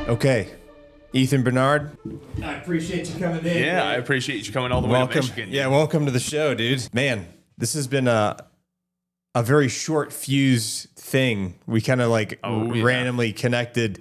Okay. Ethan Benard, I appreciate you coming in. Yeah, I appreciate you coming all the way to Michigan. Yeah, welcome to the show, dude. Man, this has been a very short fuse thing. We kind of randomly connected.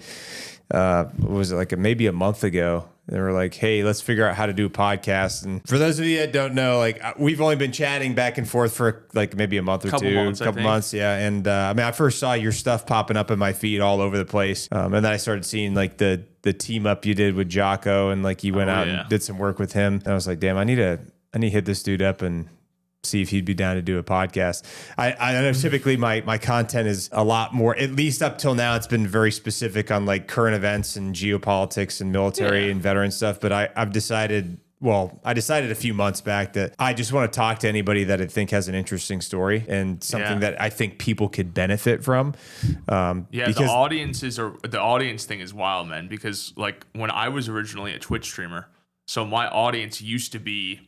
What was it, like maybe a month ago? They were like, hey, let's figure out how to do a podcast. And for those of you that don't know, we've only been chatting back and forth for maybe a month or couple months. Yeah. And I first saw your stuff popping up in my feed all over the place. And then I started seeing the team up you did with Jocko, and you went out and did some work with him. And I was like, damn, I need to hit this dude up and see if he'd be down to do a podcast. I know typically my content is a lot more, at least up till now, it's been very specific on current events and geopolitics and military and veteran stuff. But I've decided, I decided a few months back that I just want to talk to anybody that I think has an interesting story and something that I think people could benefit from. Because the audience thing is wild, man, because when I was originally a Twitch streamer, so my audience used to be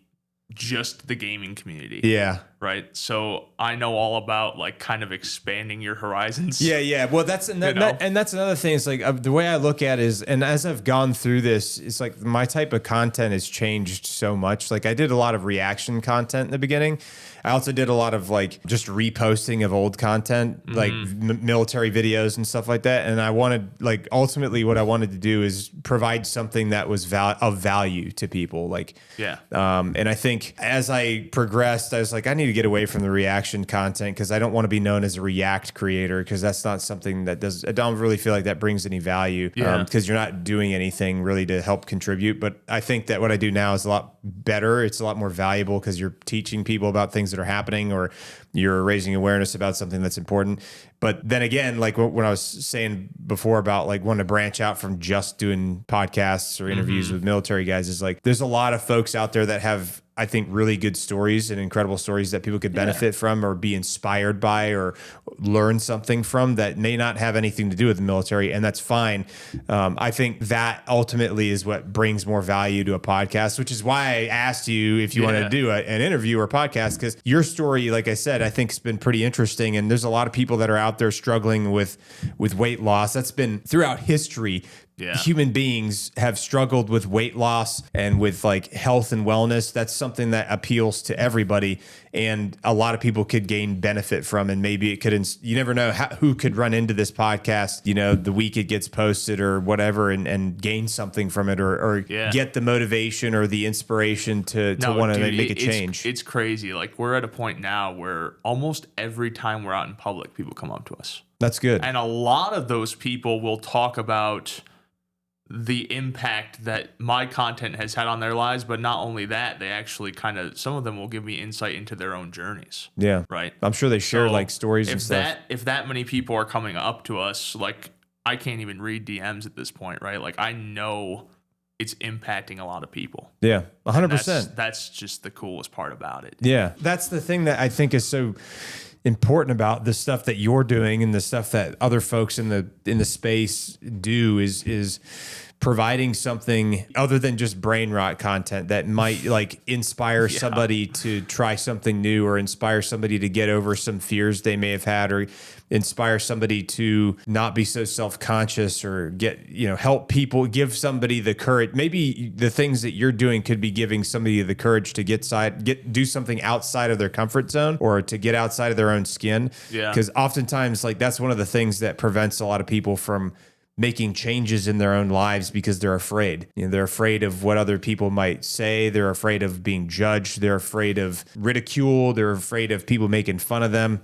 just the gaming community. Yeah. Right. So I know all about kind of expanding your horizons. Yeah. Well, that's another thing. It's the way I look at it is, and as I've gone through this, it's my type of content has changed so much. I did a lot of reaction content in the beginning. I also did a lot of just reposting of old content, military videos and stuff like that. And I wanted, ultimately what I wanted to do is provide something that was of value to people. And I think as I progressed, I was I need to get away from the reaction content because I don't want to be known as a react creator, because that's not something that does, I don't really feel like that brings any value because you're not doing anything really to help contribute. But I think that what I do now is a lot better. It's a lot more valuable because you're teaching people about things that are happening, or you're raising awareness about something that's important. But then again, when I was saying before about wanting to branch out from just doing podcasts or interviews with military guys, is there's a lot of folks out there that have, I think, really good stories and incredible stories that people could benefit from or be inspired by or learn something from that may not have anything to do with the military. And that's fine. I think that ultimately is what brings more value to a podcast, which is why I asked you if you wanted to do an interview or a podcast, because your story, like I said, I think has been pretty interesting. And there's a lot of people that are out there struggling with weight loss. That's been throughout history. Yeah. Human beings have struggled with weight loss and with health and wellness. That's something that appeals to everybody, and a lot of people could gain benefit from. And maybe it could, you never know who could run into this podcast, the week it gets posted or whatever, and gain something from it, or get the motivation or the inspiration to want to make a change. It's crazy. We're at a point now where almost every time we're out in public, people come up to us. That's good. And a lot of those people will talk about the impact that my content has had on their lives, but not only that, they actually some of them will give me insight into their own journeys. Yeah. Right. I'm sure they share stories and stuff. If that many people are coming up to us, I can't even read DMs at this point, right? I know it's impacting a lot of people. Yeah. 100%. That's just the coolest part about it. Yeah. That's the thing that I think is so important about the stuff that you're doing and the stuff that other folks in the space do is providing something other than just brain rot content that might inspire somebody to try something new, or inspire somebody to get over some fears they may have had, or inspire somebody to not be so self-conscious, or help people, give somebody the courage. Maybe the things that you're doing could be giving somebody the courage to do something outside of their comfort zone, or to get outside of their own skin. Yeah. Because oftentimes that's one of the things that prevents a lot of people from making changes in their own lives, because they're afraid. They're afraid of what other people might say. They're afraid of being judged. They're afraid of ridicule. They're afraid of people making fun of them,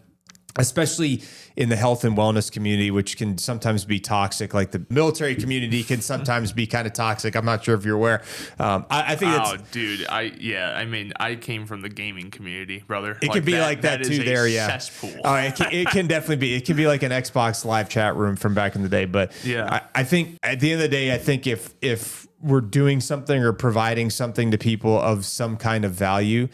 especially in the health and wellness community, which can sometimes be toxic. The military community can sometimes be kind of toxic. I'm not sure if you're aware. I think that's... Oh, dude. I came from the gaming community, brother. It could be that too there, yeah. Cesspool. It can definitely be. It can be like an Xbox live chat room from back in the day. But I think at the end of the day, I think if we're doing something or providing something to people of some kind of value,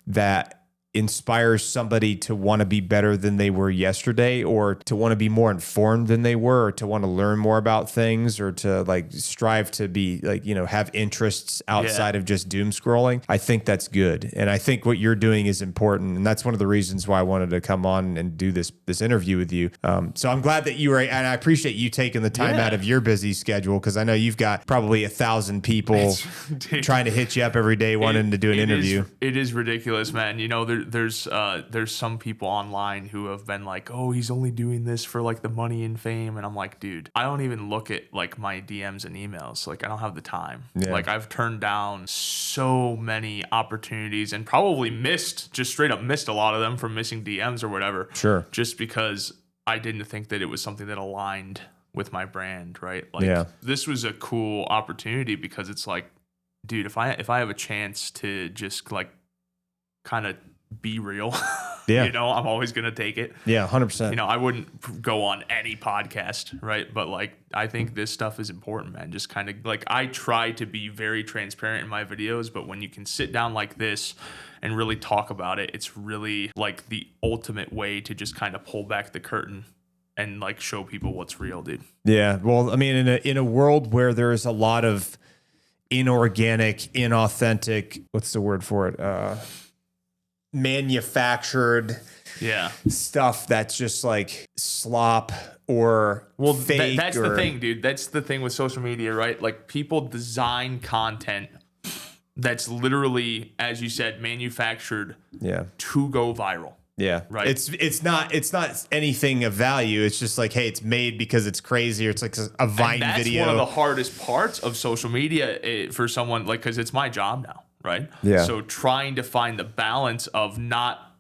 that inspires somebody to want to be better than they were yesterday, or to want to be more informed than they were, or to want to learn more about things, or to like strive to be like, have interests outside of just doom scrolling, I think that's good. And I think what you're doing is important. And that's one of the reasons why I wanted to come on and do this interview with you. So I'm glad that you were, and I appreciate you taking the time out of your busy schedule, because I know you've got probably 1,000 people trying to hit you up every day wanting to do an interview. It is ridiculous, man. There's some people online who have been like, oh, he's only doing this for like the money and fame. And I'm like, dude, I don't even look at like my DMs and emails. Like, I don't have the time. Yeah. Like, I've turned down so many opportunities and probably straight up missed a lot of them from missing DMs or whatever. Sure. Just because I didn't think that it was something that aligned with my brand, right? Like, this was a cool opportunity because it's like, dude, if I have a chance to just like kind of be real, I'm always going to take it. Yeah, 100%. I wouldn't go on any podcast, right? But like, I think this stuff is important, man. Just kind of like, I try to be very transparent in my videos, but when you can sit down like this and really talk about it, it's really like the ultimate way to just kind of pull back the curtain and like show people what's real, dude. Yeah. Well, I mean, in a world where there's a lot of inorganic, inauthentic, what's the word for it? Manufactured stuff that's just like slop or fake. That's the thing, dude. That's the thing with social media, right? Like, people design content that's literally, as you said, manufactured to go viral. Yeah. Right. It's not anything of value. It's just like, hey, it's made because it's crazy, or it's like a Vine video. That's one of the hardest parts of social media for someone, like, because it's my job now, right? Yeah. So trying to find the balance of not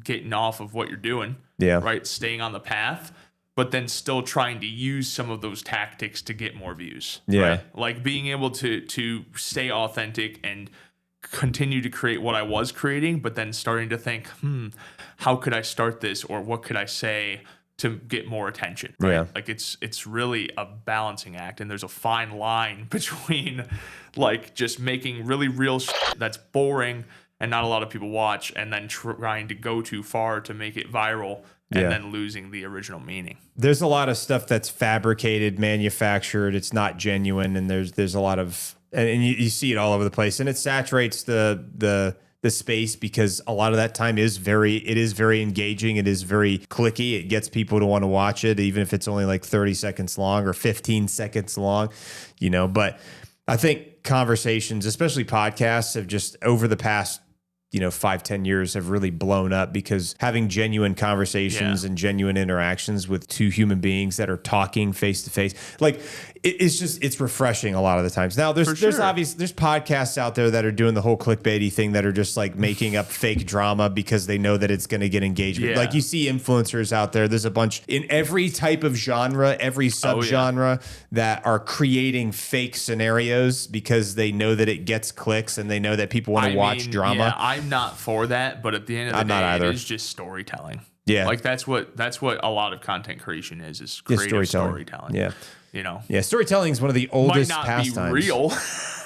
getting off of what you're doing, right? Staying on the path, but then still trying to use some of those tactics to get more views. Yeah. Right? Like being able to stay authentic and continue to create what I was creating, but then starting to think, how could I start this, or what could I say to get more attention? Right? Yeah. Like, it's really a balancing act, and there's a fine line between like just making really real shit that's boring and not a lot of people watch, and then trying to go too far to make it viral, and then losing the original meaning. There's a lot of stuff that's fabricated, manufactured. It's not genuine, and there's a lot of, and you see it all over the place, and it saturates the space, because a lot of that time is very engaging. It is very clicky. It gets people to want to watch it, even if it's only like 30 seconds long or 15 seconds long, but I think conversations, especially podcasts, have just over the past 5-10 years have really blown up, because having genuine conversations and genuine interactions with two human beings that are talking face to face, like it's refreshing a lot of the times. Now there's podcasts out there that are doing the whole clickbaity thing, that are just like making up fake drama because they know that it's going to get engagement. Yeah. Like, you see influencers out there. There's a bunch in every type of genre, every subgenre that are creating fake scenarios because they know that it gets clicks and they know that people want to watch drama. Yeah, I'm not for that, but at the end of the day, it is just storytelling. Yeah. Like, that's what a lot of content creation is creative storytelling. Yeah. Yeah, storytelling is one of the oldest pastimes. Might not be real.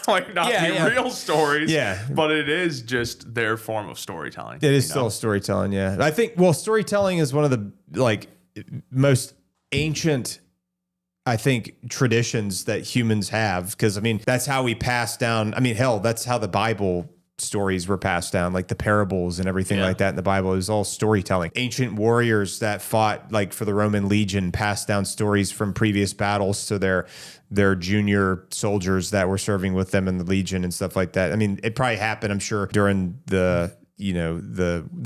Might not be real stories. Yeah. But it is just their form of storytelling. It is still storytelling, yeah. I think, storytelling is one of the like most ancient, I think, traditions that humans have, because I mean, that's how we pass down. I mean, hell, that's how the Bible stories were passed down, like the parables and everything like that in the Bible. It was all storytelling. Ancient warriors that fought like for the Roman legion passed down stories from previous battles to their junior soldiers that were serving with them in the legion and stuff like that. I mean, it probably happened, I'm sure, during the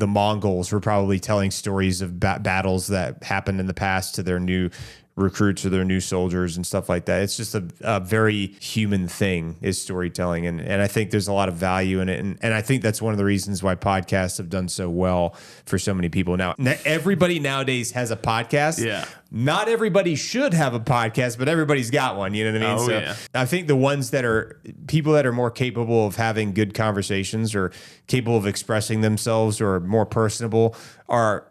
Mongols were probably telling stories of battles that happened in the past to their new recruits or their new soldiers and stuff like that. It's just a very human thing, is storytelling. And I think there's a lot of value in it. And I think that's one of the reasons why podcasts have done so well for so many people. Now, everybody nowadays has a podcast. Yeah. Not everybody should have a podcast, but everybody's got one. You know what I mean? I think the ones that are people that are more capable of having good conversations, or capable of expressing themselves, or more personable, are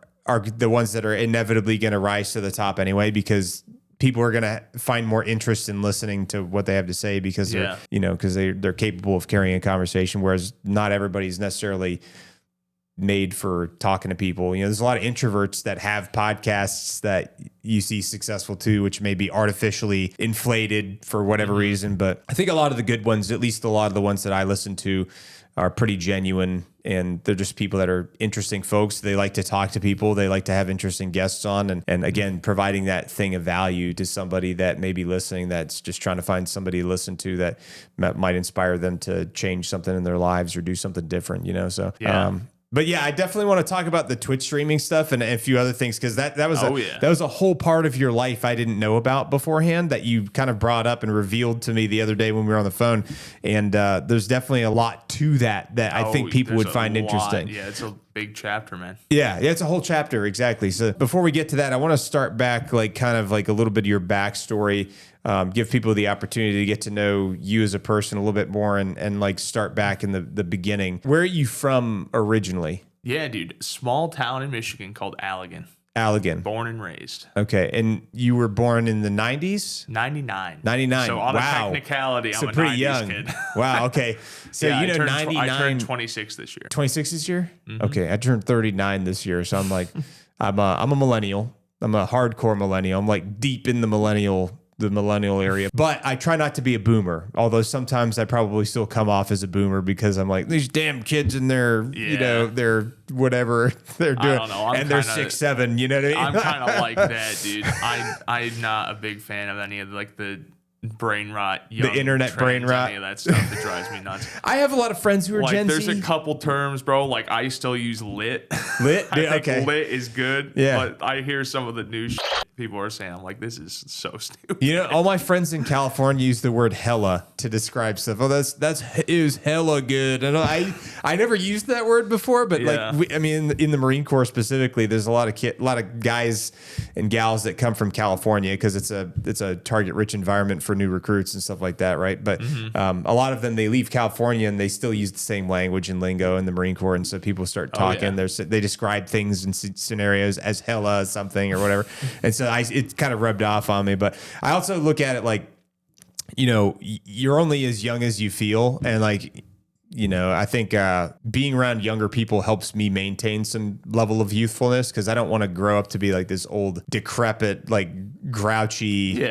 the ones that are inevitably going to rise to the top anyway, because people are going to find more interest in listening to what they have to say, because they're capable of carrying a conversation, whereas not everybody's necessarily made for talking to people. You know, there's a lot of introverts that have podcasts that you see successful too, which may be artificially inflated for whatever reason. But I think a lot of the good ones, at least a lot of the ones that I listen to, are pretty genuine, and they're just people that are interesting folks. They like to talk to people. They like to have interesting guests on. And again, providing that thing of value to somebody that may be listening, that's just trying to find somebody to listen to that might inspire them to change something in their lives or do something different, you know? So, but yeah, I definitely want to talk about the Twitch streaming stuff and a few other things, because that was a whole part of your life I didn't know about beforehand that you kind of brought up and revealed to me the other day when we were on the phone. And there's definitely a lot to that I think people would find interesting. Yeah, it's a big chapter, man. Yeah, it's a whole chapter, exactly. So before we get to that, I want to start back, like kind of like a little bit of your backstory. Give people the opportunity to get to know you as a person a little bit more, and like start back in the beginning. Where are you from originally? Yeah, dude. Small town in Michigan called Allegan. Allegan. Born and raised. Okay. And you were born in the 90s? 99. 99. So on a technicality, I'm a pretty 90s young kid. Wow. Okay. So, yeah, 99. I turned 26 this year. 26 this year? Mm-hmm. Okay. I turned 39 this year. So I'm like, I'm a millennial. I'm a hardcore millennial. I'm like deep in the millennial area, but I try not to be a boomer, although sometimes I probably still come off as a boomer because I'm like, these damn kids in their, you know, their whatever they're doing, I don't know. and they're 6'7", you know what I mean? I'm kind of like that, dude. I'm not a big fan of any of like the brain rot, the internet brain rot, any of that stuff that drives me nuts. I have a lot of friends who are like, Gen Z. There's a couple terms, bro. Like I still use lit. Lit, I think lit is good. Yeah, but I hear some of the new people are saying, I'm like, this is so stupid. You know, all my friends in California use the word hella to describe stuff. Oh, it was hella good. And I never used that word before, but like, I mean, in the Marine Corps specifically, there's a lot of guys and gals that come from California because it's a target rich environment for new recruits and stuff like that, right? But a lot of them, they leave California and they still use the same language and lingo in the Marine Corps, and so people start talking. They describe things and scenarios as hella something or whatever, and so it kind of rubbed off on me. But I also look at it like, you know, you're only as young as you feel, and like, you know, I think being around younger people helps me maintain some level of youthfulness, because I don't want to grow up to be like this old, decrepit, like grouchy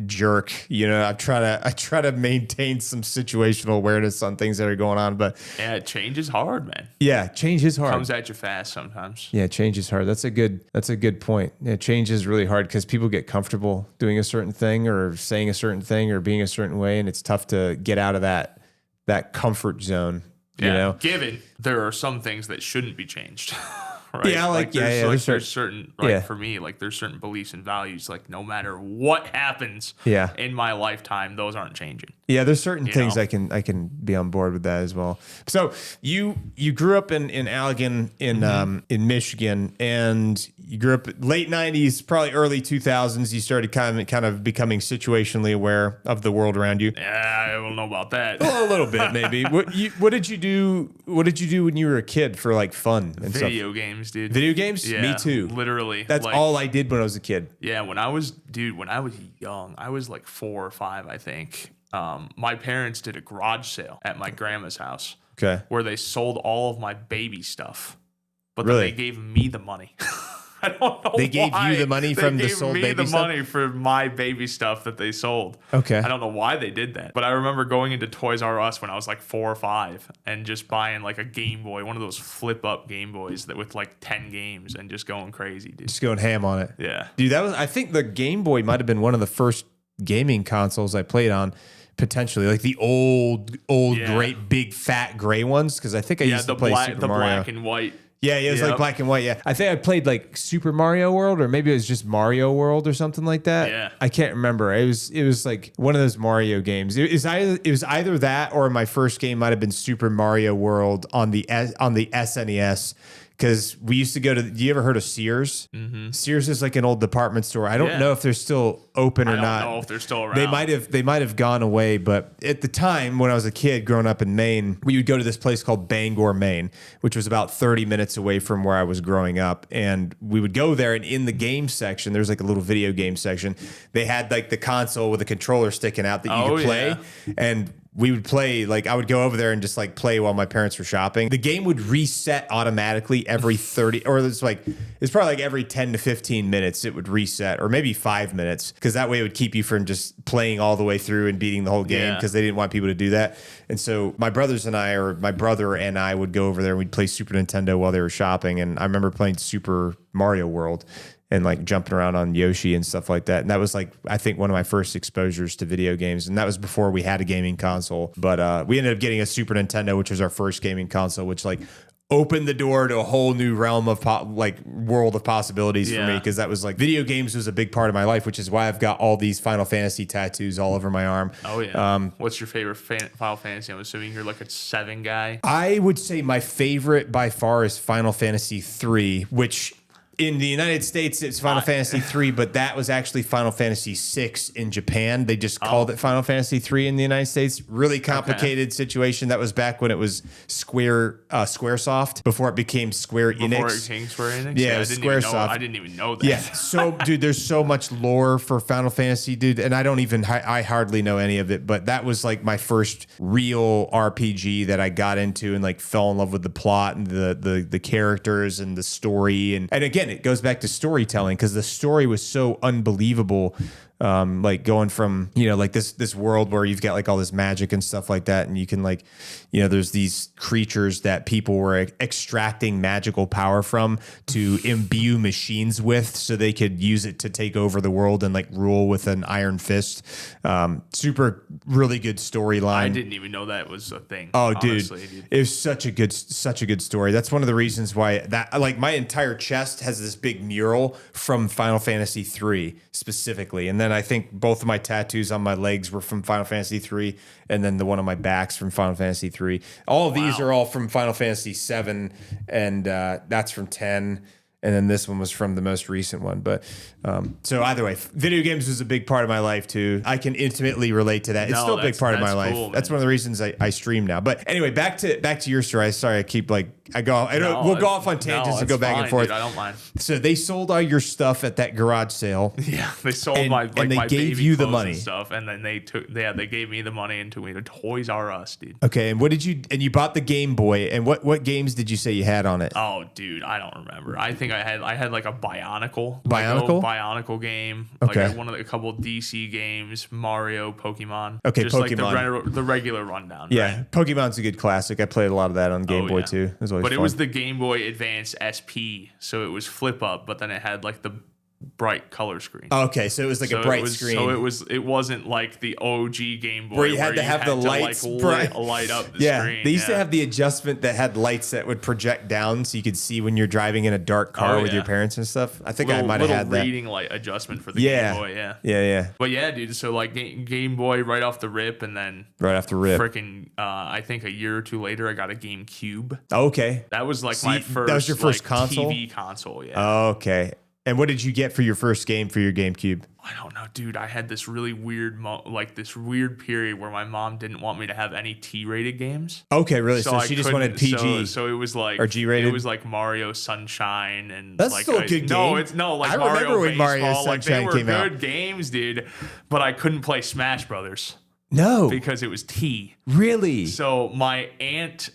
jerk. You know, I try to maintain some situational awareness on things that are going on. But yeah, change is hard, man. Yeah, change is hard. Comes at you fast sometimes. Yeah, change is hard. That's a good point. Yeah, change is really hard because people get comfortable doing a certain thing or saying a certain thing or being a certain way, and it's tough to get out of that comfort zone. Yeah, you know? Given there are some things that shouldn't be changed. Right? Yeah, there's certain for me, like there's certain beliefs and values, like no matter what happens in my lifetime, those aren't changing. Yeah, there's certain things I can be on board with that as well. So you grew up in Allegan in Michigan, and you grew up late 90s, probably early 2000s. You started kind of becoming situationally aware of the world around you. Yeah, I don't know about that. Well, a little bit maybe. What did you do when you were a kid for like fun and Video stuff? games, dude. Video games? Yeah, me too. Literally. That's like, all I did when I was a kid. Yeah, when I was young, I was like 4 or 5, I think. My parents did a garage sale at my grandma's house. Okay. Where they sold all of my baby stuff. But really? Then they gave me the money. I don't know They gave you the money from the sold baby stuff? They gave me the money for my baby stuff that they sold. Okay. I don't know why they did that. But I remember going into Toys R Us when I was like 4 or 5 and just buying like a Game Boy, one of those flip-up Game Boys that with like 10 games, and just going crazy, dude. Just going ham on it. Yeah. Dude, I think the Game Boy might have been one of the first gaming consoles I played on. Potentially, like the old, great, big, fat, gray ones. Because I think I used to play Super Mario. Black and white. Yeah, it was like black and white. Yeah, I think I played like Super Mario World, or maybe it was just Mario World or something like that. Yeah, I can't remember. It was like one of those Mario games. It was either that, or my first game might have been Super Mario World on the SNES. Because we used to go to. Do you ever heard of Sears? Mm-hmm. Sears is like an old department store. I don't know if they're still open or not. I don't know if they're still around. They might have gone away. But at the time when I was a kid growing up in Maine, we would go to this place called Bangor, Maine, which was about 30 minutes away from where I was growing up. And we would go there, and in the game section, there's like a little video game section. They had like the console with a controller sticking out that you could play, and we would play, like I would go over there and just like play while my parents were shopping. The game would reset automatically every 30, or it's probably like every 10 to 15 minutes it would reset, or maybe 5 minutes, because that way it would keep you from just playing all the way through and beating the whole game, because they didn't want people to do that. And so my brothers and I, or my brother and I, would go over there and we'd play Super Nintendo while they were shopping. And I remember playing Super Mario World and like jumping around on Yoshi and stuff like that. And that was like, I think, one of my first exposures to video games. And that was before we had a gaming console. But we ended up getting a Super Nintendo, which was our first gaming console, which like opened the door to a whole new realm of world of possibilities for me. Because that was like, video games was a big part of my life, which is why I've got all these Final Fantasy tattoos all over my arm. Oh yeah. What's your favorite Final Fantasy? I'm assuming you're like a 7 guy. I would say my favorite by far is Final Fantasy 3, which in the United States, it's Final Fantasy 3, but that was actually Final Fantasy 6 in Japan. They just called it Final Fantasy 3 in the United States. Really complicated situation. That was back when it was Squaresoft, before it became Square Enix. Before it became Square Enix? Yeah, Squaresoft. I didn't even know that. Yeah, so, dude, there's so much lore for Final Fantasy, dude, and I hardly know any of it, but that was like my first real RPG that I got into and like fell in love with the plot and the characters and the story. And again, it goes back to storytelling, because the story was so unbelievable. Like going from, like this world where you've got like all this magic and stuff like that. And you can like, there's these creatures that people were extracting magical power from to imbue machines with, so they could use it to take over the world and like rule with an iron fist. Super, really good storyline. I didn't even know that was a thing. Oh, honestly, dude. It was such a good story. That's one of the reasons why that, like, my entire chest has this big mural from Final Fantasy 3 specifically. And then I think both of my tattoos on my legs were from Final Fantasy 3, and then the one on my back's from Final Fantasy 3. All of these are all from Final Fantasy 7, and that's from 10. And then this one was from the most recent one. But so either way, video games was a big part of my life too. I can intimately relate to that. It's still a big part of my life. Cool, that's one of the reasons I stream now. But anyway, back to your story. Sorry, I keep like we'll go off on tangents and go back and forth. Dude, I don't mind. So they sold all your stuff at that garage sale. Yeah, they sold my gave you the money and stuff, and then they gave me the money and took me to Toys R Us, dude. Okay, and you bought the Game Boy, and what games did you say you had on it? Oh, dude, I don't remember. I think I had like a Bionicle game. Okay, like a couple of DC games, Mario, Pokemon. Okay, just Pokemon. like the regular rundown. Yeah, right? Pokemon's a good classic. I played a lot of that on Game Boy too. It was always fun. It was the Game Boy Advance SP, so it was flip up, but then it had like the bright color screen. Okay, so it was like a bright screen. So it wasn't like the OG Game Boy where you had to have the lights light up the screen. They used to have the adjustment that had lights that would project down, so you could see when you're driving in a dark car with your parents and stuff. I think I might have had that reading light adjustment for the Game Boy. Yeah. But yeah, dude. So like Game Boy right off the rip, and then freaking I think a year or two later, I got a GameCube. Okay, that was like my first. That was your first console? TV console. Yeah. Okay. And what did you get for your first game for your GameCube? I don't know, dude. I had this really weird, this weird period where my mom didn't want me to have any T-rated games. Okay, really? So she just wanted PG. So it was like, or G-rated. It was like Mario Sunshine and that's still a good game. Like I Mario remember when Baseball. Mario Sunshine came out. They were good games, dude. But I couldn't play Smash Brothers. No, because it was T. Really? So my aunt.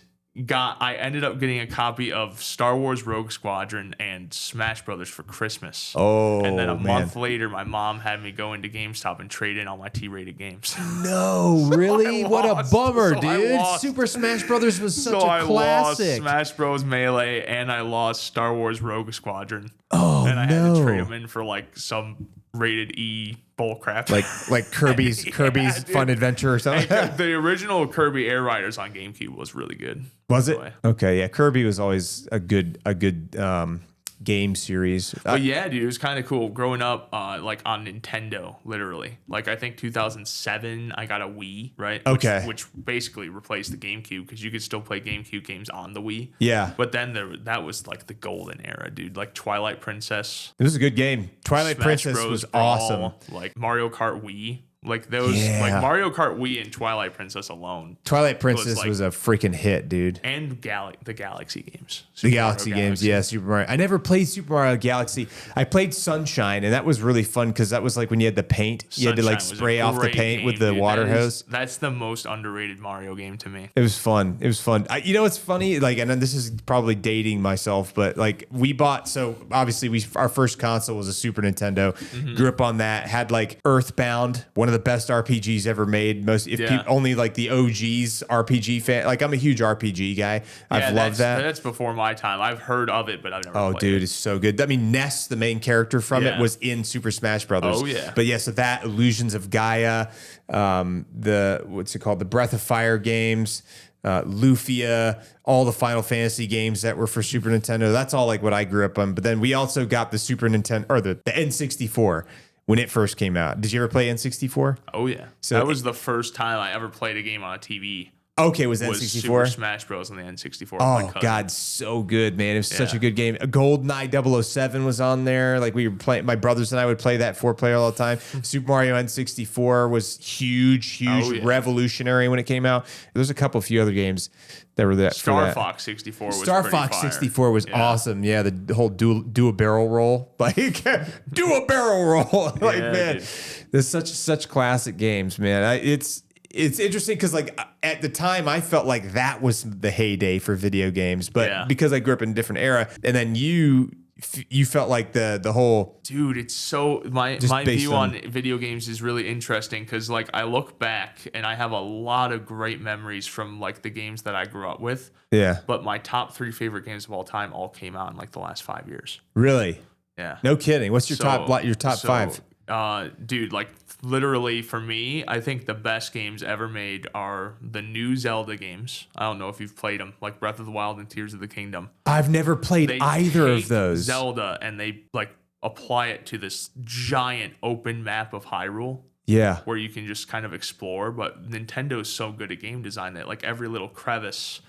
I ended up getting a copy of Star Wars Rogue Squadron and Smash Brothers for Christmas. Oh, and then a month later, my mom had me go into GameStop and trade in all my T-rated games. No, really? What a bummer, dude. Super Smash Brothers was such a classic. I lost Smash Bros. Melee, and I lost Star Wars Rogue Squadron. Oh, and I had to trade them in for like some rated E bull crap, like Kirby's Fun Adventure or something. Hey, the original Kirby Air Riders on GameCube was really good. Was it? Okay, yeah. Kirby was always a good game series. But yeah, dude, it was kind of cool growing up like on Nintendo, literally. Like I think 2007, I got a Wii, right? Okay. Which basically replaced the GameCube because you could still play GameCube games on the Wii. Yeah. But then that was like the golden era, dude. Like Twilight Princess. It was a good game. Twilight Smash Princess Bros. was Brawl, awesome. Like Mario Kart Wii Like those, like Mario Kart Wii and Twilight Princess alone. Twilight Princess was a freaking hit, dude. And the Galaxy games. The Galaxy games, yeah. Super Mario. I never played Super Mario Galaxy. I played Sunshine, and that was really fun because that was like when you had the paint. You had to like spray off the paint with the water hose. That's the most underrated Mario game to me. It was fun. It was fun. You know what's funny? Like, and this is probably dating myself, but like we bought. So obviously, our first console was a Super Nintendo. Grew up on that. Had like Earthbound, one of the best RPGs ever made. Only like the OGs RPG fan. Like I'm a huge RPG guy. I've loved that. That's before my time. I've heard of it, but I've never played it. Oh, dude, it's so good. I mean, Ness, the main character from it, was in Super Smash Brothers. Oh, yeah. But so that, Illusions of Gaia, the Breath of Fire games, Lufia, all the Final Fantasy games that were for Super Nintendo. That's all like what I grew up on. But then we also got the Super Nintendo, or the N64 when it first came out. Did you ever play N64? Oh, yeah. So that was the first time I ever played a game on a TV. Okay, was N64? Super Smash Bros. On the N64. Oh, God, so good, man. It was such a good game. GoldenEye 007 was on there. Like, we were playing, my brothers and I would play that 4-player all the time. Super Mario N64 was huge, revolutionary when it came out. There's a few other games that were that. Star Fox 64 was Star Fox 64 was awesome. Yeah, the whole do a barrel roll. Like, do a barrel roll. Like, man, dude. There's such classic games, man. It's interesting because, like, at the time, I felt like that was the heyday for video games. But because I grew up in a different era, and then you felt like the whole... Dude, it's so... My view on video games is really interesting because, like, I look back and I have a lot of great memories from, like, the games that I grew up with. Yeah. But my top 3 favorite games of all time all came out in, like, the last 5 years. Really? Yeah. No kidding. What's your top 5? Dude, like literally for me, I think the best games ever made are the new Zelda games. I don't know if you've played them, like Breath of the Wild and Tears of the Kingdom. I've never played either of those. Zelda, and they like apply it to this giant open map of Hyrule. Yeah. Where you can just kind of explore, but Nintendo is so good at game design that like every little crevice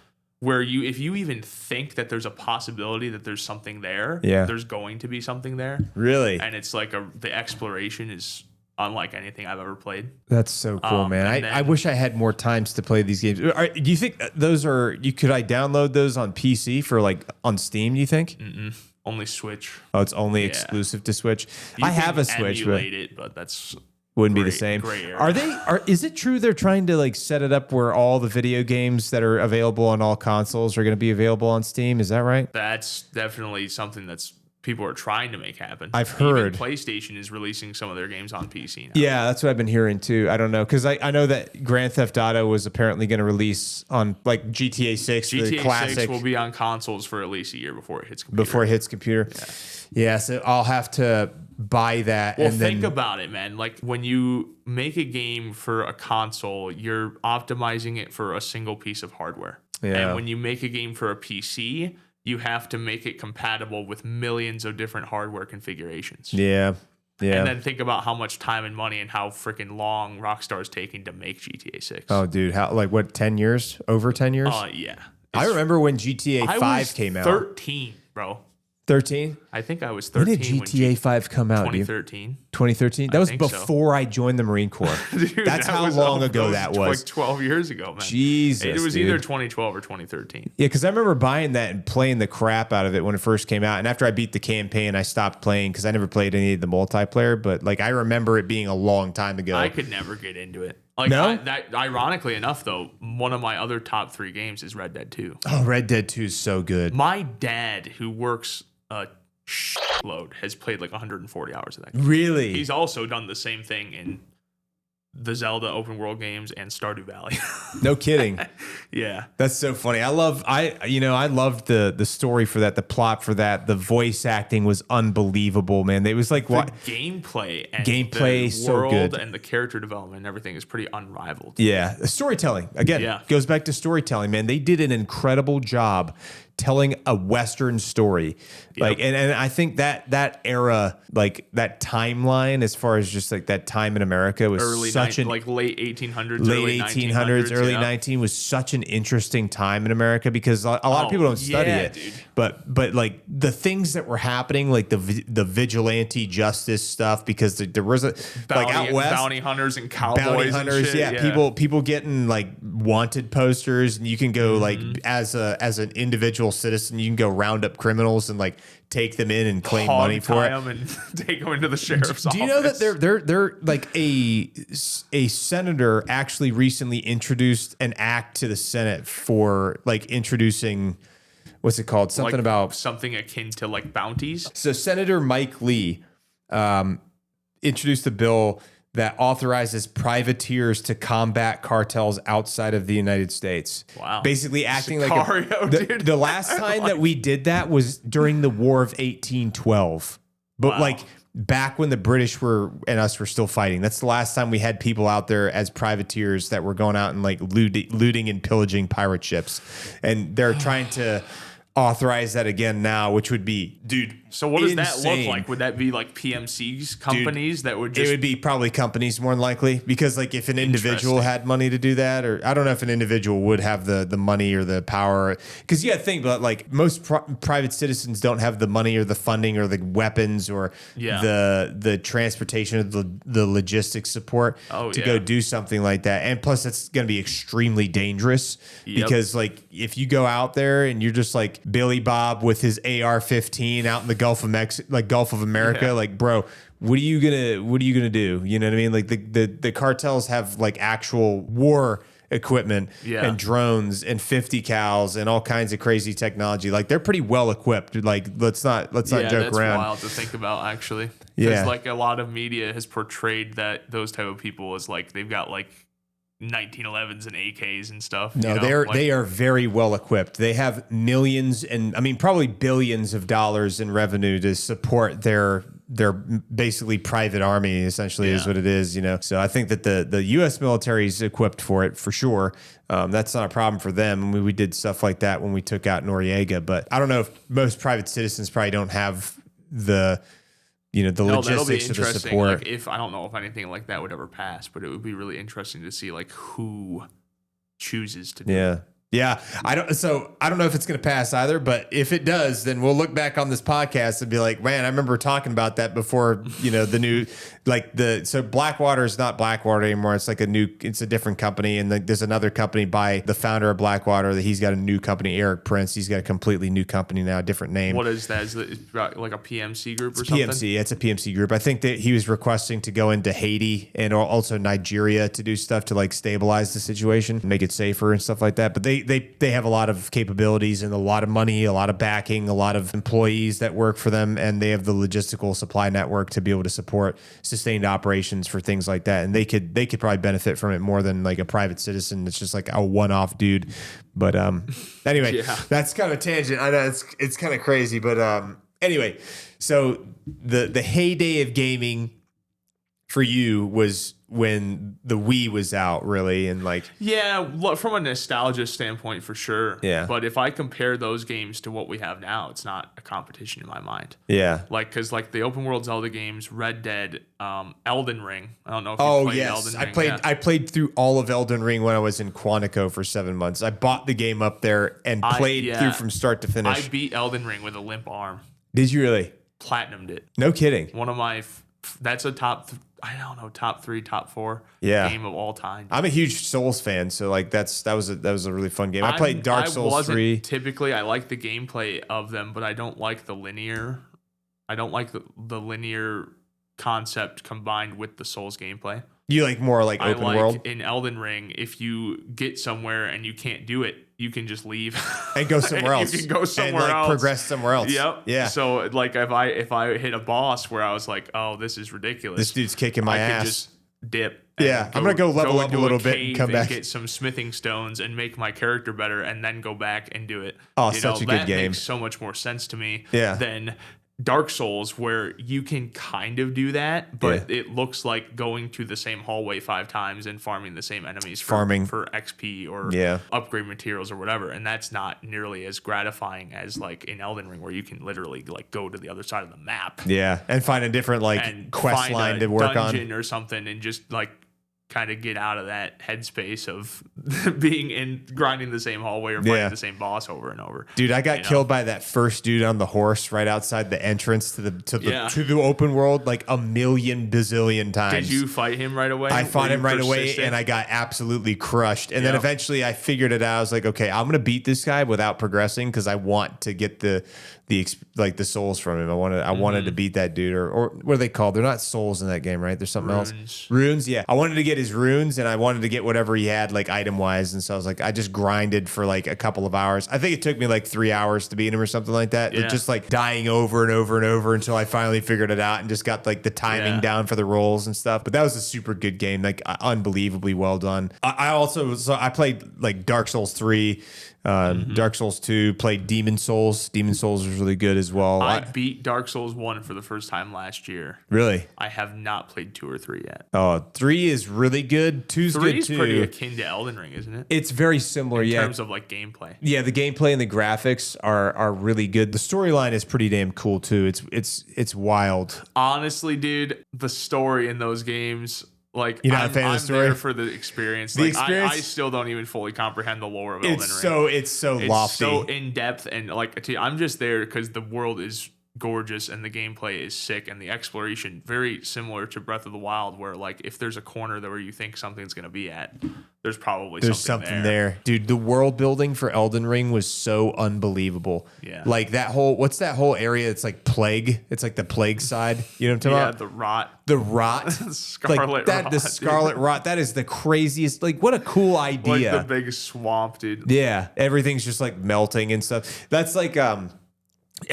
where if you even think that there's a possibility that there's something there, there's going to be something there. Really? And it's like the exploration is unlike anything I've ever played. That's so cool, man. I wish I had more times to play these games. Do you think could I download those on PC for like on Steam, do you think? Only Switch. Oh, it's only exclusive to Switch. I have a Switch, but that's wouldn't be the same. Is it true they're trying to like set it up where all the video games that are available on all consoles are going to be available on Steam? Is that right? That's definitely something that's people are trying to make happen. I've heard even PlayStation is releasing some of their games on PC now. Yeah, that's what I've been hearing too. I don't know because I know that Grand Theft Auto was apparently going to release on like GTA 6. GTA classic 6 will be on consoles for at least a year before it hits computer. Yeah, so I'll have to buy that. Well, think about it, man. Like when you make a game for a console, you're optimizing it for a single piece of hardware. Yeah. And when you make a game for a PC, you have to make it compatible with millions of different hardware configurations. Yeah. Yeah. And then think about how much time and money and how freaking long Rockstar's taking to make GTA 6. Oh, dude. How, like what, 10 years? Over 10 years? Yeah. I remember when GTA 5 came out. 13, bro. 13? I think I was 13. When did GTA 5 come out? 2013. 2013? That was before I joined the Marine Corps. Dude, that's how long ago that was. Like 12 years ago, man. Jesus, it was either 2012 or 2013. Yeah, because I remember buying that and playing the crap out of it when it first came out. And after I beat the campaign, I stopped playing because I never played any of the multiplayer. But like I remember it being a long time ago. I could never get into it. Like no? That ironically enough, though, one of my other top 3 games is Red Dead 2. Oh, Red Dead 2 is so good. My dad, who works load, has played like 140 hours of that game. Really? He's also done the same thing in the Zelda open world games and Stardew Valley. No kidding. Yeah. That's so funny. I loved the story for that, the plot for that. The voice acting was unbelievable, man. It was like the gameplay and the so world good. And the character development and everything is pretty unrivaled. Yeah. Storytelling. Again, goes back to storytelling, man. They did an incredible job telling a Western story. Like, and I think that era, like that timeline, as far as just like that time in America was like late 1800s, early 19 was such an interesting time in America because a lot of people don't study it. Dude. But like the things that were happening, like the vigilante justice stuff, because there was a like out west, bounty hunters and cowboys and shit. People getting like wanted posters, and you can go like as an individual citizen, you can go round up criminals and like take them in and claim money for it and take them into the sheriff's office. Do you know that they're like a senator actually recently introduced an act to the Senate for like introducing, what's it called? Something like about something akin to like bounties. So Senator Mike Lee introduced a bill that authorizes privateers to combat cartels outside of the United States. Wow. Basically acting Sicario, like the last time that we did that was during the War of 1812. But like back when the British and us were still fighting. That's the last time we had people out there as privateers that were going out and like looting and pillaging pirate ships. And they're trying to authorize that again now, which would be, dude. So what does that look like? Would that be like PMCs, companies that would just... It would be probably companies more than likely, because like if an individual had money to do that, or I don't know if an individual would have the money or the power, because you got to think about like most private citizens don't have the money or the funding or the weapons or the transportation of the logistics support to go do something like that. And plus it's going to be extremely dangerous because like if you go out there and you're just like Billy Bob with his AR-15 out in the Gulf of America, like, bro, what are you gonna do? You know what I mean? Like the cartels have like actual war equipment and drones and 50 cals and all kinds of crazy technology. Like they're pretty well equipped. Like let's not joke around. That's wild to think about, actually. Because like a lot of media has portrayed that those type of people as like they've got like 1911s and AKs and stuff. No, they are very well equipped. They have millions and I mean probably billions of dollars in revenue to support their basically private army, essentially is what it is, you know. So I think that the U.S. military is equipped for it for sure. That's not a problem for them. We did stuff like that when we took out Noriega, but I don't know if most private citizens probably don't have the logistics of the support. Like I don't know if anything like that would ever pass, but it would be really interesting to see like who chooses to do it. Yeah, I don't know if it's going to pass either, but if it does, then we'll look back on this podcast and be like, man, I remember talking about that before, the new, so Blackwater is not Blackwater anymore. It's like it's a different company. And there's another company by the founder of Blackwater that he's got a new company, Eric Prince. He's got a completely new company now, different name. What is that? Is it like a PMC group or something? It's a PMC group. I think that he was requesting to go into Haiti and also Nigeria to do stuff to like stabilize the situation, make it safer and stuff like that. But they have a lot of capabilities and a lot of money, a lot of backing, a lot of employees that work for them, and they have the logistical supply network to be able to support sustained operations for things like that. And they could probably benefit from it more than like a private citizen that's just like a one-off dude. But anyway, that's kind of a tangent. I know it's kind of crazy, but anyway, so the heyday of gaming for you was when the Wii was out, really, and like from a nostalgia standpoint, for sure. Yeah. But if I compare those games to what we have now, it's not a competition in my mind. Yeah. Like because like the open world Zelda games, Red Dead, Elden Ring. I don't know if you played Elden Ring. I played through all of Elden Ring when I was in Quantico for 7 months. I bought the game up there and played through from start to finish. I beat Elden Ring with a limp arm. Did you really? Platinumed it. No kidding. One of my that's a top 3, top 4 game of all time. I'm a huge Souls fan, so like that was a really fun game. I played Dark Souls 3. Typically, I like the gameplay of them, but I don't like the linear. I don't like the linear concept combined with the Souls gameplay. You like more like open world? In Elden Ring, if you get somewhere and you can't do it, you can just leave and go somewhere else. You can go somewhere else. Progress somewhere else. Yep. Yeah. So like if I hit a boss where I was like, oh, this is ridiculous. This dude's kicking my ass. I could just dip. Yeah. I'm gonna go level up a little bit and come back. Get some smithing stones and make my character better, and then go back and do it. Oh, such a good game. That makes so much more sense to me. Yeah. Than Dark Souls, where you can kind of do that, but it looks like going to the same hallway 5 times and farming the same enemies for XP or upgrade materials or whatever. And that's not nearly as gratifying as like in Elden Ring, where you can literally like go to the other side of the map. Yeah. And find a different like quest line to work on. Or something, and just like kind of get out of that headspace of being in grinding the same hallway or fighting the same boss over and over. Dude, I got killed by that first dude on the horse right outside the entrance to the open world like a million bazillion times. Did you fight him right away? I fought him right away, and I got absolutely crushed. And then eventually I figured it out. I was like, okay, I'm gonna beat this guy without progressing because I want to get the souls from him. I wanted to beat that dude, or what are they called? They're not souls in that game, right? There's something else. Runes, yeah. I wanted to get his runes, and I wanted to get whatever he had like item wise. And so I was like, I just grinded for like a couple of hours. I think it took me like 3 hours to beat him or something like that. Yeah. Just like dying over and over and over until I finally figured it out and just got like the timing down for the rolls and stuff. But that was a super good game, like unbelievably well done. I played like Dark Souls 3. Dark Souls 2, played Demon Souls. Demon Souls was really good as well. I beat Dark Souls 1 for the first time last year. Really? I have not played 2 or 3 yet. Oh, 3 is really good. 2's good too. 3 is pretty akin to Elden Ring, isn't it? It's very similar, in terms of like gameplay. Yeah, the gameplay and the graphics are really good. The storyline is pretty damn cool too. It's wild. Honestly, dude, the story in those games, like, you're not a fan of the story? There for the experience. I still don't even fully comprehend the lore of Elden Ring. It's so lofty, so in depth, and like I'm just there because the world is gorgeous and the gameplay is sick, and the exploration very similar to Breath of the Wild, where like if there's a corner there where you think something's gonna be at, there's probably something there. Dude. The world building for Elden Ring was so unbelievable. Yeah, like what's that whole area? It's like plague. It's like the plague side. You know what I'm talking about? The rot. Scarlet rot. The scarlet rot. That is the craziest. Like, what a cool idea. Like the big swamp, dude. Yeah, everything's just like melting and stuff. That's like I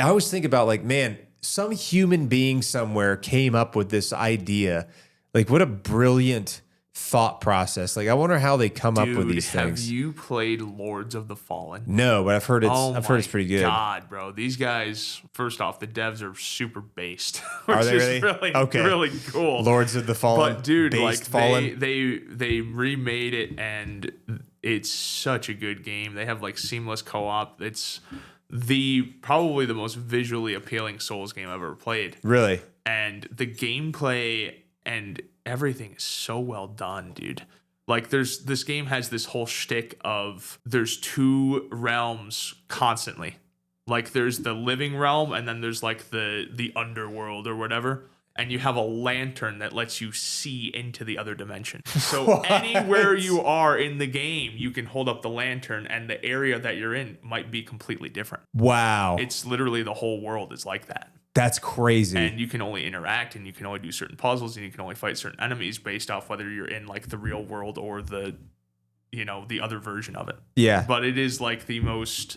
always think about like, man, some human being somewhere came up with this idea. Like, what a brilliant thought process. Like, I wonder how they come up with these things. Have you played Lords of the Fallen? No, but I've heard it's pretty good. God, bro, these guys. First off, the devs are super based. Are they really? Okay, really cool. Lords of the Fallen, but dude, like Fallen. they remade it, and it's such a good game. They have like seamless co-op. It's probably the most visually appealing Souls game I've ever played. Really? And the gameplay and everything is so well done, dude. Like this game has this whole shtick of there's 2 realms constantly. Like there's the living realm, and then there's like the underworld or whatever. And you have a lantern that lets you see into the other dimension. So anywhere you are in the game, you can hold up the lantern, and the area that you're in might be completely different. Wow. It's literally the whole world is like that. That's crazy. And you can only interact, and you can only do certain puzzles, and you can only fight certain enemies based off whether you're in like the real world or the other version of it. Yeah. But it is like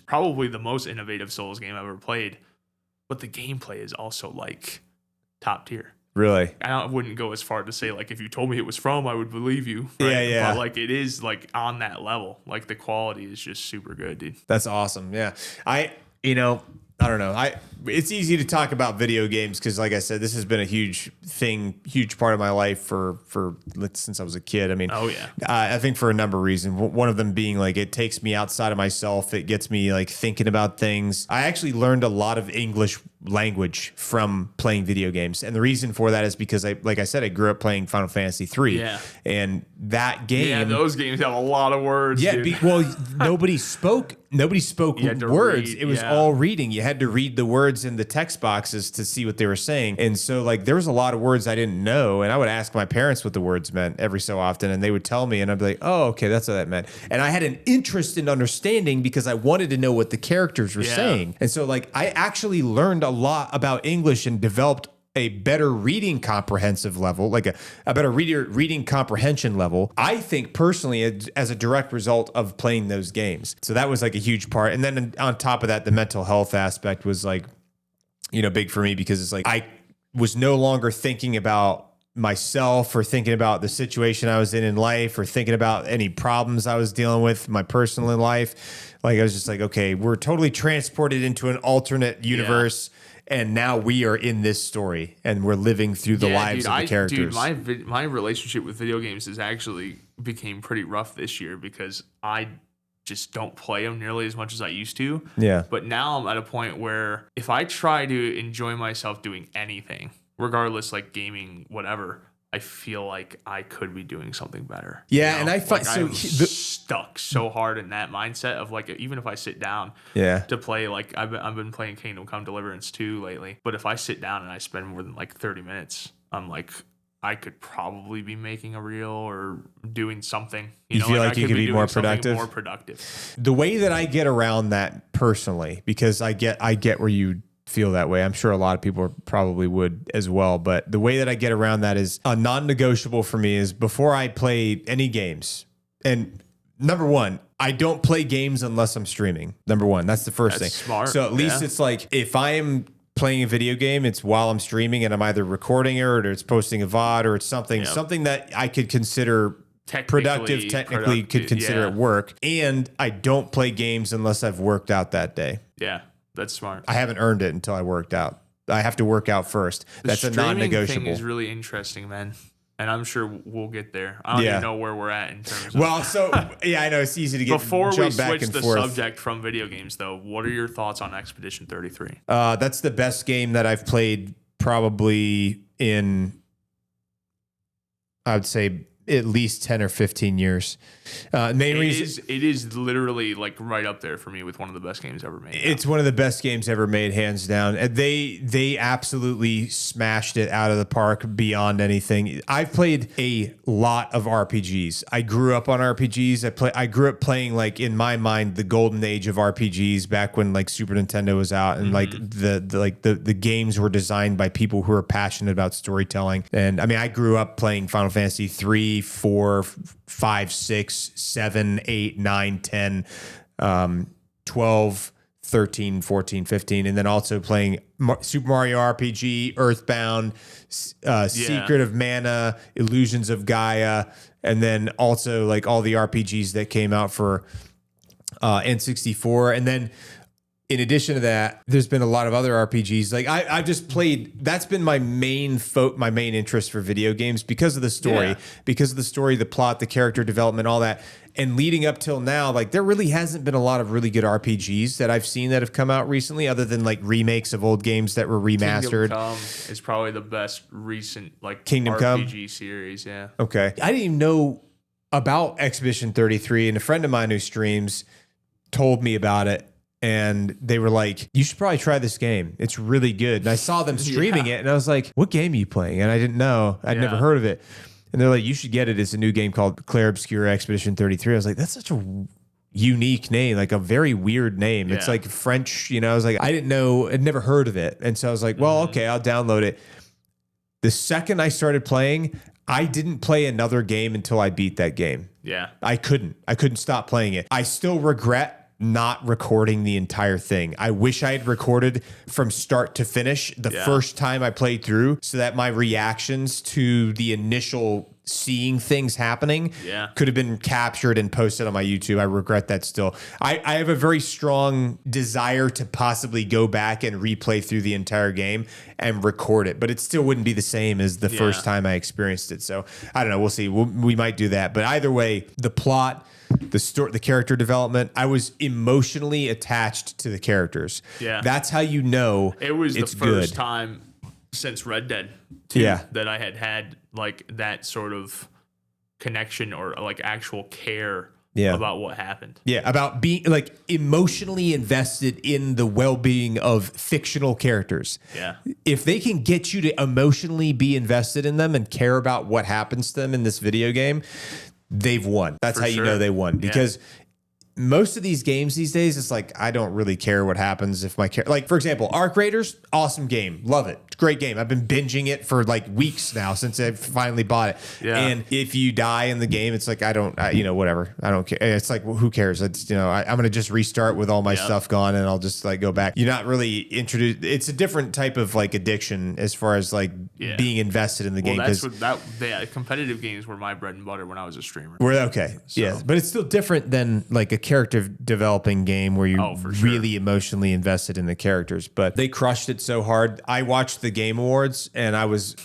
probably the most innovative Souls game I've ever played. But the gameplay is also like top tier. Really? I wouldn't go as far to say like if you told me it was from, I would believe you. Right? Yeah. But like it is like on that level. Like the quality is just super good, dude. That's awesome. Yeah. I don't know. It's easy to talk about video games because, like I said, this has been a huge part of my life since I was a kid. I mean, oh yeah. I think for a number of reasons. One of them being like it takes me outside of myself. It gets me like thinking about things. I actually learned a lot of English language from playing video games, and the reason for that is because I grew up playing Final Fantasy 3. Yeah. And that game. Yeah, those games have a lot of words. Yeah. Nobody spoke words. It was all reading. You had to read the words in the text boxes to see what they were saying. And so like there was a lot of words I didn't know, and I would ask my parents what the words meant every so often, and they would tell me, and I'd be like, oh, okay, that's what that meant. And I had an interest in understanding because I wanted to know what the characters were saying. And so like I actually learned a lot about English and developed a better reading comprehensive level, like a better reading comprehension level, I think personally, as a direct result of playing those games. So that was like a huge part. And then on top of that, the mental health aspect was like, big for me because it's like I was no longer thinking about myself or thinking about the situation I was in life or thinking about any problems I was dealing with my personal life. Like I was just like, okay, we're totally transported into an alternate universe. And now we are in this story and we're living through the lives of the characters. Dude, my relationship with video games has actually became pretty rough this year because I just don't play them nearly as much as I used to. Yeah. But now I'm at a point where if I try to enjoy myself doing anything, regardless, like gaming, whatever, I feel like I could be doing something better. Yeah, and I find I'm stuck so hard in that mindset of like, even if I sit down to play, like I've been playing Kingdom Come Deliverance 2 lately, but if I sit down and I spend more than like 30 minutes, I'm like, I could probably be making a reel or doing something. You feel like you could be more productive? More productive. The way that I get around that personally, because I get where you feel that way. I'm sure a lot of people probably would as well. But the way that I get around that is a non-negotiable for me is before I play any games. And number one, I don't play games unless I'm streaming. Number one, that's the first thing. Smart. So at least it's like if I am playing a video game, it's while I'm streaming and I'm either recording it or it's posting a VOD or it's something that I could consider technically could consider it work. And I don't play games unless I've worked out that day. Yeah. That's smart. I haven't earned it until I worked out. I have to work out first. That's a non-negotiable. Thing is really interesting, man. And I'm sure we'll get there. I don't even know where we're at in terms of... Well, so, I know it's easy to get Before we switch the subject from video games, though, what are your thoughts on Expedition 33? That's the best game that I've played probably in, I would say, at least 10 or 15 years. It is literally like right up there for me with one of the best games ever made. It's one of the best games ever made, hands down. They absolutely smashed it out of the park beyond anything. I've played a lot of RPGs. I grew up on RPGs. I grew up playing, like, in my mind, the golden age of RPGs back when like Super Nintendo was out and like the games were designed by people who are passionate about storytelling. And I mean, I grew up playing Final Fantasy 3, 4, 5, 6, 7, 8, 9, 10, 12, 13, 14, 15, and then also playing Super Mario RPG, Earthbound, Secret of Mana, Illusions of Gaia, and then also like all the RPGs that came out for N64. And then in addition to that, there's been a lot of other RPGs. Like I've just played. That's been my main interest for video games because of the story, the plot, the character development, all that. And leading up till now, like there really hasn't been a lot of really good RPGs that I've seen that have come out recently, other than like remakes of old games that were remastered. Kingdom Come is probably the best recent like Kingdom RPG series. Yeah. Okay. I didn't even know about Expedition 33, and a friend of mine who streams told me about it. And they were like, you should probably try this game. It's really good. And I saw them streaming it and I was like, what game are you playing? And I didn't know. I'd never heard of it. And they're like, you should get it. It's a new game called Clair Obscur Expedition 33. I was like, that's such a unique name, like a very weird name. Yeah. It's like French, I was like, I didn't know, I'd never heard of it. And so I was like, well, okay, I'll download it. The second I started playing, I didn't play another game until I beat that game. Yeah. I couldn't stop playing it. I still regret not recording the entire thing. I wish I had recorded from start to finish the first time I played through so that my reactions to the initial seeing things happening could have been captured and posted on my YouTube. I regret that still. I have a very strong desire to possibly go back and replay through the entire game and record it, but it still wouldn't be the same as the first time I experienced it. So I don't know. We'll see. We might do that. But either way, the plot, the story, the character development, I was emotionally attached to the characters. Yeah. That's how you know it was the first time since Red Dead 2 that I had like that sort of connection or like actual care about what happened. Yeah, about being like emotionally invested in the well-being of fictional characters. Yeah. If they can get you to emotionally be invested in them and care about what happens to them in this video game, they've won. That's how you know they won. Because most of these games these days, it's like, I don't really care what happens if my character, like, for example, Arc Raiders, awesome game. Love it. Great game. I've been binging it for like weeks now since I finally bought it. Yeah. And if you die in the game, it's like, whatever. I don't care. It's like, well, who cares? It's, I'm going to just restart with all my stuff gone and I'll just like go back. You're not really introduced. It's a different type of like addiction as far as like being invested in the game. That's competitive games were my bread and butter when I was a streamer. Okay. So. Yeah. But it's still different than like a character developing game where you're really emotionally invested in the characters. But they crushed it so hard. I watched the Game Awards and I was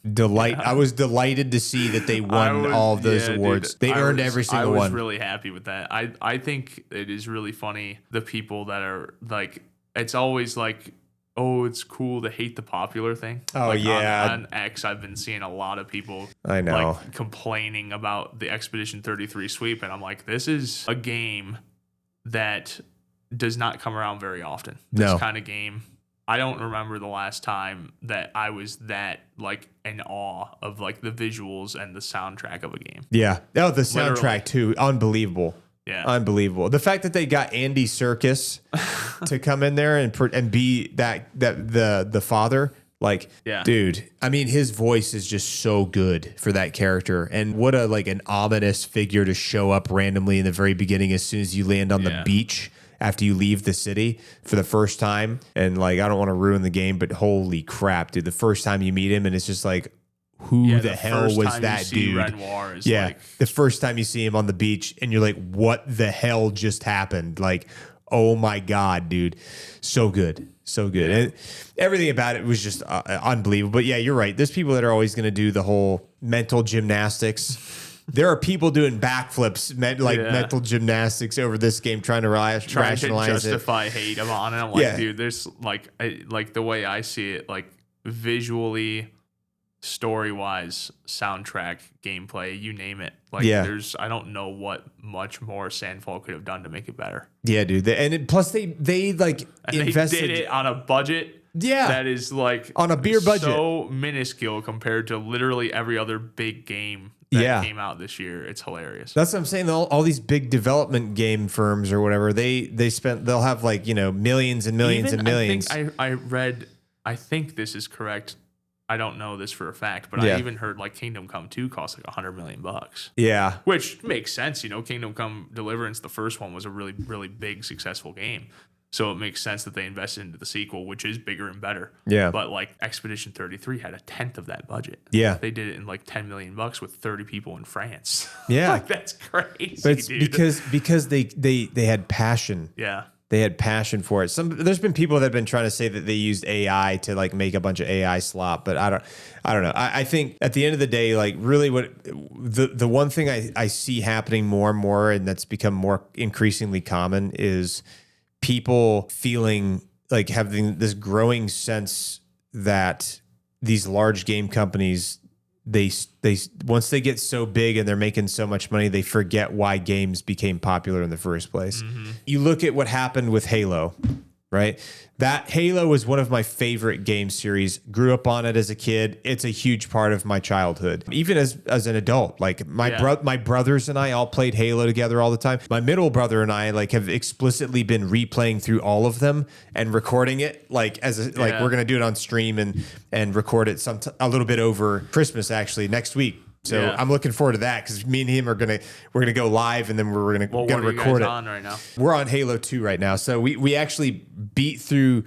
delighted to see that they won all of those awards. Dude, they earned every single one. I was really happy with that. I think it is really funny, the people that are like, it's always like, oh, it's cool to hate the popular thing. Oh, like yeah. On X, I've been seeing a lot of people like complaining about the Expedition 33 sweep. And I'm like, this is a game that does not come around very often. This kind of game. I don't remember the last time that I was that like in awe of like the visuals and the soundtrack of a game. Yeah. Oh, the soundtrack too. Unbelievable. Yeah. Unbelievable. The fact that they got Andy Serkis to come in there and be the father, like, dude, I mean, his voice is just so good for that character. And what an ominous figure to show up randomly in the very beginning as soon as you land on the beach after you leave the city for the first time. And like, I don't want to ruin the game, but holy crap, dude, the first time you meet him and it's just like, who the hell was that dude? Renoir is the first time you see him on the beach and you're like, what the hell just happened? Like, oh my God, dude. So good. So good. And everything about it was just unbelievable. But yeah, you're right. There's people that are always going to do the whole mental gymnastics. There are people doing backflips, mental gymnastics over this game, trying to rationalize to justify hate on it. I'm like, dude, there's like the way I see it, like visually, story-wise, soundtrack, gameplay, you name it. Like, I don't know what much more Sandfall could have done to make it better. Yeah, dude. Plus they invested. They did it on a budget. Yeah, that is like on a beer budget, so minuscule compared to literally every other big game that came out this year. It's hilarious. That's what I'm saying. All these big development game firms or whatever, they'll have like millions and millions and millions. I read. I think this is correct. I don't know this for a fact, but I even heard like Kingdom Come 2 cost like $100 million. Yeah, which makes sense. Kingdom Come Deliverance, the first one, was a really, really big, successful game. So it makes sense that they invested into the sequel, which is bigger and better. Yeah. But like Expedition 33 had a tenth of that budget. Yeah. They did it in like $10 million with 30 people in France. Yeah. Like, that's crazy. But it's dude. because they had passion. Yeah. They had passion for it. There's been people that have been trying to say that they used AI to like make a bunch of AI slop, but I don't know. I think at the end of the day, like really what the one thing I see happening more and more, and that's become more increasingly common, is people feeling like having this growing sense that these large game companies, they once they get so big and they're making so much money, they forget why games became popular in the first place. Mm-hmm. You look at what happened with Halo, right? That Halo was one of my favorite game series. Grew up on it as a kid. It's a huge part of my childhood. Even as an adult, like my brothers and I all played Halo together all the time. My middle brother and I like have explicitly been replaying through all of them and recording it like we're gonna do it on stream and record it a little bit over Christmas actually next week. So I'm looking forward to that because me and him we're gonna go live and then we're gonna record it. On right now? We're on Halo 2 right now. So we actually beat through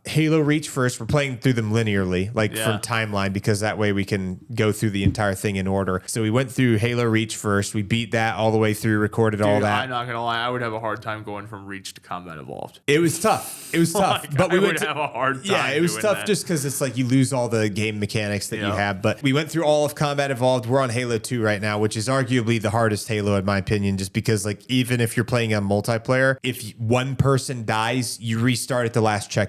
Halo Reach first. We're playing through them linearly, from timeline, because that way we can go through the entire thing in order. So we went through Halo Reach first. We beat that all the way through, recorded all that. I'm not gonna lie, I would have a hard time going from Reach to Combat Evolved. It was tough. But we would have a hard time. Yeah, it was tough just because it's like you lose all the game mechanics that you have. But we went through all of Combat Evolved. We're on Halo 2 right now, which is arguably the hardest Halo in my opinion, just because like even if you're playing on multiplayer, if one person dies, you restart at the last checkpoint.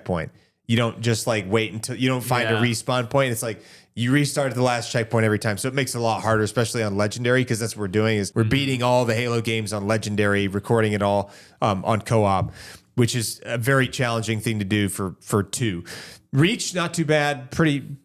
You don't just like wait until you don't find a respawn point. It's like you restart at the last checkpoint every time. So it makes it a lot harder, especially on Legendary, because that's what we're doing is we're beating all the Halo games on Legendary, recording it all on co-op. which is a very challenging thing to do for 2. Reach, not too bad. Pretty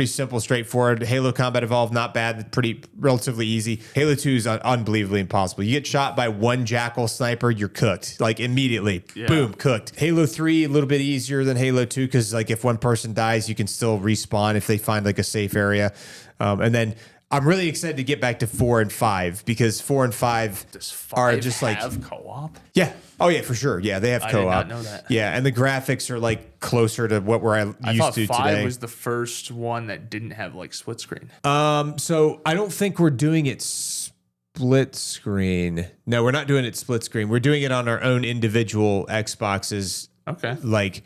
simple, straightforward. Halo Combat Evolved, not bad. Pretty relatively easy. Halo 2 is unbelievably impossible. You get shot by one Jackal sniper, you're cooked. Like immediately, boom, cooked. Halo 3, a little bit easier than Halo 2 because like if one person dies, you can still respawn if they find like a safe area. And then I'm really excited to get back to 4 and 5 because 4 and 5 are just like co-op. Yeah. Oh yeah, for sure. Yeah, they have co-op. I did not know that. Yeah, and the graphics are like closer to what we're used to today. 5 was the first one that didn't have like split screen. So I don't think we're doing it split screen. No, we're not doing it split screen. We're doing it on our own individual Xboxes. Okay. Like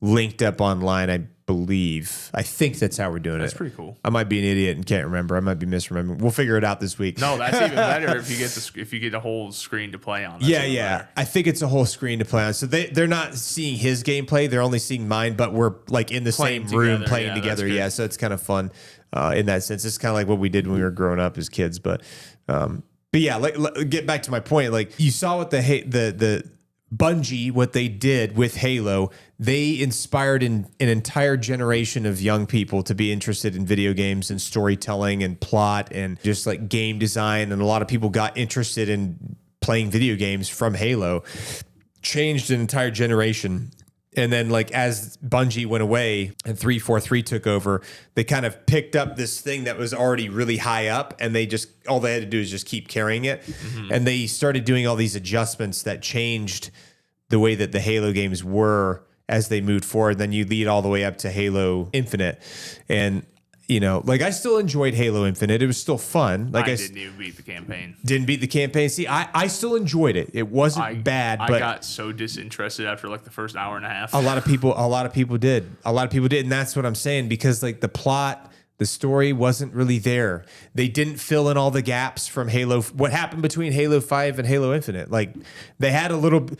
linked up online, I believe. I think that's how we're doing That's pretty cool. I might be an idiot and can't remember. I might be misremembering. We'll figure it out this week. No, that's even better if you get a whole screen to play on. Yeah. Better. I think it's a whole screen to play on. So they're not seeing his gameplay. They're only seeing mine, but we're like in the same room playing together. Yeah, so it's kind of fun in that sense. It's kind of like what we did when we were growing up as kids. But yeah, like get back to my point. Like you saw what the Bungie, what they did with Halo, they inspired an entire generation of young people to be interested in video games and storytelling and plot and just like game design. And a lot of people got interested in playing video games from Halo, changed an entire generation. And then like as Bungie went away and 343 took over, they kind of picked up this thing that was already really high up and all they had to do is just keep carrying it. Mm-hmm. And they started doing all these adjustments that changed the way that the Halo games were as they moved forward. Then you lead all the way up to Halo Infinite. And like I still enjoyed Halo Infinite. It was still fun. Like I didn't even beat the campaign. Didn't beat the campaign. See, I still enjoyed it. It wasn't bad, but I got so disinterested after like the first hour and a half. A lot of people did. And that's what I'm saying because like the plot, the story wasn't really there. They didn't fill in all the gaps from Halo. What happened between Halo 5 and Halo Infinite? Like they had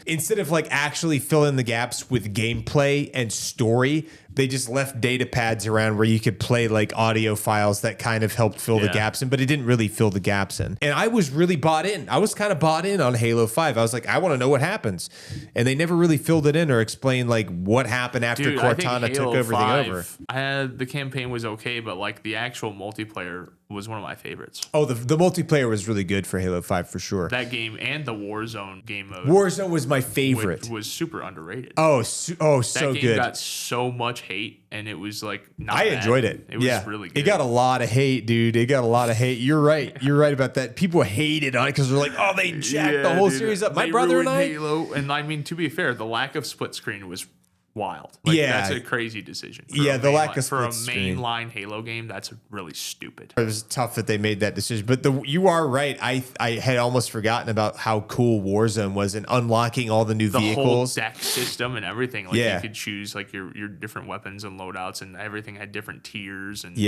instead of like actually filling the gaps with gameplay and story, they just left data pads around where you could play like audio files that kind of helped fill the gaps in, but it didn't really fill the gaps in. And I was really bought in. I was kind of bought in on Halo 5. I was like, I want to know what happens. And they never really filled it in or explained like what happened after Cortana took everything over. The campaign was okay, but like the actual multiplayer was one of my favorites. Oh, the multiplayer was really good for Halo 5 for sure. That game and the Warzone game mode. Warzone was my favorite. Was super underrated. So good. That game got so much hate, and it was like I enjoyed it. It was really good. It got a lot of hate, dude. It got a lot of hate. You're right. You're right about that. People hated on it because they're like, oh, they jacked the whole series up. My brother and I. Halo, and I mean, to be fair, the lack of split screen was wild. Like, that's a crazy decision. The lack of for a mainline Halo game, that's really stupid. It was tough that they made that decision, but you are right. I had almost forgotten about how cool Warzone was and unlocking all the new vehicles, the whole deck system, and everything. Like you could choose like your different weapons and loadouts, and everything had different tiers. And the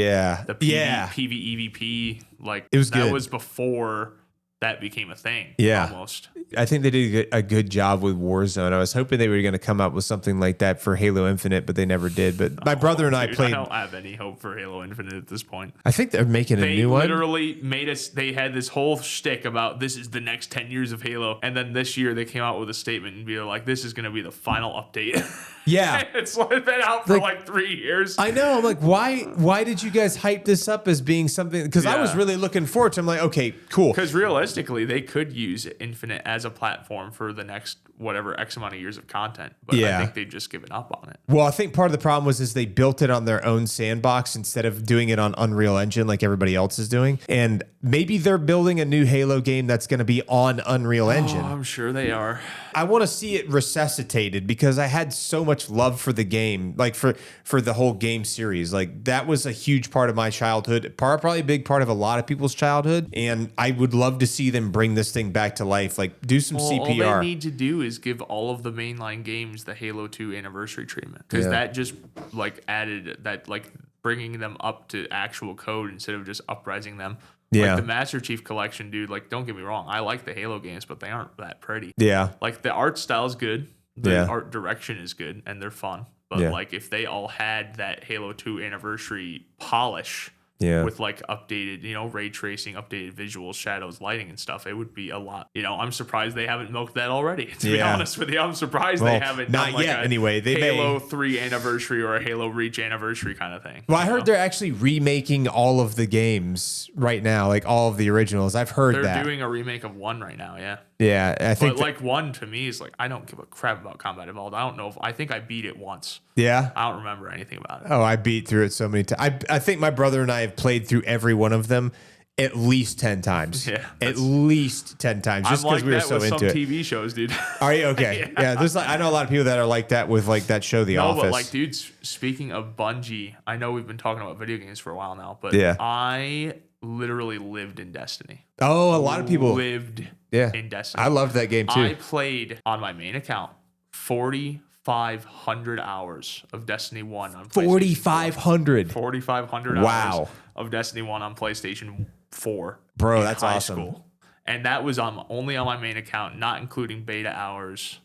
PvEVP, like it was that good. Was before that became a thing. Yeah. Almost. I think they did a good job with Warzone. I was hoping they were going to come up with something like that for Halo Infinite, but they never did. But my brother and I played. I don't have any hope for Halo Infinite at this point. I think they're making a new one. They literally made us, they had this whole shtick about this is the next 10 years of Halo. And then this year they came out with a statement and be like, this is going to be the final update. Yeah. It's been out for like 3 years. I know. I'm like, why did you guys hype this up as being something? Because I was really looking forward to it. I'm like, okay, cool. Because realistically, they could use Infinite as a platform for the next whatever X amount of years of content. But I think they've just given up on it. Well, I think part of the problem was they built it on their own sandbox instead of doing it on Unreal Engine like everybody else is doing. And maybe they're building a new Halo game that's going to be on Unreal Engine. I'm sure they are. I want to see it resuscitated because I had so much love for the game, like for the whole game series. Like that was a huge part of my childhood, probably a big part of a lot of people's childhood. And I would love to see them bring this thing back to life. Like do some CPR. All they need to do is give all of the mainline games the Halo 2 anniversary treatment, because that just like added that, like bringing them up to actual code instead of just uprising them. Yeah. Like the Master Chief Collection, dude, like don't get me wrong, I like the Halo games, but they aren't that pretty. Yeah. Like the art style is good, the art direction is good, and they're fun. But like if they all had that Halo 2 anniversary polish, with like updated, ray tracing, updated visuals, shadows, lighting and stuff, it would be a lot. I'm surprised they haven't milked that already. To be honest with you, I'm surprised they haven't not done like yet. A anyway, they Halo 3 anniversary or a Halo Reach anniversary kind of thing. Well, I heard they're actually remaking all of the games right now, like all of the originals. I've heard that they're doing a remake of 1 right now. Yeah. Yeah, I think. But like 1 to me is like, I don't give a crap about Combat Evolved. I think I beat it once. Yeah. I don't remember anything about it. Oh, I beat through it so many times. I think my brother and I have played through every one of them at least 10 times. Yeah. At least 10 times. Just because we were so into it. TV shows, dude. Are you okay? Yeah. There's I know a lot of people that are like that with like that show, The Office. But like, dude, speaking of Bungie, I know we've been talking about video games for a while now, but I literally lived in Destiny. Oh, a lot of people lived in Destiny. I loved that game too. I played on my main account 4,500 hours of Destiny 1 on PlayStation 4,500. 4,500 hours of Destiny 1 on PlayStation 4. Bro, that's awesome. School. And that was only on my main account, not including beta hours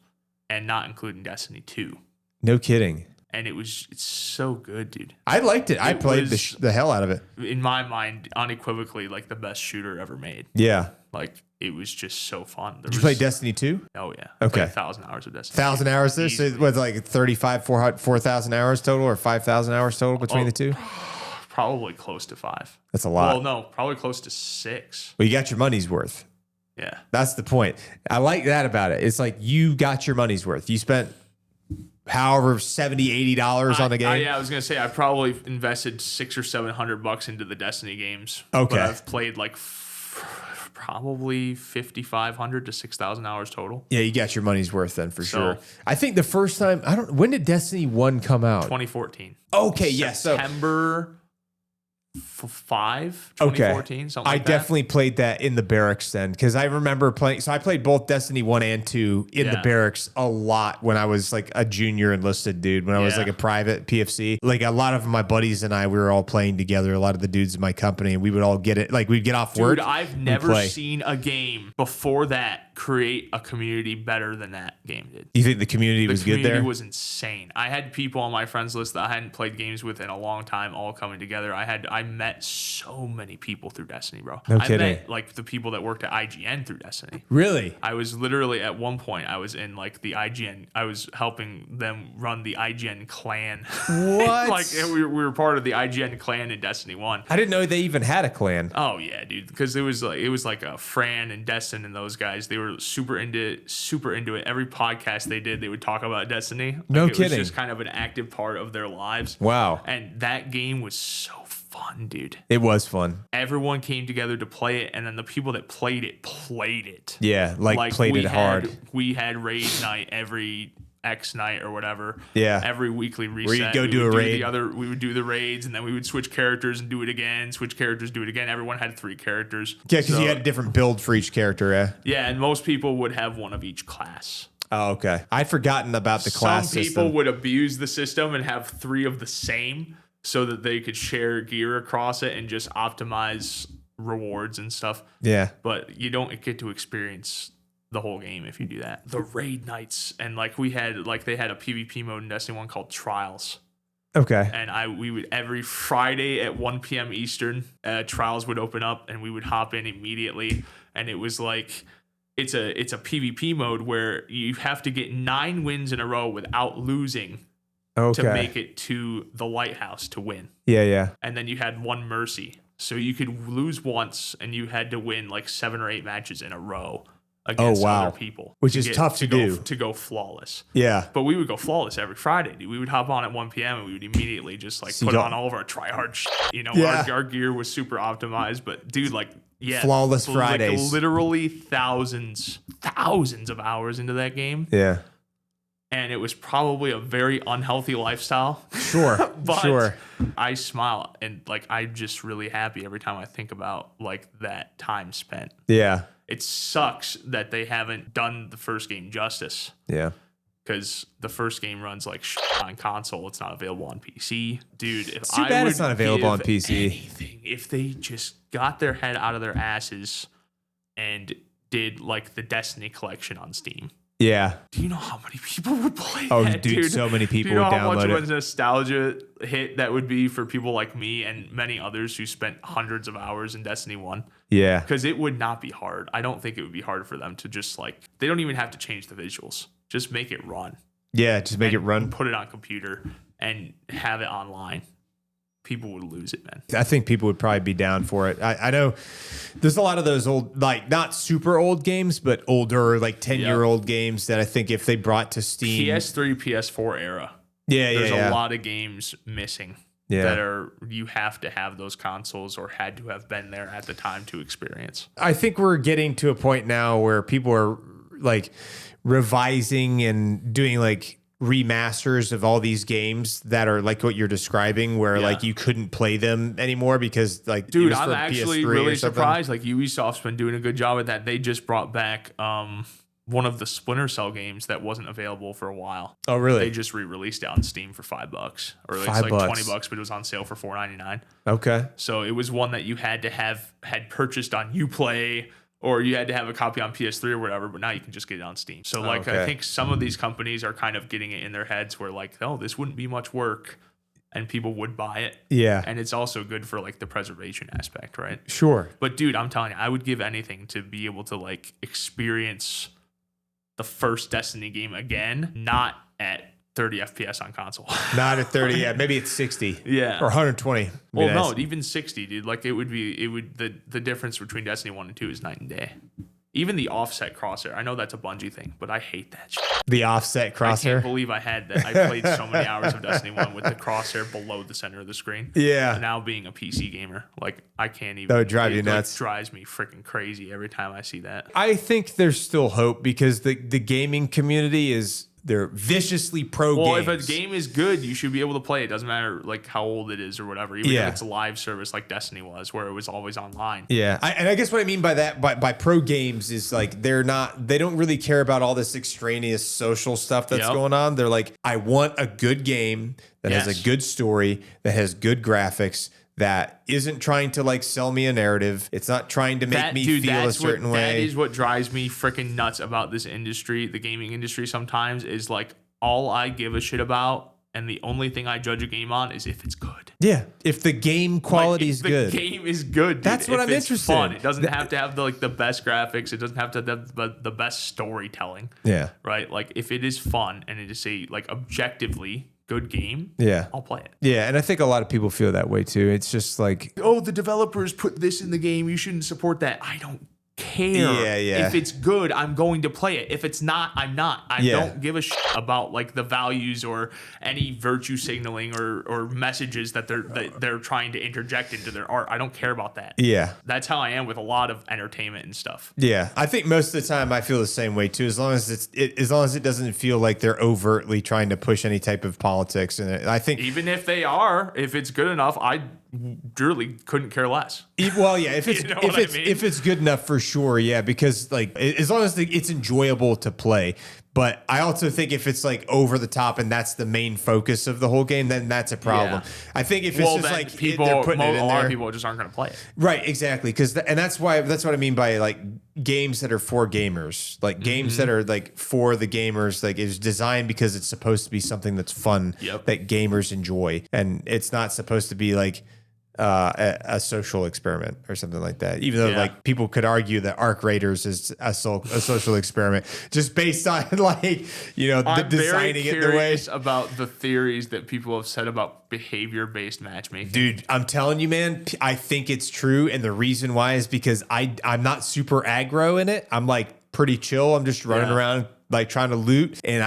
and not including Destiny 2. No kidding. And it's so good, dude. I liked it. I played the hell out of it. In my mind, unequivocally, like the best shooter ever made. Yeah. Like, it was just so fun. Did you play Destiny 2? Oh, yeah. Okay. 1,000 hours of Destiny. 1,000 hours there? So it was like 4,000 hours total or 5,000 hours total between the two? Probably close to 5. That's a lot. Well, no, probably close to 6. Well, you got your money's worth. Yeah. That's the point. I like that about it. It's like you got your money's worth. You spent however $70, $80 on the game. I was gonna say I probably invested $600 or $700 into the Destiny games. Okay, but I've played like probably 5,500 to 6,000 hours total. Yeah, you got your money's worth then for sure. I think the first time when did Destiny 1 come out? 2014. Okay, yes, September 5, 2014, something like that. I definitely played that in the barracks then because I remember playing. So I played both Destiny 1 and 2 in the barracks a lot when I was like a junior enlisted dude, when I was like a private PFC. Like a lot of my buddies and I, we were all playing together, a lot of the dudes in my company, and we would all get it. Like we'd get off work. Dude, I've never seen a game before that create a community better than that game did. You think the community was good there? The community was insane. I had people on my friends list that I hadn't played games with in a long time all coming together. I met so many people through Destiny, bro. No kidding. I met like the people that worked at IGN through Destiny. Really? I was literally at one point I was in like the IGN. I was helping them run the IGN clan. What? Like we were part of the IGN clan in Destiny 1. I didn't know they even had a clan. Oh yeah, dude. Because it was like a Fran and Destin and those guys. They were super into it. Every podcast they did, they would talk about Destiny. No kidding. It was just kind of an active part of their lives. Wow. And that game was so fun, dude. It was fun. Everyone came together to play it, and then the people that played it. Yeah, like played it hard. We had raid night every X night or whatever. Yeah. Every weekly reset. Where you'd go do a raid. We would do the raids, and then we would switch characters and do it again. Switch characters, do it again. Everyone had 3 characters. Yeah, because you had a different build for each character, yeah? Yeah, and most people would have one of each class. Oh, okay. I'd forgotten about the class system. Some people would abuse the system and have 3 of the same so that they could share gear across it and just optimize rewards and stuff. Yeah. But you don't get to experience the whole game if you do that. The raid nights, and like they had a PvP mode in Destiny 1 called Trials. Okay. And we would every Friday at 1 p.m. Eastern, Trials would open up and we would hop in immediately. And it was like it's a PvP mode where you have to get 9 wins in a row without losing. Okay. To make it to the lighthouse to win. Yeah. And then you had 1 mercy. So you could lose once and you had to win like 7 or 8 matches in a row against other people. Which is tough to do. To go flawless. Yeah. But we would go flawless every Friday, dude. We would hop on at 1 p.m. and we would immediately just like put on all of our try-hard shit. You know, our gear was super optimized. But dude, like, yeah. Flawless Fridays. Like, literally thousands of hours into that game. Yeah. And it was probably a very unhealthy lifestyle. Sure. But I smile and like I'm just really happy every time I think about like that time spent. Yeah. It sucks that they haven't done the first game justice. Yeah. Because the first game runs like on console. It's not available on PC. Dude, it's too bad it's not available on PC. If they just got their head out of their asses and did like the Destiny collection on Steam. Yeah. Do you know how many people would play that? Oh, dude, dude, so many people would download it. Do you know how much of a nostalgia hit that would be for people like me and many others who spent hundreds of hours in Destiny 1? Yeah. Because it would not be hard. I don't think it would be hard for them to just like, they don't even have to change the visuals. Just make it run. Yeah, just make it run. Put it on computer and have it online. People would lose it, man. I think people would probably be down for it. I know there's a lot of those old, like not super old games, but older, like 10-year-old games that I think if they brought to Steam. PS3, PS4 era. Yeah, There's a lot of games missing that are, you have to have those consoles or had to have been there at the time to experience. I think we're getting to a point now where people are like revising and doing like remasters of all these games that are like what you're describing, where like you couldn't play them anymore because like, dude, I'm actually really surprised. Like Ubisoft's been doing a good job at that. They just brought back one of the Splinter Cell games that wasn't available for a while. Oh, really? They just re-released it on Steam for $5, or at least like $20, but it was on sale for $4.99. Okay. So it was one that you had purchased on Uplay, or you had to have a copy on PS3 or whatever, but now you can just get it on Steam. So like, I think some of these companies are kind of getting it in their heads where like, oh, this wouldn't be much work and people would buy it. Yeah. And it's also good for like the preservation aspect, right? Sure. But dude, I'm telling you, I would give anything to be able to like experience the first Destiny game again, not at 30 FPS on console. Not at 30, yeah. Maybe it's 60. Yeah. Or 120. Well, nice. No, even 60, dude. Like the difference between Destiny 1 and 2 is night and day. Even the offset crosshair. I know that's a Bungie thing, but I hate that shit. The offset crosshair? I can't believe I had that. I played so many hours of Destiny 1 with the crosshair below the center of the screen. Yeah. And now being a PC gamer, like I can't even. That would drive you nuts. It drives me freaking crazy every time I see that. I think there's still hope because the gaming community they're viciously pro games. Well, if a game is good, you should be able to play it. Doesn't matter like how old it is or whatever. Even if it's a live service like Destiny was, where it was always online. Yeah, and I guess what I mean by that, by pro games, is like they don't really care about all this extraneous social stuff that's going on. They're like, I want a good game that has a good story, that has good graphics, that isn't trying to like sell me a narrative. It's not trying to make me feel a certain way. That is what drives me freaking nuts about this industry, the gaming industry sometimes, is like all I give a shit about and the only thing I judge a game on is if it's good. Yeah, if the game quality is good. The game is good, dude. That's what I'm interested in. It doesn't have to have the best graphics. It doesn't have to have the best storytelling. Yeah. Right? Like if it is fun and it is a like objectively good game, I'll play it. Yeah, and I think a lot of people feel that way too. It's just like, oh, the developers put this in the game, you shouldn't support that. I don't care. If it's good, I'm going to play it. If it's not, I'm not. I don't give a shit about like the values or any virtue signaling or messages that they're trying to interject into their art. I don't care about that. Yeah. That's how I am with a lot of entertainment and stuff. Yeah. I think most of the time I feel the same way too, as long as it doesn't feel like they're overtly trying to push any type of politics in it. I think even if they are, if it's good enough, I really couldn't care less. Well, yeah, if it's if it's good enough for sure, yeah, because like as long as it's enjoyable to play. But I also think if it's like over the top and that's the main focus of the whole game, then that's a problem. Yeah. I think if it's just like they're putting it in a lot of people just aren't going to play it. Right, exactly. That's what I mean by like games that are for gamers, like games that are like for the gamers, like it's designed because it's supposed to be something that's fun that gamers enjoy, and it's not supposed to be like a social experiment or something like that. Even though like people could argue that Arc Raiders is a social experiment just based on like, you know, designing it the way. I'm very curious about the theories that people have said about behavior-based matchmaking. Dude, I'm telling you, man, I think it's true. And the reason why is because I'm not super aggro in it. I'm like pretty chill. I'm just running around like trying to loot, and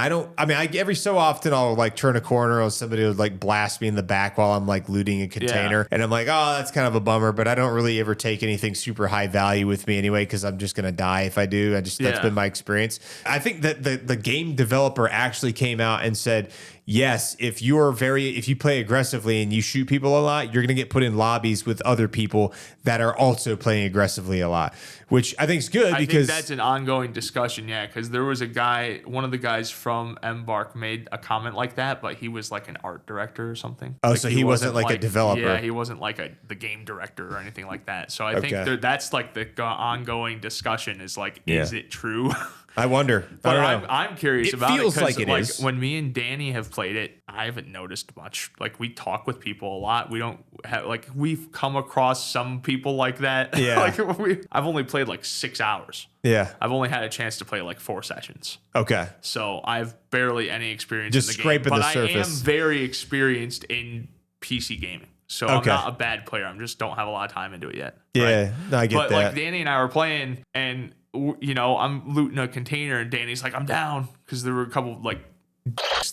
every so often I'll like turn a corner or somebody would like blast me in the back while I'm like looting a container, and I'm like, oh, that's kind of a bummer, but I don't really ever take anything super high value with me anyway because I'm just gonna die if I do. That's been my experience. I think that the game developer actually came out and said, yes, if you play aggressively and you shoot people a lot, you're going to get put in lobbies with other people that are also playing aggressively a lot, which I think is good because I think that's an ongoing discussion. Yeah. Cause there was a guy, one of the guys from Embark made a comment like that, but he was like an art director or something. Oh, like so he wasn't like a developer. Yeah. He wasn't like the game director or anything like that. So I think that's like the ongoing discussion is like, is it true? I wonder. But I don't know. I'm curious about it. Feels like it is. When me and Danny have played it, I haven't noticed much. Like, we talk with people a lot. We don't have, like, we've come across some people like that. Yeah. Like, I've only played like 6 hours. Yeah. I've only had a chance to play like 4 sessions. Okay. So I've barely any experience Just in the scraping game. the surface. I am very experienced in PC gaming. So I'm not a bad player. I just don't have a lot of time into it yet. Yeah, right? no, I get that. But like Danny and I were playing, and you know, I'm looting a container, and Danny's like, I'm down, because there were a couple of like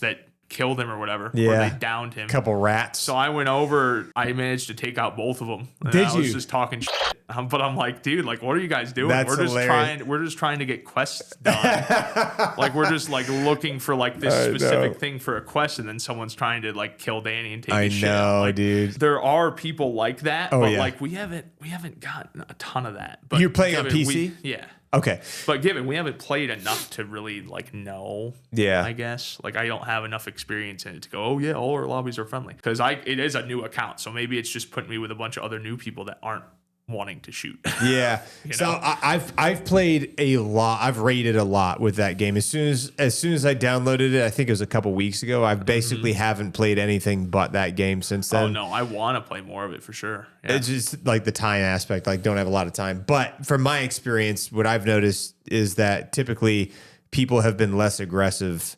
that killed him or whatever. Yeah. Or they downed him. Couple rats. So I went over. I managed to take out both of them. Did I was just talking shit. But I'm like, dude, like, what are you guys doing? That's hilarious. We're just trying to get quests done. Like, we're just like looking for like this specific thing for a quest, and then someone's trying to like kill Danny and take his shit. I know, like, dude. There are people like that, but like we haven't gotten a ton of that. But you're playing on PC? Yeah. Okay. But given we haven't played enough to really like know, I guess, like, I don't have enough experience in it to go, oh yeah, all our lobbies are friendly, because it is a new account, so maybe it's just putting me with a bunch of other new people that aren't wanting to shoot. Yeah. So I've played a lot. I've rated a lot with that game. As soon as I downloaded it, I think it was a couple weeks ago. I basically haven't played anything but that game since then. Oh no, I want to play more of it for sure. Yeah. It's just like the time aspect. Like, don't have a lot of time. But from my experience, what I've noticed is that typically people have been less aggressive,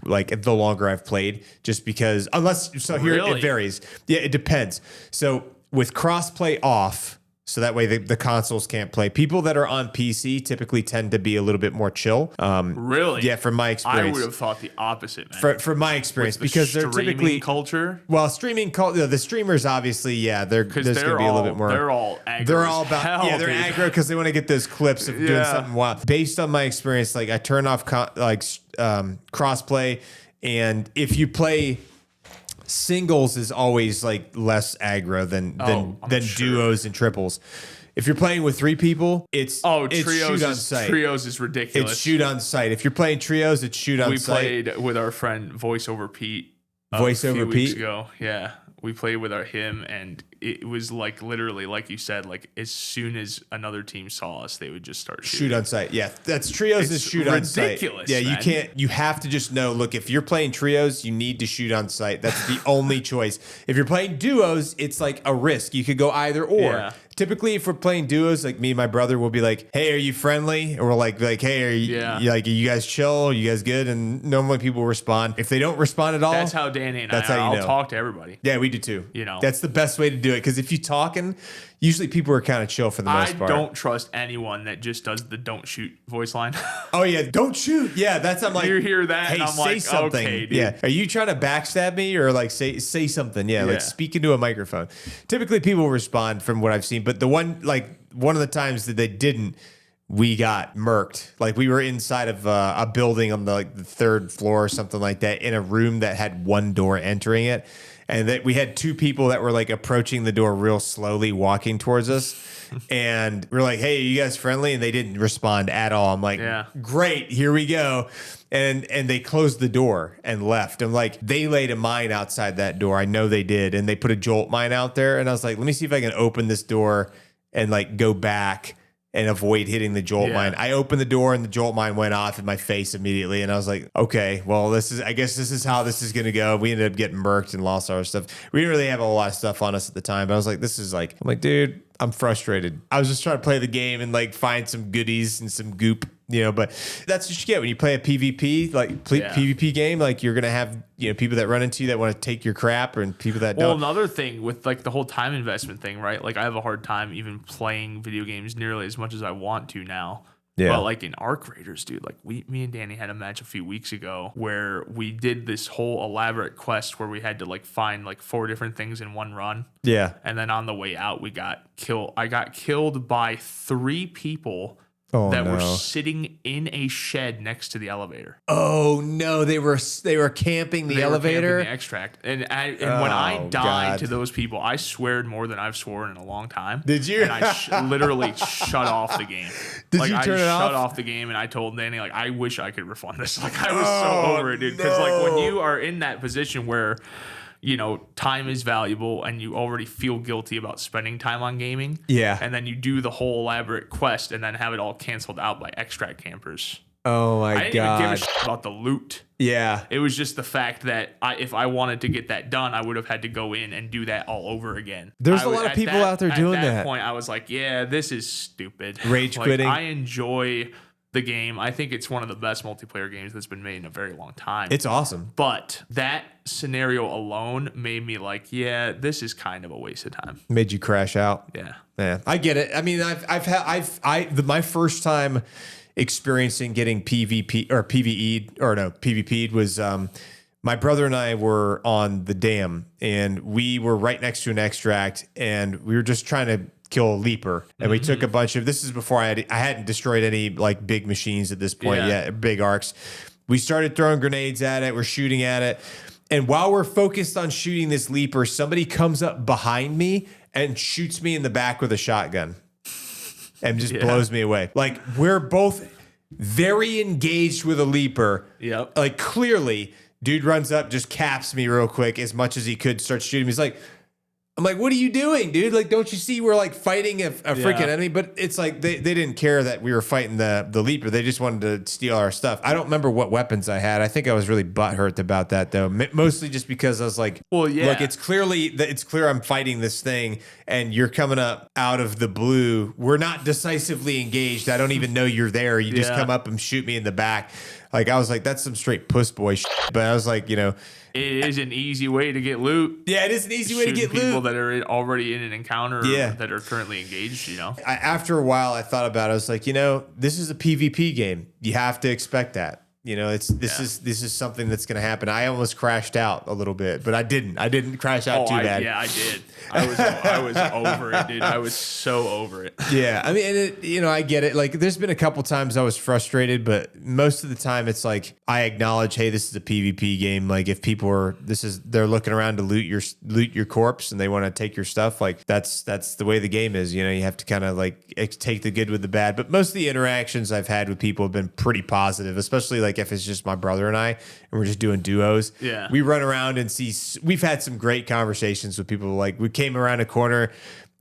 like, the longer I've played, just because here it varies. Yeah, it depends. So with crossplay off, so that way the consoles can't play. People that are on PC typically tend to be a little bit more chill. Really? Yeah, from my experience. I would have thought the opposite, man. From my experience, because they're typically culture. Well, streaming culture. The streamers, obviously, there's going to be a little bit more. They're all aggro. They're all about they're aggro because they want to get those clips of doing something wild. Based on my experience, like, I turn off crossplay, and if you play singles, is always like less aggro than duos and triples. If you're playing with 3 people, it's shoot on sight. Trios is ridiculous. It's shoot on sight. If you're playing trios, it's shoot on sight. We played with our friend Voice Over Pete weeks ago. Yeah. We played with him, and it was like literally, like you said, like as soon as another team saw us, they would just start shooting. Shoot on sight. Yeah, that's trios is shoot on sight. Ridiculous. Yeah, man. You have to just know, look, if you're playing trios, you need to shoot on sight. That's the only choice. If you're playing duos, it's like a risk. You could go either or. Yeah. Typically, if we're playing duos, like me and my brother will be like, hey, are you friendly? Or like, hey, are you guys chill? Are you guys good? And normally people respond. If they don't respond at all, that's how Danny and I'll talk to everybody. Yeah, we do too. You know, that's the best way to do it, because if you talking, usually people are kind of chill for the most part. I don't trust anyone that just does the don't shoot voice line. Oh yeah, don't shoot. Yeah, I'm like, you hear that, hey, and I'm say like, something. Okay, dude. Yeah, are you trying to backstab me, or like say something? Yeah, like speak into a microphone. Typically people respond from what I've seen, but one of the times that they didn't, we got murked. Like, we were inside of a building on the 3rd floor or something like that, in a room that had one door entering it. And that we had 2 people that were like approaching the door real slowly, walking towards us. And we're like, hey, are you guys friendly? And they didn't respond at all. I'm like, great, here we go. And they closed the door and left. I'm like, they laid a mine outside that door. I know they did. And they put a jolt mine out there. And I was like, let me see if I can open this door and like go back and avoid hitting the jolt mine. I opened the door and the jolt mine went off in my face immediately. And I was like, okay, well, I guess this is how this is going to go. We ended up getting murked and lost our stuff. We didn't really have a lot of stuff on us at the time, but I was like, I'm like, dude, I'm frustrated. I was just trying to play the game and like find some goodies and some goop, but that's what you get when you play a PvP, PvP game. Like, you're going to have, people that run into you that want to take your crap, and people that don't. Well, another thing with like the whole time investment thing, right? Like, I have a hard time even playing video games nearly as much as I want to now. Yeah. But like in Arc Raiders, dude, like me and Danny had a match a few weeks ago where we did this whole elaborate quest where we had to like find like 4 different things in one run. Yeah. And then on the way out, we got killed. I got killed by 3 people that were sitting in a shed next to the elevator. Oh no, they were camping the elevator, camping the extract. And when I died to those people, I sweared more than I've sworn in a long time. Did you? And I literally shut off the game. Did you turn it off? I shut off the game, and I told Danny, like, I wish I could refund this. Like, I was so over it, dude. Because like when you are in that position where time is valuable and you already feel guilty about spending time on gaming. Yeah. And then you do the whole elaborate quest and then have it all canceled out by extract campers. Oh my God. I didn't even give a shit about the loot. Yeah. It was just the fact that if I wanted to get that done, I would have had to go in and do that all over again. There's a lot of people out there doing that. At that point, I was like, yeah, this is stupid. Rage quitting. I enjoy the game. I think it's one of the best multiplayer games that's been made in a very long time. It's awesome. But that scenario alone made me like, yeah, this is kind of a waste of time. Made you crash out. Yeah. I get it. I mean, my first time experiencing getting PvP'd was my brother and I were on the dam, and we were right next to an extract, and we were just trying to kill a leaper, and we took a bunch of, this is before I hadn't destroyed any like big machines at this point yet, big arcs. We started throwing grenades at it, we're shooting at it, and while we're focused on shooting this leaper, somebody comes up behind me and shoots me in the back with a shotgun and just blows me away. Like, we're both very engaged with a leaper. Yep. Like, clearly, dude runs up, just caps me real quick as much as he could, starts shooting me. He's like, I'm like, what are you doing, dude? Like, don't you see we're like fighting a freaking enemy? But it's like they didn't care that we were fighting the leaper. They just wanted to steal our stuff. I don't remember what weapons I had. I think I was really butthurt about that, though. Mostly just because I was like, well, yeah, look, it's clear I'm fighting this thing, and you're coming up out of the blue. We're not decisively engaged. I don't even know you're there. You just come up and shoot me in the back. Like, I was like, that's some straight puss boy shit. But I was like, you know, it is an easy way to get loot. Yeah, it is an easy way to get loot. People that are already in an encounter that are currently engaged, you know. After a while, I thought about it. I was like, you know, this is a PvP game. You have to expect that. You know, this is something that's going to happen. I almost crashed out a little bit, but I didn't. I didn't crash out too bad. Yeah, I did. I was over it, dude. I was so over it. Yeah, I mean, you know, I get it. Like, there's been a couple times I was frustrated, but most of the time it's like I acknowledge, hey, this is a PvP game. Like, if people are, they're looking around to loot your corpse and they want to take your stuff. Like, that's the way the game is. You know, you have to kind of like take the good with the bad. But most of the interactions I've had with people have been pretty positive, especially like if it's just my brother and I, and we're just doing duos. Yeah, we run around and we've had some great conversations with people. Like, we came around a corner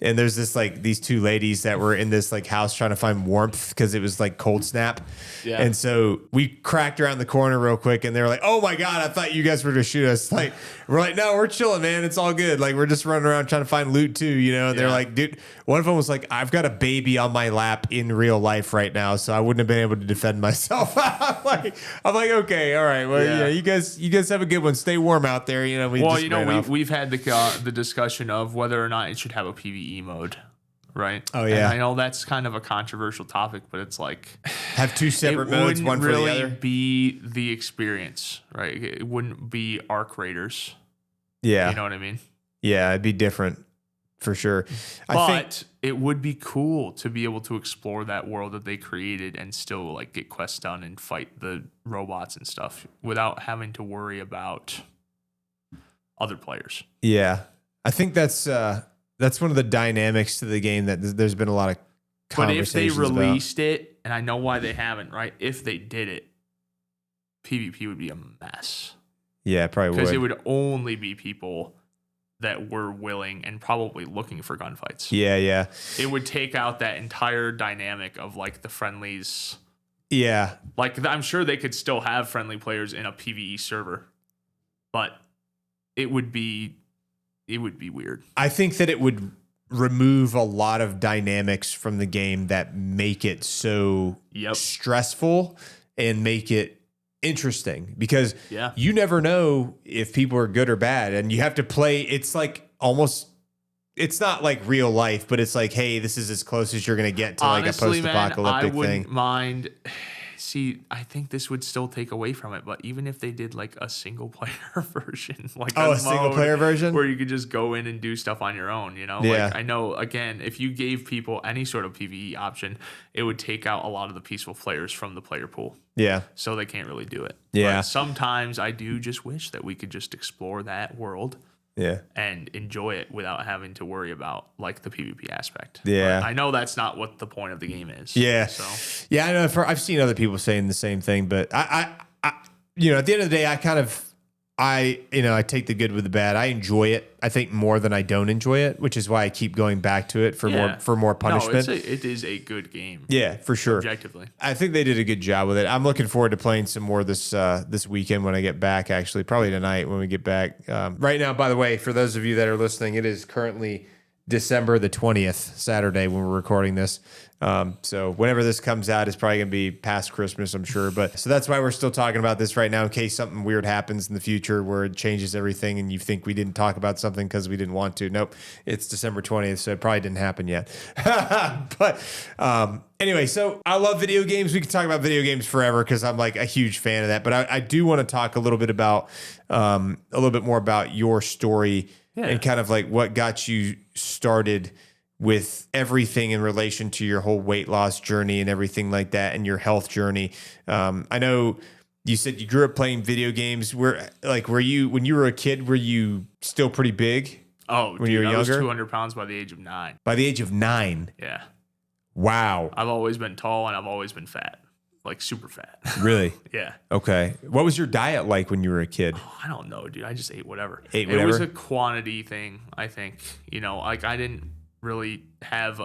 and there's these two ladies that were in this like house trying to find warmth because it was like cold snap. Yeah. And so we cracked around the corner real quick and they were like, oh my God, I thought you guys were going to shoot us. Like, we're like, no, we're chilling, man. It's all good. Like, we're just running around trying to find loot too, you know? And they're like, dude, one of them was like, I've got a baby on my lap in real life right now, so I wouldn't have been able to defend myself. I'm like, okay, all right. Well, yeah, you guys have a good one. Stay warm out there. You know, we've had the discussion of whether or not it should have a PvE mode, right? Oh yeah. And I know that's kind of a controversial topic, but it's like have two separate modes, one for the other. It wouldn't really be the experience, right? It wouldn't be arc raiders. Yeah. You know what I mean? Yeah, it'd be different for sure. But it would be cool to be able to explore that world that they created and still like get quests done and fight the robots and stuff without having to worry about other players. Yeah. I think that's one of the dynamics to the game that there's been a lot of conversations about. But if they released it, and I know why they haven't, right? If they did it, PvP would be a mess. Yeah, probably would. Because it would only be people that were willing and probably looking for gunfights. Yeah, yeah. It would take out that entire dynamic of like the friendlies. Yeah. Like, I'm sure they could still have friendly players in a PvE server, but it would be weird. I think that it would remove a lot of dynamics from the game that make it so stressful and make it interesting, because you never know if people are good or bad, and you have to play. It's like almost, it's not like real life, but it's like, hey, this is as close as you're going to get to honestly, like a post-apocalyptic I wouldn't mind. See, I think this would still take away from it, but even if they did like a single player version, like a single player version where you could just go in and do stuff on your own, you know? Yeah. Like, I know, again, if you gave people any sort of PvE option, it would take out a lot of the peaceful players from the player pool. Yeah. So they can't really do it. Yeah. But sometimes I do just wish that we could just explore that world. Yeah. And enjoy it without having to worry about like the PvP aspect. Yeah. But I know that's not what the point of the game is. Yeah. So yeah, I know. I've seen other people saying the same thing, but I you know, at the end of the day, I take the good with the bad. I enjoy it, I think, more than I don't enjoy it, which is why I keep going back to it for more punishment. No, it is a good game. Yeah, for sure. Objectively. I think they did a good job with it. I'm looking forward to playing some more this weekend when I get back, actually, probably tonight when we get back. Right now, by the way, for those of you that are listening, it is currently December the 20th, Saturday, when we're recording this. So whenever this comes out, it's probably going to be past Christmas, I'm sure. But so that's why we're still talking about this right now, in case something weird happens in the future where it changes everything and you think we didn't talk about something because we didn't want to. Nope, it's December 20th, so it probably didn't happen yet. But anyway, so I love video games. We can talk about video games forever because I'm like a huge fan of that. But I do want to talk a little bit more about your story and kind of like what got you started with everything in relation to your whole weight loss journey and everything like that and your health journey. I know you said you grew up playing video games. Were you, when you were a kid, were you still pretty big? Oh, when you were younger? I was 200 pounds by the age of 9. By the age of 9? Yeah. Wow. I've always been tall and I've always been fat. Like super fat. Really? Yeah. Okay. What was your diet like when you were a kid? Oh, I don't know, dude. I just ate whatever. Ate whatever? It was a quantity thing, I think. Like I didn't really have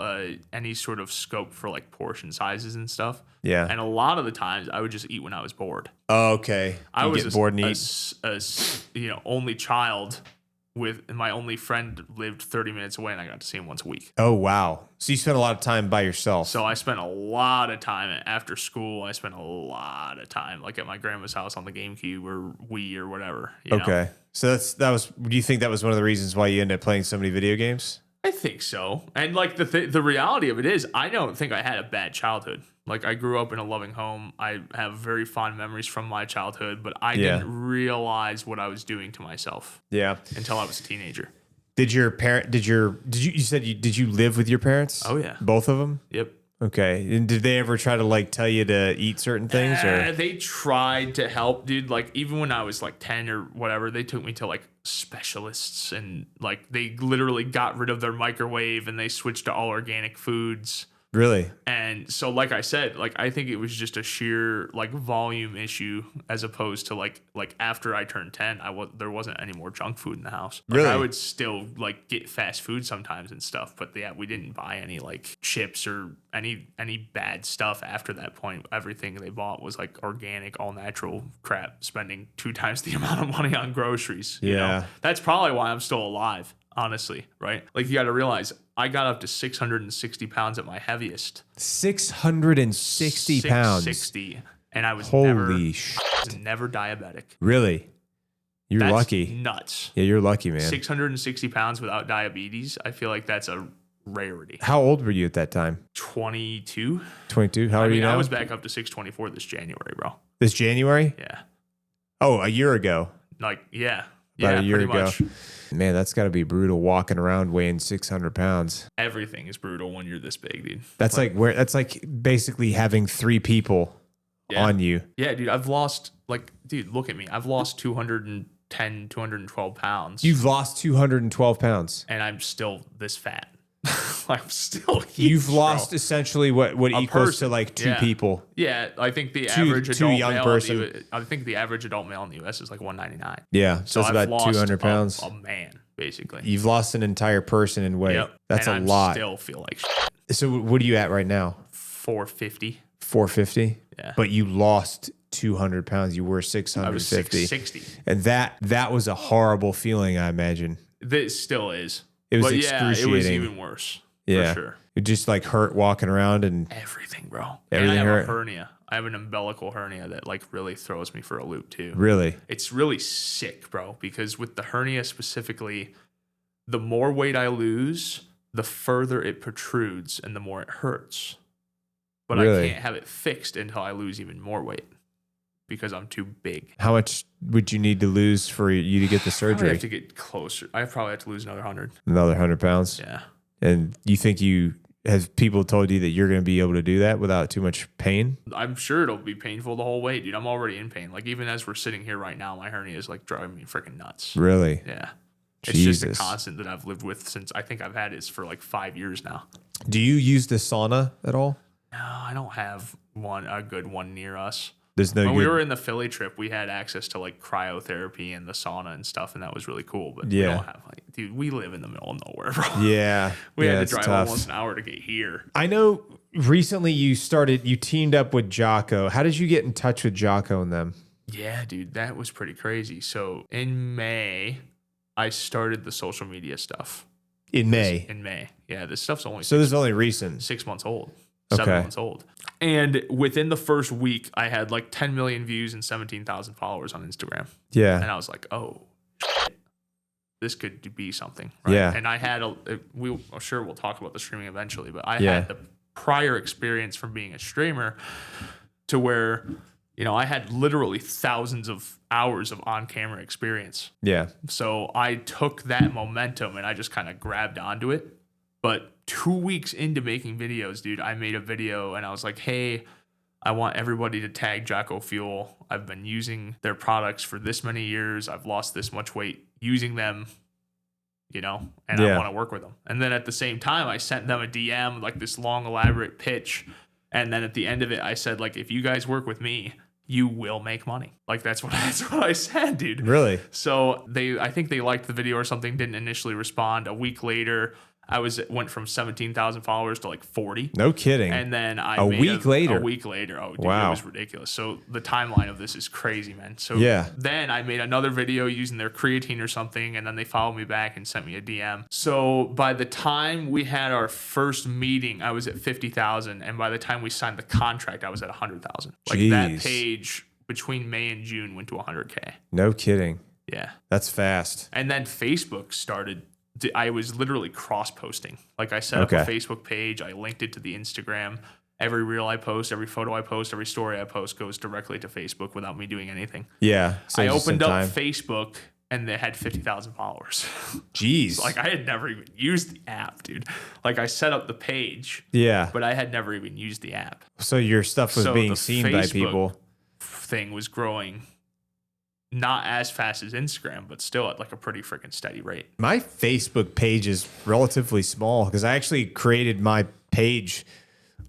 any sort of scope for like portion sizes and stuff. Yeah. And a lot of the times I would just eat when I was bored. Oh, okay. I was get bored and eat? Only child with my only friend lived 30 minutes away and I got to see him once a week. Oh, wow. So you spent a lot of time by yourself. So I spent a lot of time after school. I spent a lot of time like at my grandma's house on the GameCube or Wii or whatever. Okay. So do you think that was one of the reasons why you ended up playing so many video games? I think so. And like the reality of it is, I don't think I had a bad childhood. Like I grew up in a loving home. I have very fond memories from my childhood, but I didn't realize what I was doing to myself. Yeah. Until I was a teenager. Did you live with your parents? Oh yeah. Both of them? Yep. Okay. And did they ever try to like tell you to eat certain things or? They tried to help, dude. Like even when I was like 10 or whatever, they took me to like specialists and like they literally got rid of their microwave and they switched to all organic foods. Really? And so, like I said, like I think it was just a sheer like volume issue as opposed to like after I turned 10, there wasn't any more junk food in the house. Like, really? I would still like get fast food sometimes and stuff, but yeah, we didn't buy any like chips or any bad stuff after that point. Everything they bought was like organic, all natural crap, spending 2 times the amount of money on groceries. You know? That's probably why I'm still alive. Honestly, right? Like you got to realize I got up to 660 pounds at my heaviest. 660 pounds. 660, and I was never diabetic. Really? That's lucky. Nuts. Yeah, you're lucky, man. 660 pounds without diabetes. I feel like that's a rarity. How old were you at that time? 22. 22. How old are you now? I was back up to 624 this January, bro. This January? Yeah. Oh, a year ago. Like, yeah. About a year ago. Much. Man, that's got to be brutal walking around weighing 600 pounds. Everything is brutal when you're this big, dude. That's like basically having 3 people on you. Yeah, dude. Look at me. I've lost 210, 212 pounds. You've lost 212 pounds. And I'm still this fat. I'm still huge. You've lost essentially what equals to like 2 people. Yeah, I think the average adult male I think the average adult male in the US is like 199. Yeah, so it's about 200 pounds. A man, basically. You've lost an entire person in weight. Yep. That's and a lot. I still feel like shit. So what are you at right now? 450. 450? Yeah. But you lost 200 pounds. You were 650. I was 660. And that was a horrible feeling, I imagine. This still is. It was excruciating. It was even worse. Yeah. For sure. It just like hurt walking around and everything, bro. Everything and I have hurt. a hernia. I have an umbilical hernia that like really throws me for a loop too. Really? It's really sick, bro, because with the hernia specifically, the more weight I lose, the further it protrudes and the more it hurts. But really? I can't have it fixed until I lose even more weight because I'm too big. How much would you need to lose for you to get the surgery? I have to get closer. I probably have to lose another 100. Another 100 pounds? Yeah. And you think have people told you that you're going to be able to do that without too much pain? I'm sure it'll be painful the whole way, dude. I'm already in pain. Like even as we're sitting here right now, my hernia is like driving me freaking nuts. Really? Yeah. Jesus. It's just a constant that I've lived with since I think I've had it for like 5 years now. Do you use the sauna at all? No, I don't have a good one near us. When we were in the Philly trip, we had access to like cryotherapy and the sauna and stuff, and that was really cool. But we don't have dude, we live in the middle of nowhere, bro. Yeah. We had to drive almost an hour to get here. I know recently you teamed up with Jocko. How did you get in touch with Jocko and them? Yeah, dude, that was pretty crazy. So in May, I started the social media stuff. In May? In May. Yeah, this stuff's only this is only recent. 6 months old. 7 months old. And within the first week, I had like 10 million views and 17,000 followers on Instagram. Yeah. And I was like, oh, shit, this could be something. Right? Yeah. And I had we'll talk about the streaming eventually, but I had the prior experience from being a streamer to where, I had literally thousands of hours of on-camera experience. Yeah. So I took that momentum and I just kind of grabbed onto it. But 2 weeks into making videos, dude, I made a video and I was like, hey, I want everybody to tag Jocko Fuel. I've been using their products for this many years. I've lost this much weight using them, and I want to work with them. And then at the same time, I sent them a DM, like this long, elaborate pitch. And then at the end of it, I said, like, if you guys work with me, you will make money. Like that's what I said, dude. Really? So I think they liked the video or something, didn't initially respond. A week later, I went from 17,000 followers to like 40. No kidding. And then a week later. Oh, dude, wow. It was ridiculous. So the timeline of this is crazy, man. So then I made another video using their creatine or something, and then they followed me back and sent me a DM. So by the time we had our first meeting, I was at 50,000, and by the time we signed the contract, I was at 100,000. Like that page between May and June went to 100K. No kidding. Yeah. That's fast. And then Facebook started. I was literally cross-posting. Like I set up a Facebook page. I linked it to the Instagram. Every reel I post, every photo I post, every story I post goes directly to Facebook without me doing anything. Yeah. I opened up Facebook and they had 50,000 followers. Jeez. So like I had never even used the app, dude. Like I set up the page. Yeah. But I had never even used the app. So your stuff was being seen by people. Thing was growing. Not as fast as Instagram, but still at like a pretty freaking steady rate. My Facebook page is relatively small because I actually created my page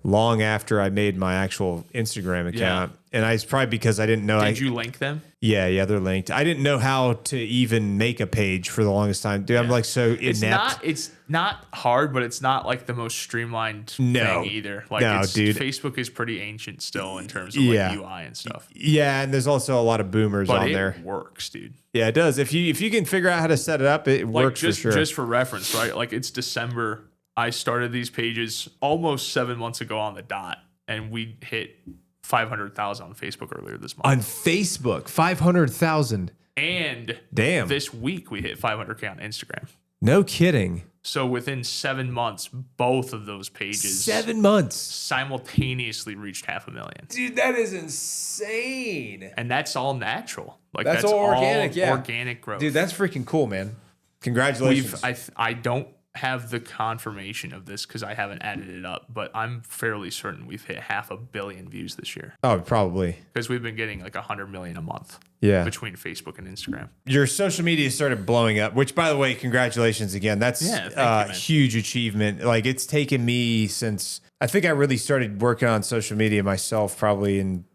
long after I made my actual Instagram account. And it's probably because I didn't know. Did you link them? Yeah, they're linked. I didn't know how to even make a page for the longest time. Dude, I'm like so inept. It's not hard, but it's not like the most streamlined thing either. Like dude. Facebook is pretty ancient still in terms of like UI and stuff. Yeah, and there's also a lot of boomers on there. It works, dude. Yeah, it does. If you can figure out how to set it up, it works for sure. Just for reference, right? Like it's December. I started these pages almost 7 months ago on the dot, and we hit 500,000 on Facebook earlier this month. On Facebook, 500,000. And this week we hit 500K on Instagram. No kidding. So within 7 months, both of those pages 7 months simultaneously reached 500,000. Dude, that is insane. And that's all natural. Like that's all organic, organic growth. Dude, that's freaking cool, man. Congratulations. I don't have the confirmation of this because I haven't added it up, but I'm fairly certain we've hit 500 million views this year. Oh, probably. Because we've been getting like 100 million a month. Yeah. Between Facebook and Instagram. Your social media started blowing up, which by the way, congratulations again. That's a huge achievement. Like it's taken me since I think I really started working on social media myself probably in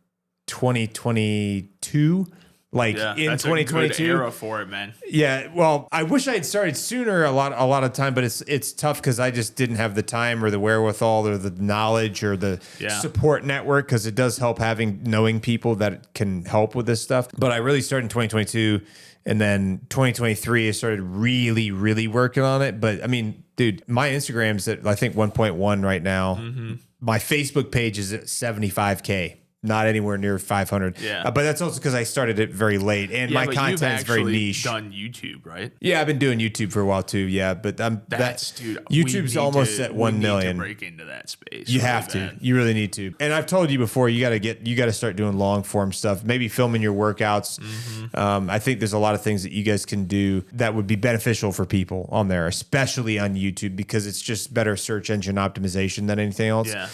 2022. Like in that's 2022, a good era for it, man. Yeah, well, I wish I had started sooner a lot of time, but it's tough because I just didn't have the time or the wherewithal or the knowledge or the support network because it does help knowing people that can help with this stuff. But I really started in 2022, and then 2023 I started really, really working on it. But I mean, dude, my Instagram's at I think 1.1 right now. Mm-hmm. My Facebook page is at 75K. Not anywhere near 500. Yeah. But that's also because I started it very late. And my content is very niche. You've done YouTube, right? Yeah, I've been doing YouTube for a while too. Yeah. But dude, YouTube's almost at 1 million. We need to break into that space. You have to. You really need to. And I've told you before, you got to start doing long form stuff. Maybe filming your workouts. Mm-hmm. I think there's a lot of things that you guys can do that would be beneficial for people on there, especially on YouTube, because it's just better search engine optimization than anything else. Yeah.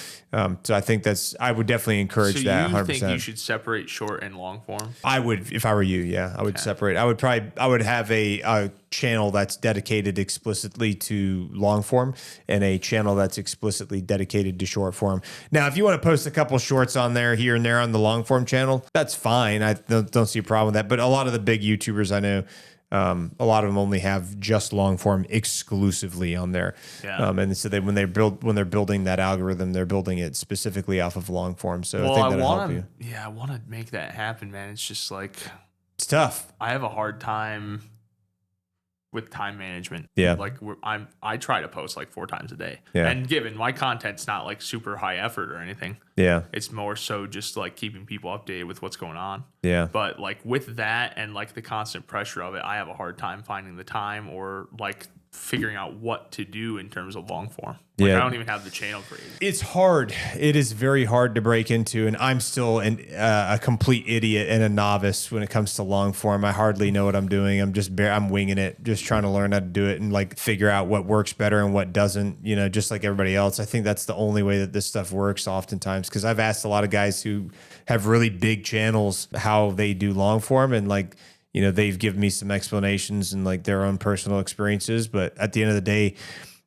So I think I would definitely encourage that. Yeah, Do you 100%. think you should separate short and long form? I would, if I were you. Yeah, I would separate. I would have a channel that's dedicated explicitly to long form and a channel that's explicitly dedicated to short form. Now, if you want to post a couple shorts on there here and there on the long form channel, that's fine. I don't see a problem with that. But a lot of the big YouTubers I know, a lot of them only have just long form exclusively on there. Yeah. And so when they're building that algorithm, they're building it specifically off of long form. So I think that'll help you. Yeah, I want to make that happen, man. It's just like, it's tough. I have a hard time with time management. Yeah. Like I try to post like 4 times a day. Yeah. And given my content's not like super high effort or anything. Yeah. It's more so just like keeping people updated with what's going on. Yeah. But like with that and like the constant pressure of it, I have a hard time finding the time or like figuring out what to do in terms of long form. Like, I don't even have the channel created. It's hard. It is very hard to break into, and I'm still a complete idiot and a novice when it comes to long form. I hardly know what I'm doing. I'm winging it, just trying to learn how to do it and like figure out what works better and what doesn't, just like everybody else. I think that's the only way that this stuff works oftentimes, because I've asked a lot of guys who have really big channels how they do long form, and like, they've given me some explanations and like their own personal experiences. But at the end of the day,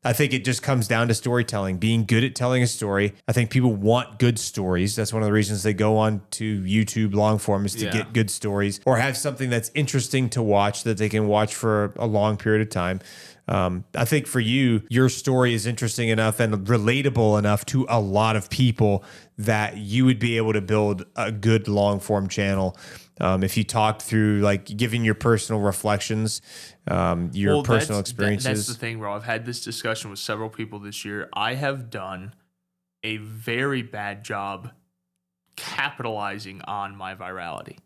I think it just comes down to storytelling, being good at telling a story. I think people want good stories. That's one of the reasons they go on to YouTube long form, is to get good stories or have something that's interesting to watch that they can watch for a long period of time. I think for you, your story is interesting enough and relatable enough to a lot of people that you would be able to build a good long form channel. If you talked through like giving your personal reflections, your personal experiences. That's the thing, bro. I've had this discussion with several people this year. I have done a very bad job capitalizing on my virality.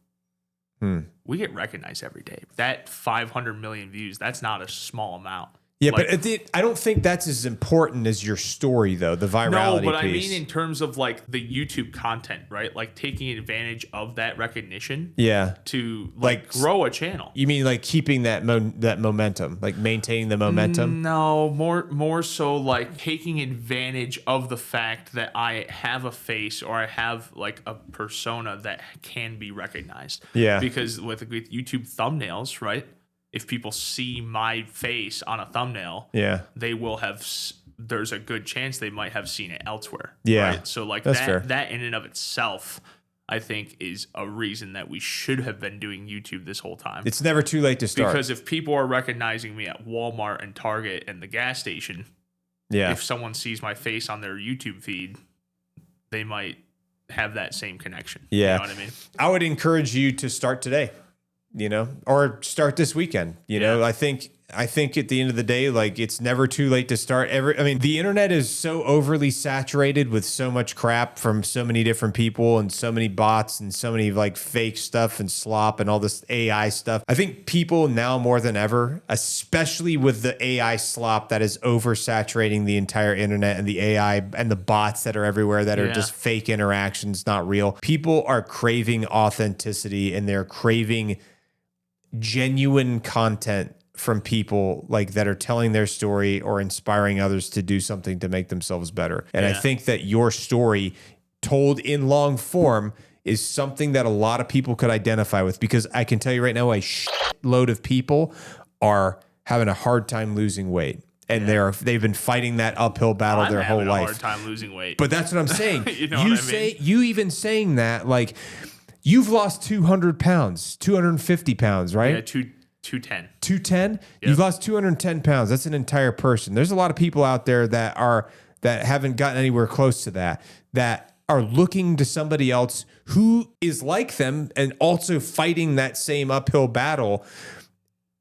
We get recognized every day. That 500 million views, that's not a small amount. Yeah, like, but I don't think that's as important as your story, though, the virality piece. No, but I mean in terms of like the YouTube content, right? Like taking advantage of that recognition to like grow a channel. You mean like keeping that momentum, like maintaining the momentum? No, more so like taking advantage of the fact that I have a face or I have like a persona that can be recognized. Yeah. Because with YouTube thumbnails, right? If people see my face on a thumbnail, they will have. There's a good chance they might have seen it elsewhere. Yeah, right? So like that in and of itself, I think is a reason that we should have been doing YouTube this whole time. It's never too late to start. Because if people are recognizing me at Walmart and Target and the gas station, if someone sees my face on their YouTube feed, they might have that same connection. Yeah, you know what I mean. I would encourage you to start today. Or start this weekend. I think at the end of the day, like it's never too late to start. The internet is so overly saturated with so much crap from so many different people and so many bots and so many like fake stuff and slop and all this AI stuff. I think people now more than ever, especially with the AI slop that is oversaturating the entire internet and the AI and the bots that are everywhere that are just fake interactions, not real. People are craving authenticity and they're craving genuine content from people like that are telling their story or inspiring others to do something to make themselves better. And I think that your story told in long form is something that a lot of people could identify with, because I can tell you right now, a load of people are having a hard time losing weight. And they've been fighting that uphill battle their whole life. Hard time losing weight. But that's what I'm saying. You even saying that, like, you've lost 200 pounds, 250 pounds, right? Yeah, 210. 210? Yep. You've lost 210 pounds. That's an entire person. There's a lot of people out there that haven't gotten anywhere close to that are looking to somebody else who is like them and also fighting that same uphill battle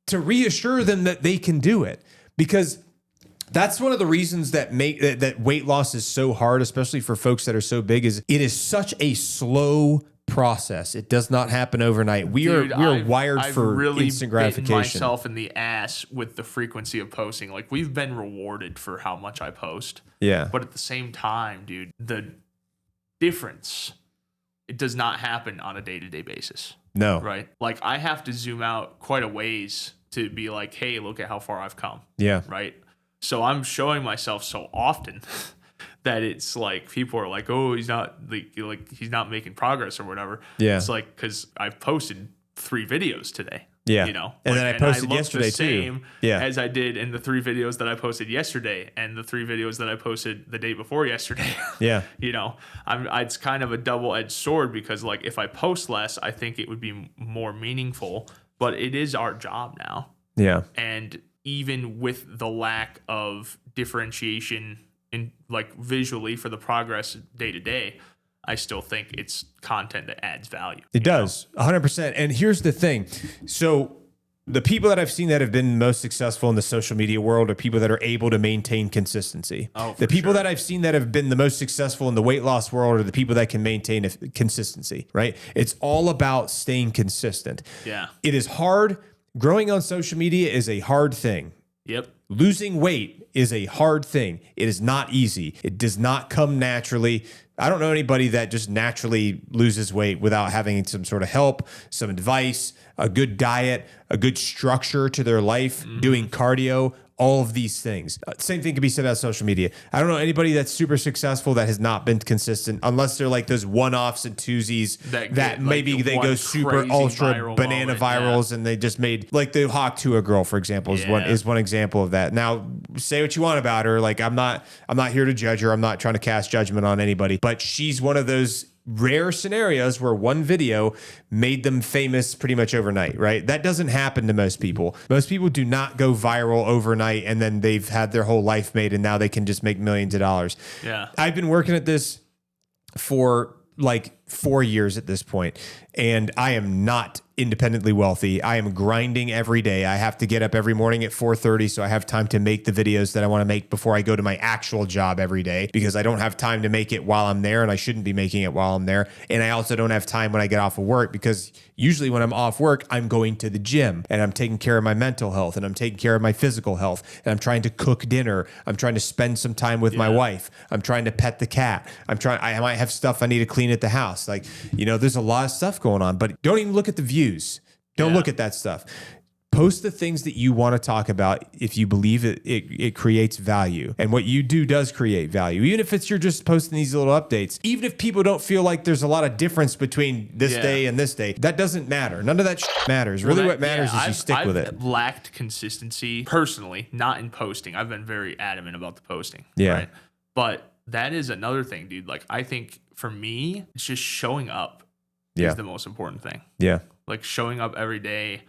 to reassure them that they can do it. Because that's one of the reasons that make that weight loss is so hard, especially for folks that are so big, is it is such a slow process. It does not happen overnight. We are wired for instant gratification. I've bitten myself in the ass with the frequency of posting. Like, we've been rewarded for how much I post. Yeah. But at the same time, dude, the difference, it does not happen on a day-to-day basis. No. Right? Like, I have to zoom out quite a ways to be like, hey, look at how far I've come. Yeah. Right? So I'm showing myself so often that it's like people are like, oh, he's not he's not making progress or whatever. Yeah. It's like, because I've posted 3 videos today. Yeah. You know, and then I posted yesterday the same too. Yeah. As I did in the 3 videos that I posted yesterday and the 3 videos that I posted the day before yesterday. Yeah. You know, it's kind of a double-edged sword, because like if I post less, I think it would be more meaningful, but it is our job now. Yeah. And even with the lack of differentiation in like visually for the progress day to day, I still think it's content that adds value. It does, 100%. And here's the thing. So the people that I've seen that have been most successful in the social media world are people that are able to maintain consistency. The people that I've seen that have been the most successful in the weight loss world are the people that can maintain consistency, right? It's all about staying consistent. Yeah. It is hard. Growing on social media is a hard thing. Yep. Losing weight is a hard thing. It is not easy. It does not come naturally. I don't know anybody that just naturally loses weight without having some sort of help, some advice, a good diet, a good structure to their life, doing cardio, all of these things. Same thing can be said about social media. I don't know anybody that's super successful that has not been consistent, unless they're like those one-offs and twosies that maybe they go super ultra banana virals and they just made, like the Hawk Tuah girl, for example, is one example of that. Now, say what you want about her. Like I'm not here to judge her. I'm not trying to cast judgment on anybody, but she's one of those rare scenarios where one video made them famous pretty much overnight, right? That doesn't happen to most people. Most people do not go viral overnight and then they've had their whole life made and now they can just make millions of dollars. Yeah. I've been working at this for like 4 years at this point, and I am not independently wealthy. I am grinding every day. I have to get up every morning at 4:30 so I have time to make the videos that I want to make before I go to my actual job every day, because I don't have time to make it while I'm there, and I shouldn't be making it while I'm there. And I also don't have time when I get off of work, because usually when I'm off work, I'm going to the gym and I'm taking care of my mental health and I'm taking care of my physical health, and I'm trying to cook dinner. I'm trying to spend some time with my wife. I'm trying to pet the cat. I might have stuff I need to clean at the house. Like, you know, there's a lot of stuff going on, but don't even look at the views. Don't look at that stuff. Post the things that you want to talk about if you believe it creates value. And what you do does create value. Even if you're just posting these little updates, even if people don't feel like there's a lot of difference between this day and this day, that doesn't matter. None of that matters. Really, what matters is you stick with it. I've lacked consistency personally, not in posting. I've been very adamant about the posting. Yeah. Right? But that is another thing, dude. Like, I think for me, it's just showing up is the most important thing. Yeah. Like showing up every day,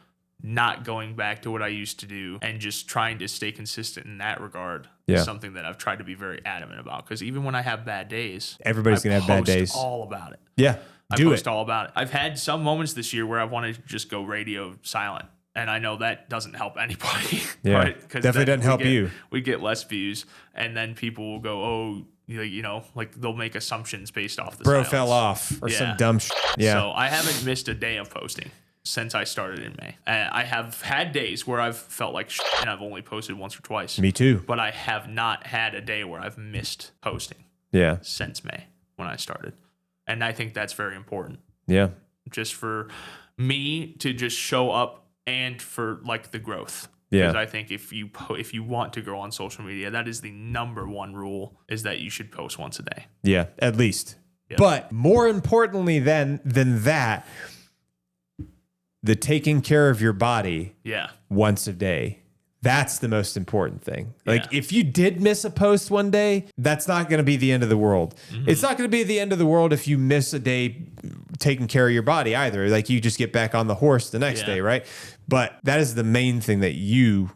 not going back to what I used to do, and just trying to stay consistent in that regard is something that I've tried to be very adamant about. Because even when I have bad days, everybody's going to have bad days. All about it. Yeah. I post all about it. I've had some moments this year where I've wanted to just go radio silent. And I know that doesn't help anybody. Yeah. Right? Definitely doesn't help you. We get less views. And then people will go, oh, you know, like they'll make assumptions based off the silence. Fell off or some dumb shit. Yeah. So I haven't missed a day of posting since I started in May. And I have had days where I've felt like shit and I've only posted once or twice. Me too. But I have not had a day where I've missed posting. Yeah. Since May when I started. And I think that's very important. Yeah. Just for me to just show up and for like the growth. Yeah. Because I think if you want to grow on social media, that is the number one rule, is that you should post once a day. Yeah, at least. Yep. But more importantly than that, the taking care of your body once a day. That's the most important thing. Like if you did miss a post one day, that's not going to be the end of the world. Mm-hmm. It's not going to be the end of the world if you miss a day taking care of your body either. Like you just get back on the horse the next day, right? But that is the main thing that you,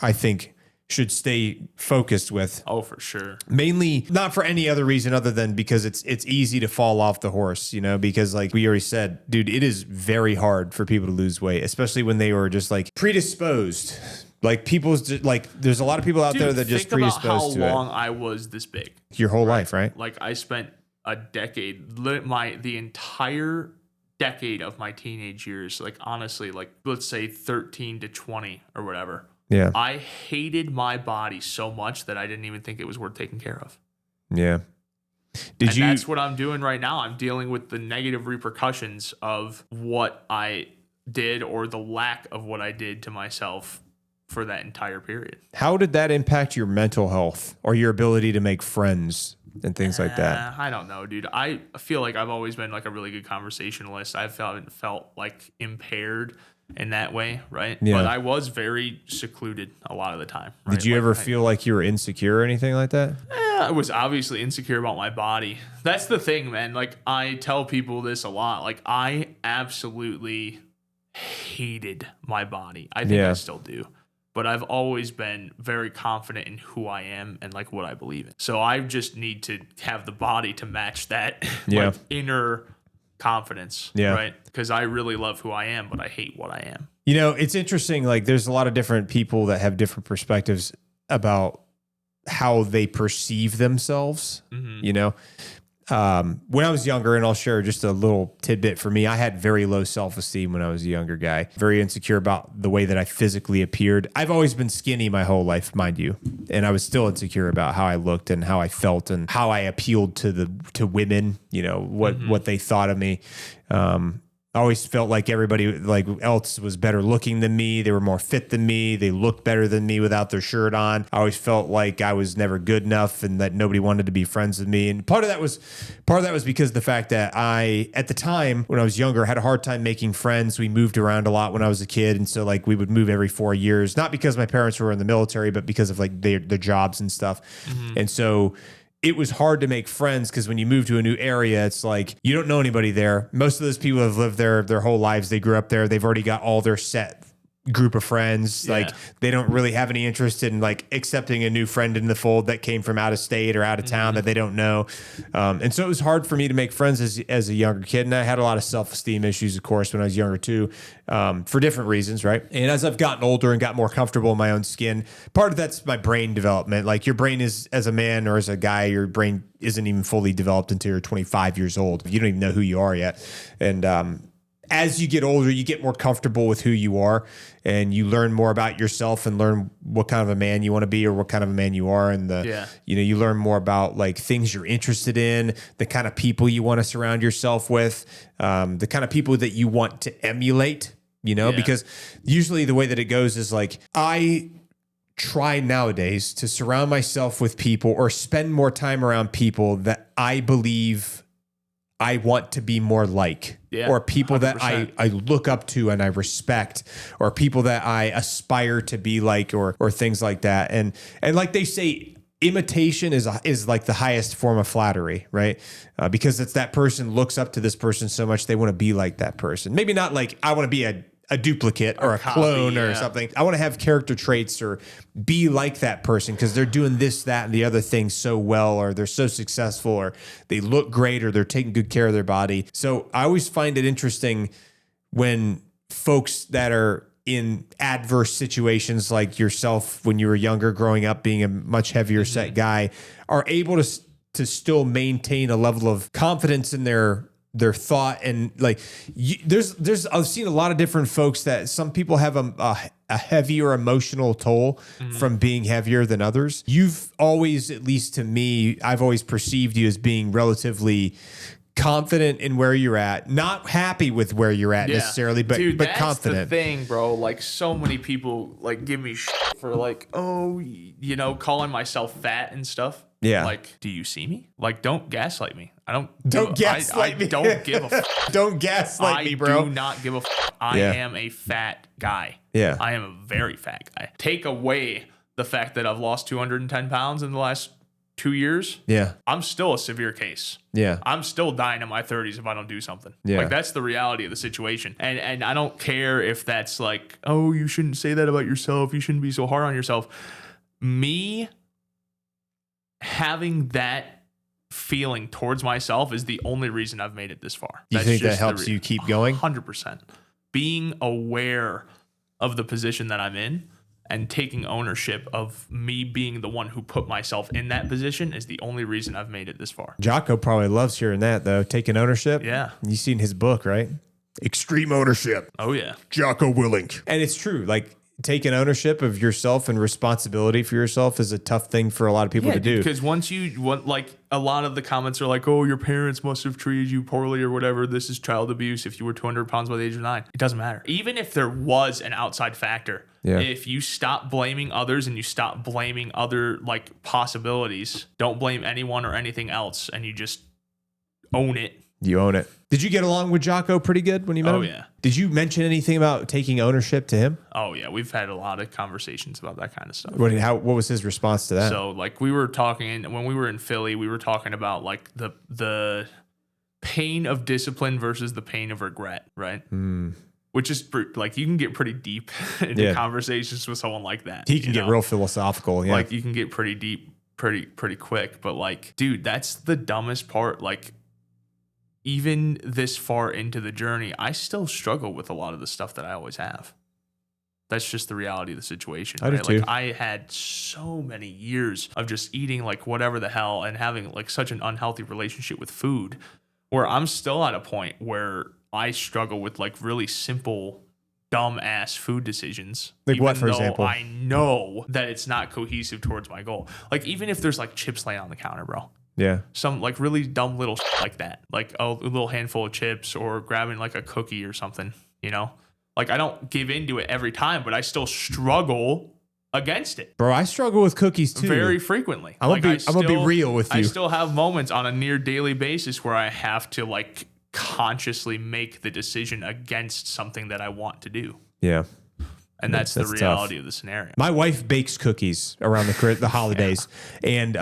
I think, should stay focused with. Oh, for sure. Mainly not for any other reason other than because it's easy to fall off the horse, you know, because like we already said, dude, it is very hard for people to lose weight, especially when they were just like predisposed. Like there's a lot of people out there that just predisposed to it. Think about how long I was this big. Your whole life, right? Like I spent a decade, the entire decade of my teenage years, like honestly, like let's say 13 to 20 or whatever. Yeah. I hated my body so much that I didn't even think it was worth taking care of. Yeah. That's what I'm doing right now. I'm dealing with the negative repercussions of what I did, or the lack of what I did to myself for that entire period. How did that impact your mental health or your ability to make friends and things like that? I don't know, dude. I feel like I've always been like a really good conversationalist. I felt like impaired in that way, right? Yeah. But I was very secluded a lot of the time. Right? Did you ever feel like you were insecure or anything like that? I was obviously insecure about my body. That's the thing, man. Like, I tell people this a lot. Like, I absolutely hated my body. I think I still do. But I've always been very confident in who I am and like what I believe in. So I just need to have the body to match that like inner confidence, right? Because I really love who I am, but I hate what I am. You know, it's interesting. Like, there's a lot of different people that have different perspectives about how they perceive themselves. You know, when I was younger, and I'll share just a little tidbit for me, I had very low self-esteem when I was a younger guy, very insecure about the way that I physically appeared. I've always been skinny my whole life, mind you. And I was still insecure about how I looked and how I felt and how I appealed to women, you know, what they thought of me. I always felt like everybody like else was better looking than me. They were more fit than me. They looked better than me without their shirt on. I always felt like I was never good enough and that nobody wanted to be friends with me. And part of that was because of the fact that I, at the time when I was younger, had a hard time making friends. We moved around a lot when I was a kid. And so like we would move every 4 years, not because my parents were in the military, but because of like their jobs and stuff. And so it was hard to make friends because when you move to a new area, it's like you don't know anybody there. Most of those people have lived there their whole lives. They grew up there. They've already got all their set group of friends. Like they don't really have any interest in like accepting a new friend in the fold that came from out of state or out of town that they don't know. And so it was hard for me to make friends as a younger kid. And I had a lot of self-esteem issues, of course, when I was younger too, for different reasons, right? And as I've gotten older and got more comfortable in my own skin, part of that's my brain development. Like your brain is, as a man or as a guy, your brain isn't even fully developed until you're 25 years old. You don't even know who you are yet. And as you get older, you get more comfortable with who you are and you learn more about yourself and learn what kind of a man you want to be or what kind of a man you are. And you learn more about like things you're interested in, the kind of people you want to surround yourself with, the kind of people that you want to emulate, because usually the way that it goes is like, I try nowadays to surround myself with people or spend more time around people that I believe I want to be more like, or people 100%. That I look up to and I respect, or people that I aspire to be like, or things like that. And like they say, imitation is like the highest form of flattery, right? Because it's that person looks up to this person so much they want to be like that person. Maybe not like I want to be a duplicate or a clone or something. I want to have character traits or be like that person because they're doing this, that, and the other thing so well, or they're so successful, or they look great, or they're taking good care of their body. So I always find it interesting when folks that are in adverse situations like yourself when you were younger, growing up, being a much heavier set guy, are able to still maintain a level of confidence in their thought. And like there's I've seen a lot of different folks that some people have a heavier emotional toll from being heavier than others. You've always, at least to me, I've always perceived you as being relatively confident in where you're at, not happy with where you're at necessarily, but Dude, but that's confident. The thing, bro. Like so many people like give me shit for like, calling myself fat and stuff. Yeah. Like, do you see me? Like, don't gaslight me. Don't gaslight me. Don't give a Don't gaslight me, bro. I do not give a I am a fat guy. Yeah. I am a very fat guy. Take away the fact that I've lost 210 pounds in the last 2 years. Yeah. I'm still a severe case. Yeah. I'm still dying in my 30s if I don't do something. Yeah. Like, that's the reality of the situation. And I don't care if that's like, oh, you shouldn't say that about yourself. You shouldn't be so hard on yourself. Me having that feeling towards myself is the only reason I've made it this far. You think that helps you keep going? 100%. Being aware of the position that I'm in and taking ownership of me being the one who put myself in that position is the only reason I've made it this far. Jocko probably loves hearing that, though. Taking ownership. Yeah. You've seen his book, right? Extreme Ownership. Oh, yeah. Jocko Willink. And it's true. Like, taking ownership of yourself and responsibility for yourself is a tough thing for a lot of people to do. Because once you want, like, a lot of the comments are like, oh, your parents must have treated you poorly or whatever. This is child abuse if you were 200 pounds by the age of 9. It doesn't matter. Even if there was an outside factor, if you stop blaming others and you stop blaming other, like, possibilities, don't blame anyone or anything else, and you just own it. You own it. Did you get along with Jocko pretty good when you met him? Oh, yeah. Did you mention anything about taking ownership to him? Oh, yeah. We've had a lot of conversations about that kind of stuff. What was his response to that? So, like, we were talking, when we were in Philly, we were talking about, like, the pain of discipline versus the pain of regret, right? Which is, like, you can get pretty deep into conversations with someone like that. He can get real philosophical. Yeah. Like, you can get pretty deep pretty quick. But, like, dude, that's the dumbest part. Like, even this far into the journey, I still struggle with a lot of the stuff that I always have. That's just the reality of the situation. I do too. Like, I had so many years of just eating like whatever the hell and having like such an unhealthy relationship with food, where I'm still at a point where I struggle with like really simple, dumb ass food decisions. Like what, for example? I know that it's not cohesive towards my goal. Like, even if there's like chips laying on the counter, bro. Yeah. Some like really dumb little shit like that. Like a little handful of chips or grabbing like a cookie or something, you know? Like, I don't give into it every time, but I still struggle against it. Bro, I struggle with cookies too. Very frequently. I'm gonna be real with you. I still have moments on a near daily basis where I have to like consciously make the decision against something that I want to do. Yeah. And that's the reality of the scenario. My wife bakes cookies around the holidays, and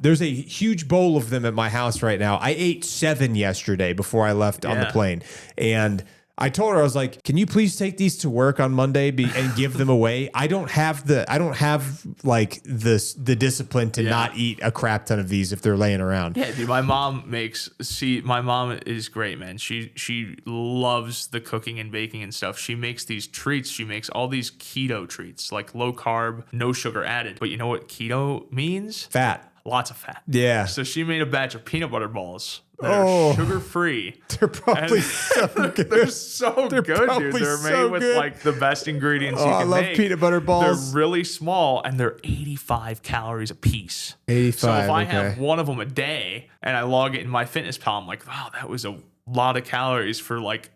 there's a huge bowl of them at my house right now. I ate 7 yesterday before I left on the plane, and I told her, I was like, can you please take these to work on Monday and give them away? I don't have like the discipline to not eat a crap ton of these if they're laying around. Yeah, dude, my mom is great, man. She loves the cooking and baking and stuff. She makes these treats. She makes all these keto treats, like low carb, no sugar added. But you know what keto means? Fat. Lots of fat. Yeah. So she made a batch of peanut butter balls that are sugar-free. They're probably so good. They're so good, dude. They're made with like the best ingredients you can make. I love peanut butter balls. They're really small, and they're 85 calories a piece. 85, So if I have one of them a day, and I log it in my FitnessPal, I'm like, wow, that was a lot of calories for like,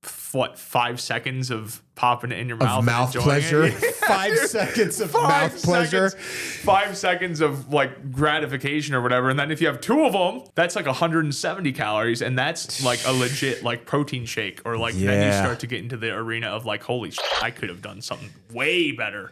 5 seconds of popping it in your mouth? Of mouth pleasure? 5 seconds of mouth pleasure? 5 seconds of like gratification or whatever. And then if you have 2 of them, that's like 170 calories. And that's like a legit like protein shake. Or like then you start to get into the arena of like, holy shit, I could have done something way better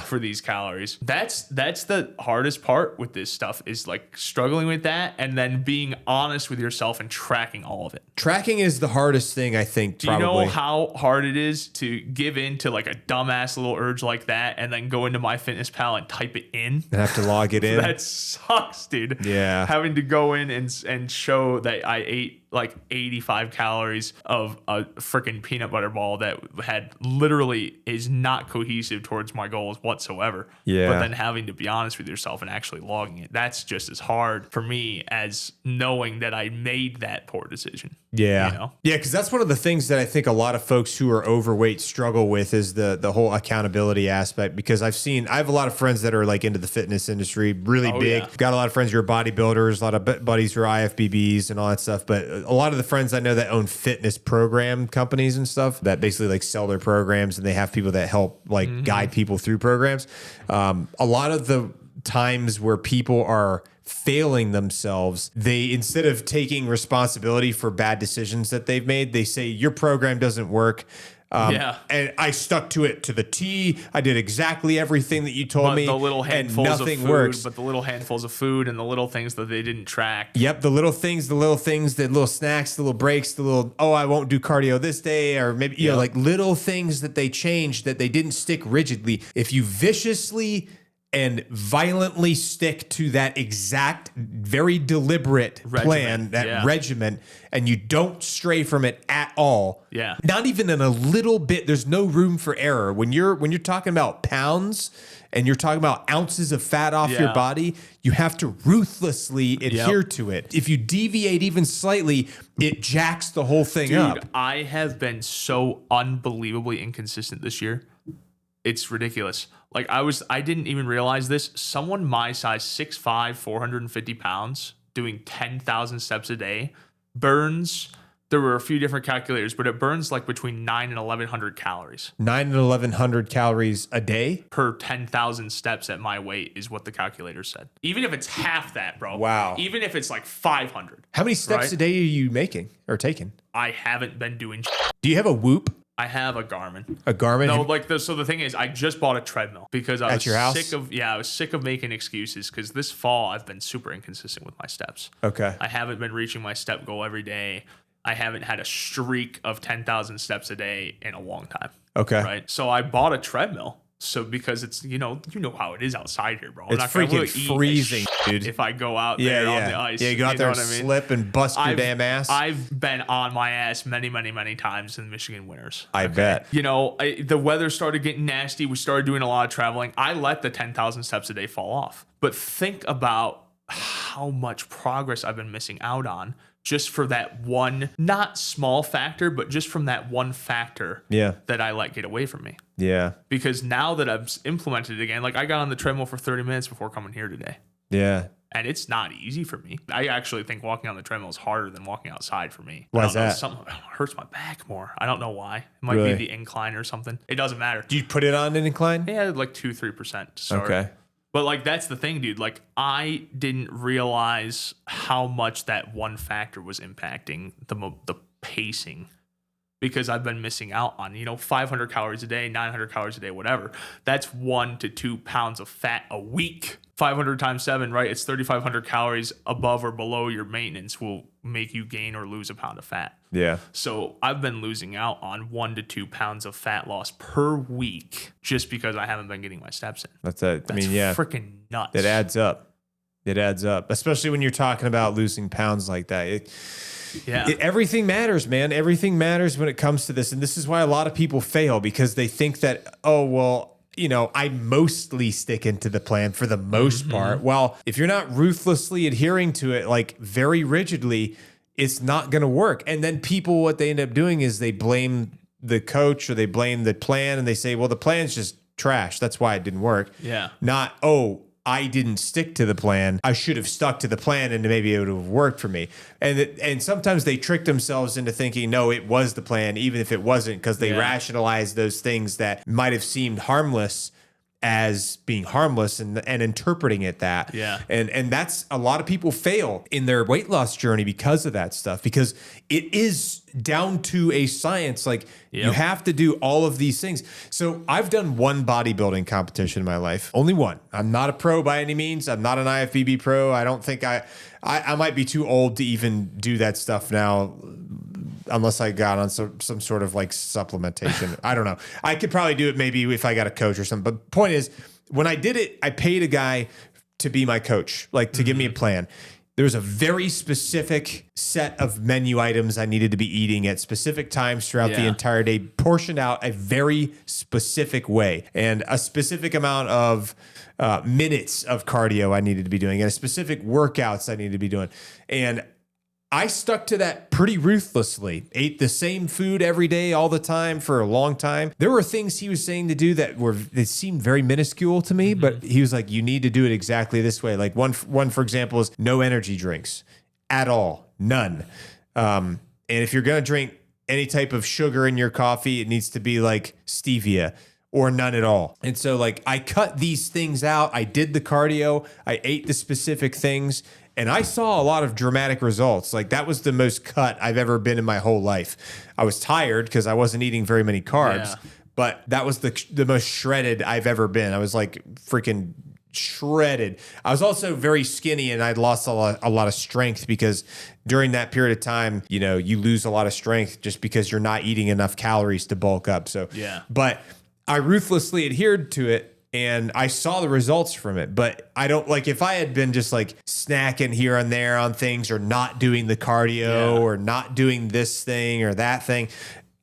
for these calories. That's the hardest part with this stuff, is like struggling with that and then being honest with yourself and tracking all of it. Tracking is the hardest thing, I think. Do you know how hard it is to give in to like a dumbass little urge like that and then go into MyFitnessPal and type it in? And have to log it in? That sucks, dude. Yeah. Having to go in and show that I ate like 85 calories of a freaking peanut butter ball that had literally is not cohesive towards my goals whatsoever. Yeah. But then having to be honest with yourself and actually logging it, that's just as hard for me as knowing that I made that poor decision. Yeah. You know? Yeah, because that's one of the things that I think a lot of folks who are overweight struggle with, is the whole accountability aspect. Because I have a lot of friends that are like into the fitness industry, really big. Yeah. Got a lot of friends who are bodybuilders, a lot of buddies who are IFBBs and all that stuff. But a lot of the friends I know that own fitness program companies and stuff that basically like sell their programs, and they have people that help like guide people through programs. A lot of the times where people are failing themselves, they, instead of taking responsibility for bad decisions that they've made, they say your program doesn't work. And I stuck to it to the T. I did exactly everything that you told me. The little handfuls and nothing of food, works. But the little handfuls of food and the little things that they didn't track. Yep, the little things, the little snacks, the little breaks, the little, I won't do cardio this day, or maybe you know, like little things that they changed that they didn't stick rigidly. If you viciously and violently stick to that exact, very deliberate plan, that regimen, and you don't stray from it at all. Yeah. Not even in a little bit. There's no room for error. When you're talking about pounds and you're talking about ounces of fat off your body, you have to ruthlessly adhere to it. If you deviate even slightly, it jacks the whole thing up. I have been so unbelievably inconsistent this year. It's ridiculous. Like I didn't even realize this. Someone my size, 6'5", 450 pounds, doing 10,000 steps a day burns. There were a few different calculators, but it burns like between 9 and 1,100 calories. 9 and 1,100 calories a day? Per 10,000 steps at my weight is what the calculator said. Even if it's half that, bro. Wow. Even if it's like 500. How many steps a day are you making or taking? I haven't been doing. Do you have a Whoop? I have a Garmin. A Garmin? No, so the thing is, I just bought a treadmill because I was sick of making excuses because this fall I've been super inconsistent with my steps. Okay. I haven't been reaching my step goal every day. I haven't had a streak of 10,000 steps a day in a long time. Okay. Right. So I bought a treadmill. So because it's, you know how it is outside here, bro. It's freaking freezing, dude. If I go out there on the ice. Yeah, you go out there and slip and bust your damn ass. I've been on my ass many, many, many times in Michigan winters. I bet. You know, the weather started getting nasty. We started doing a lot of traveling. I let the 10,000 steps a day fall off. But think about how much progress I've been missing out on just for that one, not small factor, but just from that one factor that I let get away from me. Yeah. Because now that I've implemented it again, like I got on the treadmill for 30 minutes before coming here today. Yeah. And it's not easy for me. I actually think walking on the treadmill is harder than walking outside for me. Why is that? Something hurts my back more. I don't know why. It might be the incline or something. It doesn't matter. Do you put it on an incline? Yeah, like 2-3% to start. Okay. But like that's the thing, dude. Like I didn't realize how much that one factor was impacting the pacing, because I've been missing out on 500 calories a day, 900 calories a day, whatever. That's 1 to 2 pounds of fat a week. 500 times 7, right? It's 3,500 calories above or below your maintenance will make you gain or lose a pound of fat. Yeah. So I've been losing out on 1 to 2 pounds of fat loss per week just because I haven't been getting my steps in. That's it. That's freaking nuts. It adds up. It adds up, especially when you're talking about losing pounds like that. Everything matters, man. Everything matters when it comes to this. And this is why a lot of people fail, because they think that, I mostly stick into the plan for the most part. Well, if you're not ruthlessly adhering to it, like very rigidly, it's not going to work. And then people, what they end up doing is they blame the coach or they blame the plan, and they say, well, the plan's just trash. That's why it didn't work. Yeah. Not, I didn't stick to the plan. I should have stuck to the plan and maybe it would have worked for me. And sometimes they trick themselves into thinking, no, it was the plan, even if it wasn't, because they rationalize those things that might have seemed harmless as being harmless and interpreting it that. Yeah. And that's a lot of people fail in their weight loss journey because of that stuff, because it is down to a science. Like you have to do all of these things. So I've done one bodybuilding competition in my life, only one. I'm not a pro by any means. I'm not an IFBB pro. I don't think I might be too old to even do that stuff now, unless I got on some sort of like supplementation. I don't know. I could probably do it maybe if I got a coach or something. But point is, when I did it, I paid a guy to be my coach, like to give me a plan. There was a very specific set of menu items I needed to be eating at specific times throughout the entire day, portioned out a very specific way, and a specific amount of minutes of cardio I needed to be doing, and a specific workouts I needed to be doing. And I stuck to that pretty ruthlessly, ate the same food every day, all the time for a long time. There were things he was saying to do that seemed very minuscule to me, but he was like, you need to do it exactly this way. Like one, for example, is no energy drinks at all, none. And if you're going to drink any type of sugar in your coffee, it needs to be like stevia or none at all. And so like I cut these things out. I did the cardio. I ate the specific things. And I saw a lot of dramatic results. Like that was the most cut I've ever been in my whole life. I was tired because I wasn't eating very many carbs, but that was the most shredded I've ever been. I was like freaking shredded. I was also very skinny, and I'd lost a lot of strength, because during that period of time, you lose a lot of strength just because you're not eating enough calories to bulk up. So, but I ruthlessly adhered to it. And I saw the results from it, but I don't like, if I had been just like snacking here and there on things, or not doing the cardio or not doing this thing or that thing,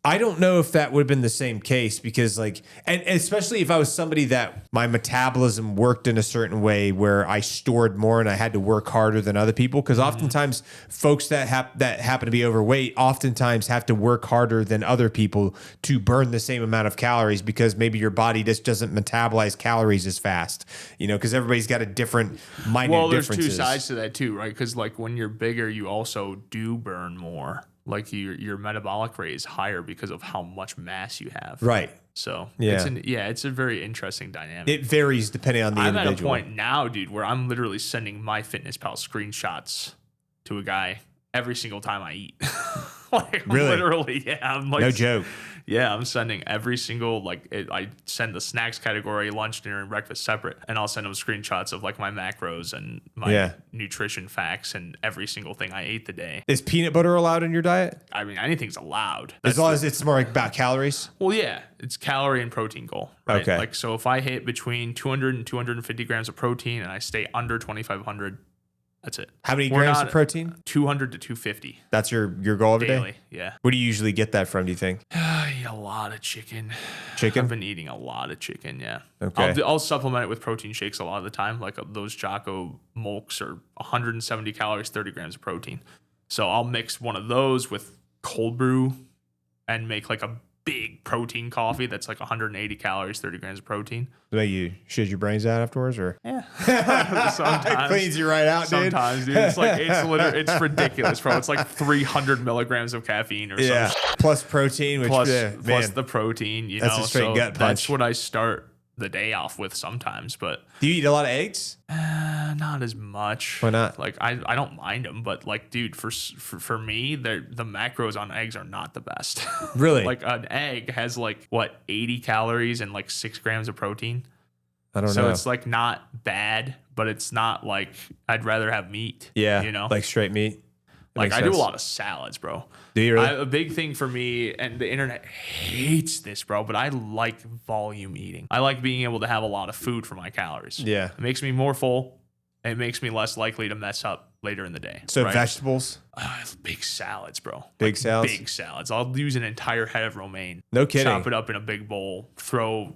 I don't know if that would have been the same case because and especially if I was somebody that my metabolism worked in a certain way where I stored more and I had to work harder than other people. Because oftentimes folks that happen to be overweight oftentimes have to work harder than other people to burn the same amount of calories because maybe your body just doesn't metabolize calories as fast, because everybody's got a different minute differences. Well, there's two sides to that too, right? Because when you're bigger, you also do burn more. Like your metabolic rate is higher because of how much mass you have. Right. So it's a very interesting dynamic. It varies depending on the individual. I'm at a point now, dude, where I'm literally sending my MyFitnessPal screenshots to a guy every single time I eat. Really? Literally, yeah. I'm no joke. Yeah, I'm sending every single, I send the snacks category, lunch, dinner, and breakfast separate. And I'll send them screenshots of my macros and my nutrition facts and every single thing I ate the day. Is peanut butter allowed in your diet? I mean, anything's allowed. As long as it's more about calories? Well, yeah, it's calorie and protein goal. Right? Okay. So if I hit between 200 and 250 grams of protein and I stay under 2,500, that's it. How many grams of protein? 200 to 250. That's your goal every daily, day? Yeah. Where do you usually get that from, do you think? I eat a lot of chicken. Chicken? I've been eating a lot of chicken, yeah. Okay. I'll supplement it with protein shakes a lot of the time. Like those Jocko Molks are 170 calories, 30 grams of protein. So I'll mix one of those with cold brew and make a big protein coffee that's 180 calories, 30 grams of protein. Do you shit your brains out afterwards, or? Yeah. Sometimes. It cleans you right out, dude. Sometimes, dude. It's ridiculous, bro. It's 300 milligrams of caffeine or something. Plus protein, which plus the protein, that's a straight gut punch. That's what I start the day off with sometimes, but do you eat a lot of eggs? Not as much. Why not? I don't mind them, but dude, for me, the macros on eggs are not the best. Really? An egg has 80 calories and 6 grams of protein. I don't know. So it's not bad, but it's not I'd rather have meat. Yeah. Like straight meat. I do a lot of salads, bro. Do you really? A big thing for me, and the internet hates this, bro, but I like volume eating. I like being able to have a lot of food for my calories. Yeah. It makes me more full. It makes me less likely to mess up later in the day. So vegetables? Big salads, bro. Big salads? Big salads. I'll use an entire head of romaine. No kidding. Chop it up in a big bowl. Throw,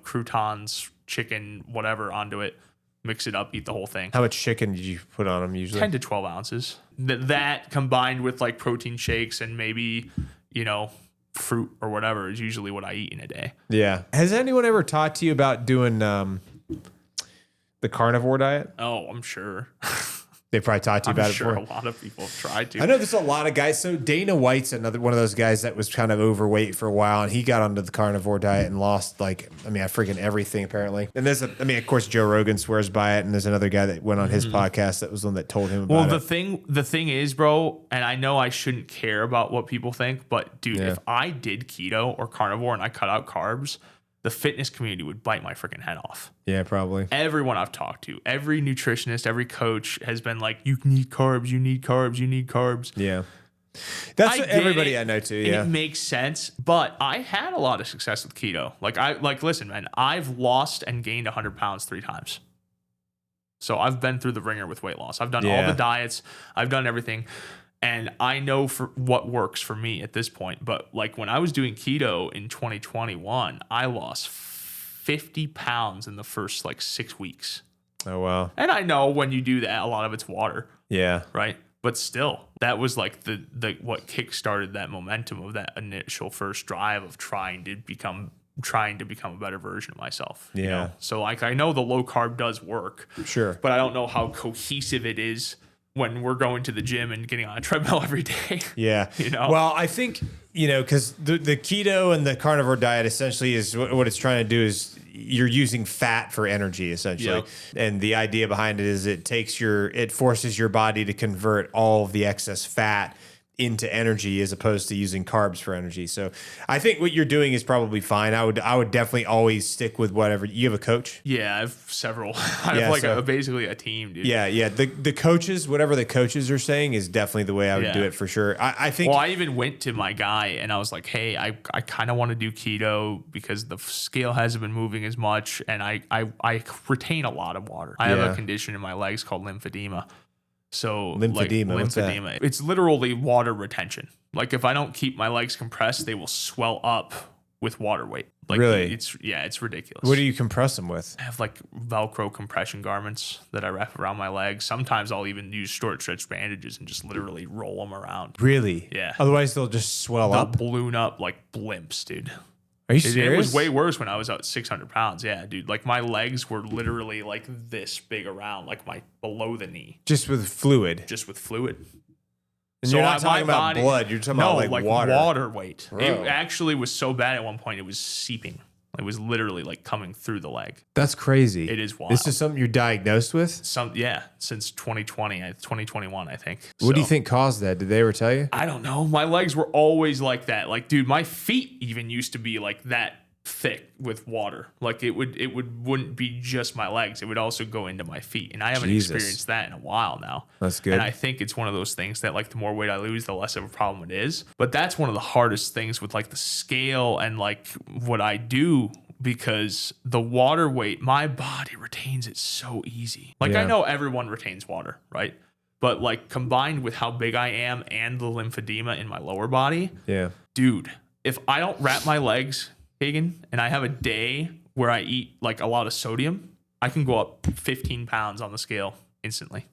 croutons, chicken, whatever onto it. Mix it up, eat the whole thing. How much chicken did you put on them usually? 10 to 12 ounces. That combined with protein shakes and maybe, fruit or whatever is usually what I eat in a day. Yeah. Has anyone ever talked to you about doing the carnivore diet? Oh, I'm sure. They probably talked to you about it before. A lot of people have tried to. I know there's a lot of guys. So Dana White's another one of those guys that was kind of overweight for a while, and he got onto the carnivore diet and lost freaking everything apparently. And there's of course Joe Rogan swears by it, and there's another guy that went on his podcast that was the one that told him about it. The thing is, bro, and I know I shouldn't care about what people think, but dude, if I did keto or carnivore and I cut out carbs, the fitness community would bite my freaking head off. Yeah, probably. Everyone I've talked to, every nutritionist, every coach has been like, you need carbs, you need carbs, you need carbs. Yeah. That's everybody I know too, yeah. It makes sense, but I had a lot of success with keto. Listen, man, I've lost and gained 100 pounds 3 times. So I've been through the ringer with weight loss. I've done all the diets. I've done everything. And I know for what works for me at this point. But when I was doing keto in 2021, I lost 50 pounds in the first 6 weeks. Oh, wow. And I know when you do that, a lot of it's water. Yeah. Right. But still, that was the what kickstarted that momentum of that initial first drive of trying to become a better version of myself. Yeah. So I know the low carb does work. Sure. But I don't know how cohesive it is when we're going to the gym and getting on a treadmill every day. Yeah. Well, I think, because the keto and the carnivore diet essentially is what it's trying to do is you're using fat for energy essentially. Yep. And the idea behind it is it forces your body to convert all of the excess fat into energy as opposed to using carbs for energy. So I think what you're doing is probably fine. I would definitely always stick with whatever. You have a coach? Yeah, I have several. I have basically a team, dude. Yeah. The coaches, whatever the coaches are saying is definitely the way I would do it for sure. I think. Well, I even went to my guy and I was like, hey, I kind of want to do keto because the scale hasn't been moving as much and I retain a lot of water. I have a condition in my legs called lymphedema. So lymphedema. What's lymphedema. It's literally water retention. Like if I don't keep my legs compressed, they will swell up with water weight. Like really? It's ridiculous. What do you compress them with? I have like Velcro compression garments that I wrap around my legs. Sometimes I'll even use short stretch bandages and just literally roll them around. Really? Yeah. Otherwise they'll just swell up? Balloon up like blimps, dude. Are you serious? It was way worse when I was at 600 pounds. Yeah, dude. Like my legs were literally like this big around, like my below the knee. Just with fluid? Just with fluid. And so you're not talking about blood. You're talking about like water. Water weight. Bro. It actually was so bad at one point it was seeping. It was literally like coming through the leg. That's crazy. It is wild. This is something you're diagnosed with? Since 2021, I think. What do you think caused that? Did they ever tell you? I don't know. My legs were always like that. Like, dude, my feet even used to be like that thick with water. Like it wouldn't be just my legs. It would also go into my feet. And I haven't experienced that in a while now. That's good. And I think it's one of those things that like the more weight I lose, the less of a problem it is. But that's one of the hardest things with like the scale and like what I do, because the water weight, my body retains it so easy. Like I know everyone retains water, right? But like combined with how big I am and the lymphedema in my lower body, dude, if I don't wrap my legs, Kagan, and I have a day where I eat like a lot of sodium, I can go up 15 pounds on the scale instantly.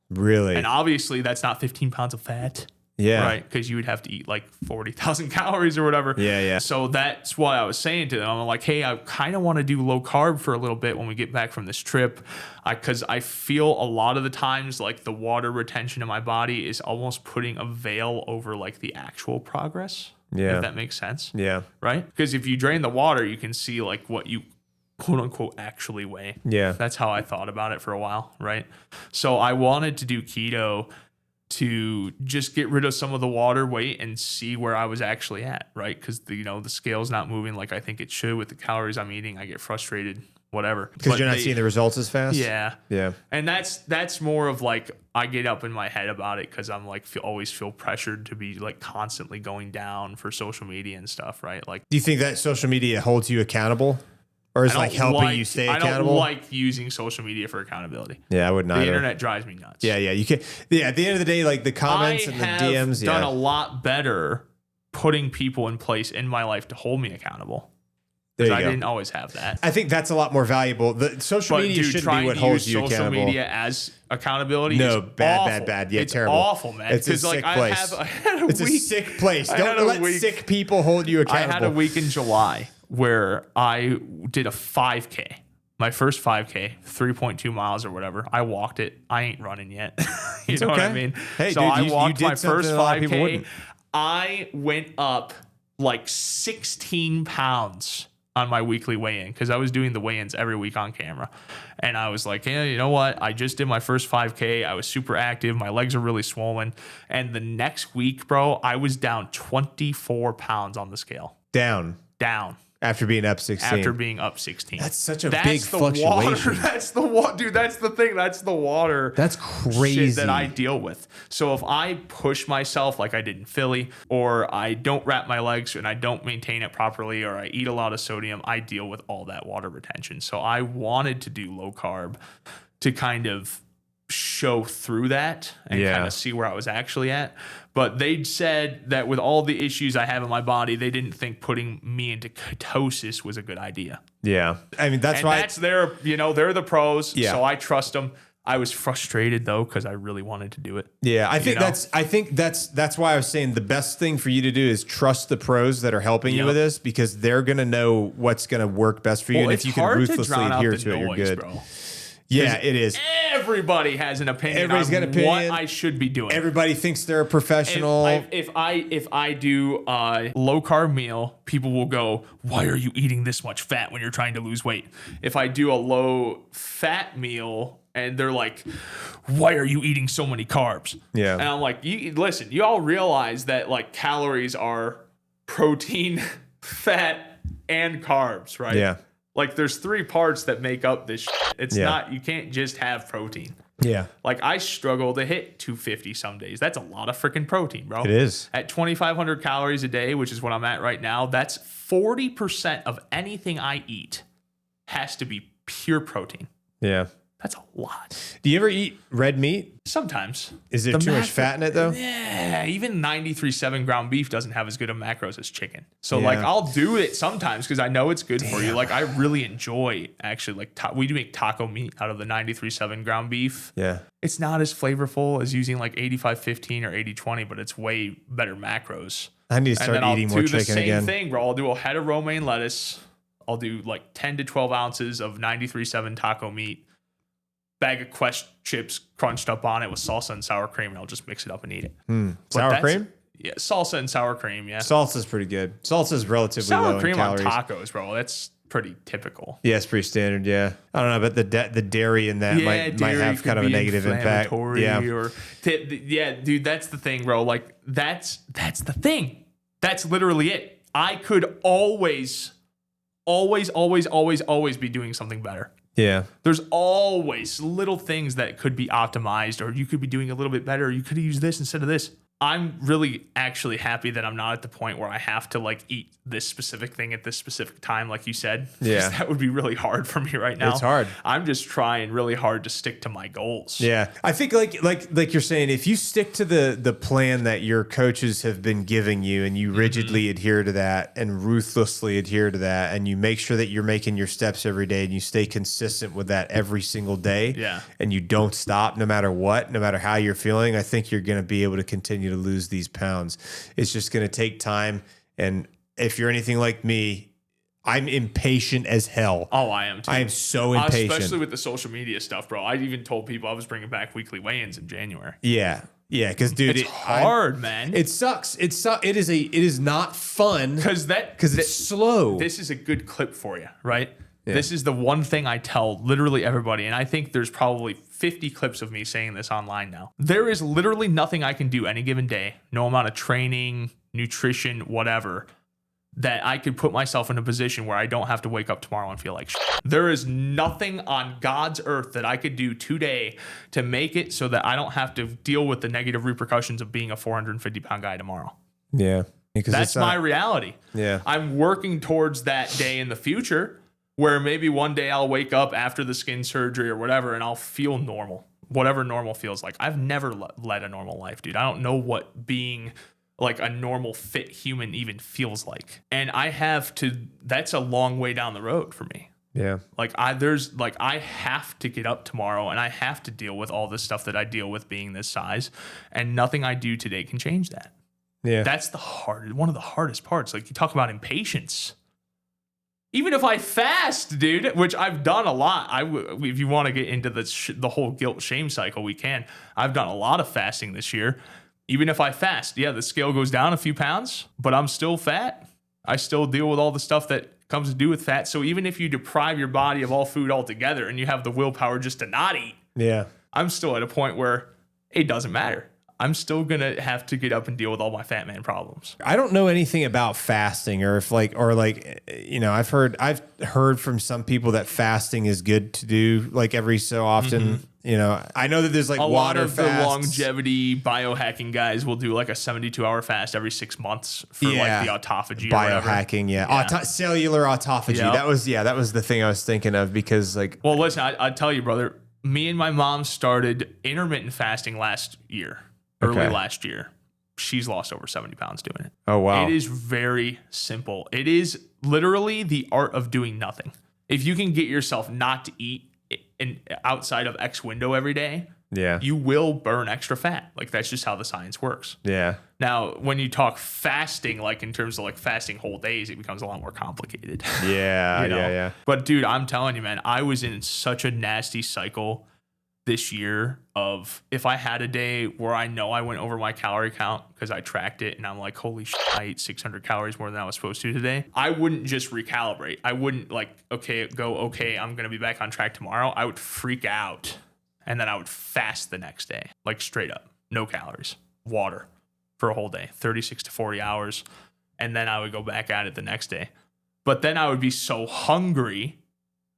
Really? And obviously that's not 15 pounds of fat. Yeah. Right. Because you would have to eat like 40,000 calories or whatever. Yeah. Yeah. So that's what I was saying to them. I'm like, hey, I kind of want to do low carb for a little bit when we get back from this trip. Because I feel a lot of the times like the water retention in my body is almost putting a veil over like the actual progress. Yeah. If that makes sense. Yeah. Right? Because if you drain the water, you can see like what you quote unquote actually weigh. Yeah. That's how I thought about it for a while. Right. So I wanted to do keto to just get rid of some of the water weight and see where I was actually at. Right. Because the scale's not moving like I think it should with the calories I'm eating. I get frustrated. Whatever. Because you're not seeing the results as fast? Yeah. Yeah. And that's more of like, I get up in my head about it because I'm like, always feel pressured to be like constantly going down for social media and stuff, right? Like, do you think that social media holds you accountable? Or is like helping you stay accountable? I don't like using social media for accountability. Yeah, I wouldn't either. The internet drives me nuts. Yeah, you can. Yeah, at the end of the day, like the comments and the DMs. I've done a lot better putting people in place in my life to hold me accountable. Because I didn't always have that. I think that's a lot more valuable. The social media shouldn't be what holds you accountable. Social media as accountability no, is bad. Yeah, it's terrible. awful, man. It's a sick place. It's a sick place. Don't let sick people hold you accountable. I had a week in July where I did a 5K. My first 5K, 3.2 miles or whatever. I walked it. I ain't running yet. You know what I mean? Hey, so dude, I walked you my first 5K. Wouldn't. I went up like 16 pounds on my weekly weigh-in because I was doing the weigh-ins every week on camera. And I was like, yeah, you know what? I just did my first 5K. I was super active. My legs are really swollen. And the next week, bro, I was down 24 pounds on the scale. Down. After being up 16. That's such a big fluctuation. That's the water. Dude, that's the thing. That's the water. That's crazy. Shit that I deal with. So if I push myself like I did in Philly, or I don't wrap my legs and I don't maintain it properly, or I eat a lot of sodium, I deal with all that water retention. So I wanted to do low carb to kind of show through that and kind of see where I was actually at. But they said that with all the issues I have in my body, they didn't think putting me into ketosis was a good idea. Yeah. I mean, that's why. That's their, they're the pros. Yeah. So I trust them. I was frustrated though, because I really wanted to do it. Yeah. I think that's why I was saying the best thing for you to do is trust the pros that are helping you with this, because they're going to know what's going to work best for you. And if you can ruthlessly adhere to it, you're good. Bro. Yeah, it is. Everybody has an opinion. Everybody's got an opinion. What I should be doing. Everybody thinks they're a professional. If I do a low carb meal, people will go, "Why are you eating this much fat when you're trying to lose weight?" If I do a low fat meal, and they're like, "Why are you eating so many carbs?" Yeah, and I'm like, listen, you all realize that like calories are protein, fat, and carbs, right? Yeah. Like there's 3 parts that make up this shit. It's not, you can't just have protein. Yeah. Like I struggle to hit 250 some days. That's a lot of freaking protein, bro. It is. At 2,500 calories a day, which is what I'm at right now, that's 40% of anything I eat has to be pure protein. Yeah. That's a lot. Do you ever eat red meat? Sometimes. Is there too much fat in it though? Yeah, even 93.7 ground beef doesn't have as good of macros as chicken. So like I'll do it sometimes because I know it's good for you. Like I really enjoy actually like we do make taco meat out of the 93.7 ground beef. Yeah. It's not as flavorful as using like 85-15 or 80-20, but it's way better macros. I need to start eating more chicken again. I'll do the same thing, bro. I'll do a head of romaine lettuce. I'll do like 10 to 12 ounces of 93.7 taco meat. Bag of Quest chips crunched up on it with salsa and sour cream, and I'll just mix it up and eat it. Sour cream? Yeah, salsa and sour cream, yeah. Salsa's pretty good. Salsa's relatively low in calories. Sour cream on tacos, bro. That's pretty typical. Yeah, it's pretty standard, yeah. I don't know, but the dairy in that might have kind of a negative impact. Yeah, dude, that's the thing, bro. Like, that's the thing. That's literally it. I could always be doing something better. Yeah. There's always little things that could be optimized, or you could be doing a little bit better. Or you could use this instead of this. I'm really actually happy that I'm not at the point where I have to like eat this specific thing at this specific time, like you said. Yeah. That would be really hard for me right now. It's hard. I'm just trying really hard to stick to my goals. Yeah. I think like you're saying, if you stick to the plan that your coaches have been giving you and you rigidly adhere to that and ruthlessly adhere to that, and you make sure that you're making your steps every day and you stay consistent with that every single day. Yeah. And you don't stop no matter what, no matter how you're feeling, I think you're going to be able to continue to lose these pounds. It's just going to take time. And if you're anything like me, I'm impatient as hell. Oh, I am too. I am so impatient. Especially with the social media stuff, bro. I even told people I was bringing back weekly weigh-ins in January. Yeah. Yeah, because dude, it's hard, man. It sucks. It is not fun because it's slow. This is a good clip for you, right? Yeah. This is the one thing I tell literally everybody, and I think there's probably 50 clips of me saying this online now. There is literally nothing I can do any given day, no amount of training, nutrition, whatever, that I could put myself in a position where I don't have to wake up tomorrow and feel like shit. There is nothing on God's earth that I could do today to make it so that I don't have to deal with the negative repercussions of being a 450-pound guy tomorrow. Yeah. That's my reality. Yeah. I'm working towards that day in the future where maybe one day I'll wake up after the skin surgery or whatever and I'll feel normal, whatever normal feels like. I've never led a normal life, dude. I don't know what being like a normal fit human even feels like. And that's a long way down the road for me. Yeah. I have to get up tomorrow and I have to deal with all this stuff that I deal with being this size, and nothing I do today can change that. Yeah. That's one of the hardest parts. Like, you talk about impatience. Even if I fast, dude, which I've done a lot, if you want to get into the whole guilt shame cycle, we can. I've done a lot of fasting this year. Even if I fast, yeah, the scale goes down a few pounds, but I'm still fat. I still deal with all the stuff that comes to do with fat. So even if you deprive your body of all food altogether and you have the willpower just to not eat, yeah, I'm still at a point where it doesn't matter. I'm still going to have to get up and deal with all my fat man problems. I don't know anything about fasting I've heard from some people that fasting is good to do like every so often. Mm-hmm. You know, I know that there's like a water lot of fasts. The longevity biohacking guys will do like a 72-hour fast every 6 months for like the autophagy. Biohacking, cellular autophagy. Yep. That was the thing I was thinking of because like. Well, listen, I tell you, brother, me and my mom started intermittent fasting last year. Early last year. She's lost over 70 pounds doing it. Oh, wow. It is very simple. It is literally the art of doing nothing. If you can get yourself not to eat outside of X window every day, you will burn extra fat. Like, that's just how the science works. Yeah. Now, when you talk fasting, like in terms of like fasting whole days, it becomes a lot more complicated. Yeah, yeah. But dude, I'm telling you, man, I was in such a nasty cycle this year of if I had a day where I know I went over my calorie count because I tracked it and I'm like, holy shit, I ate 600 calories more than I was supposed to today. I wouldn't just recalibrate. I wouldn't like, I'm going to be back on track tomorrow. I would freak out and then I would fast the next day, like straight up, no calories, water for a whole day, 36 to 40 hours. And then I would go back at it the next day. But then I would be so hungry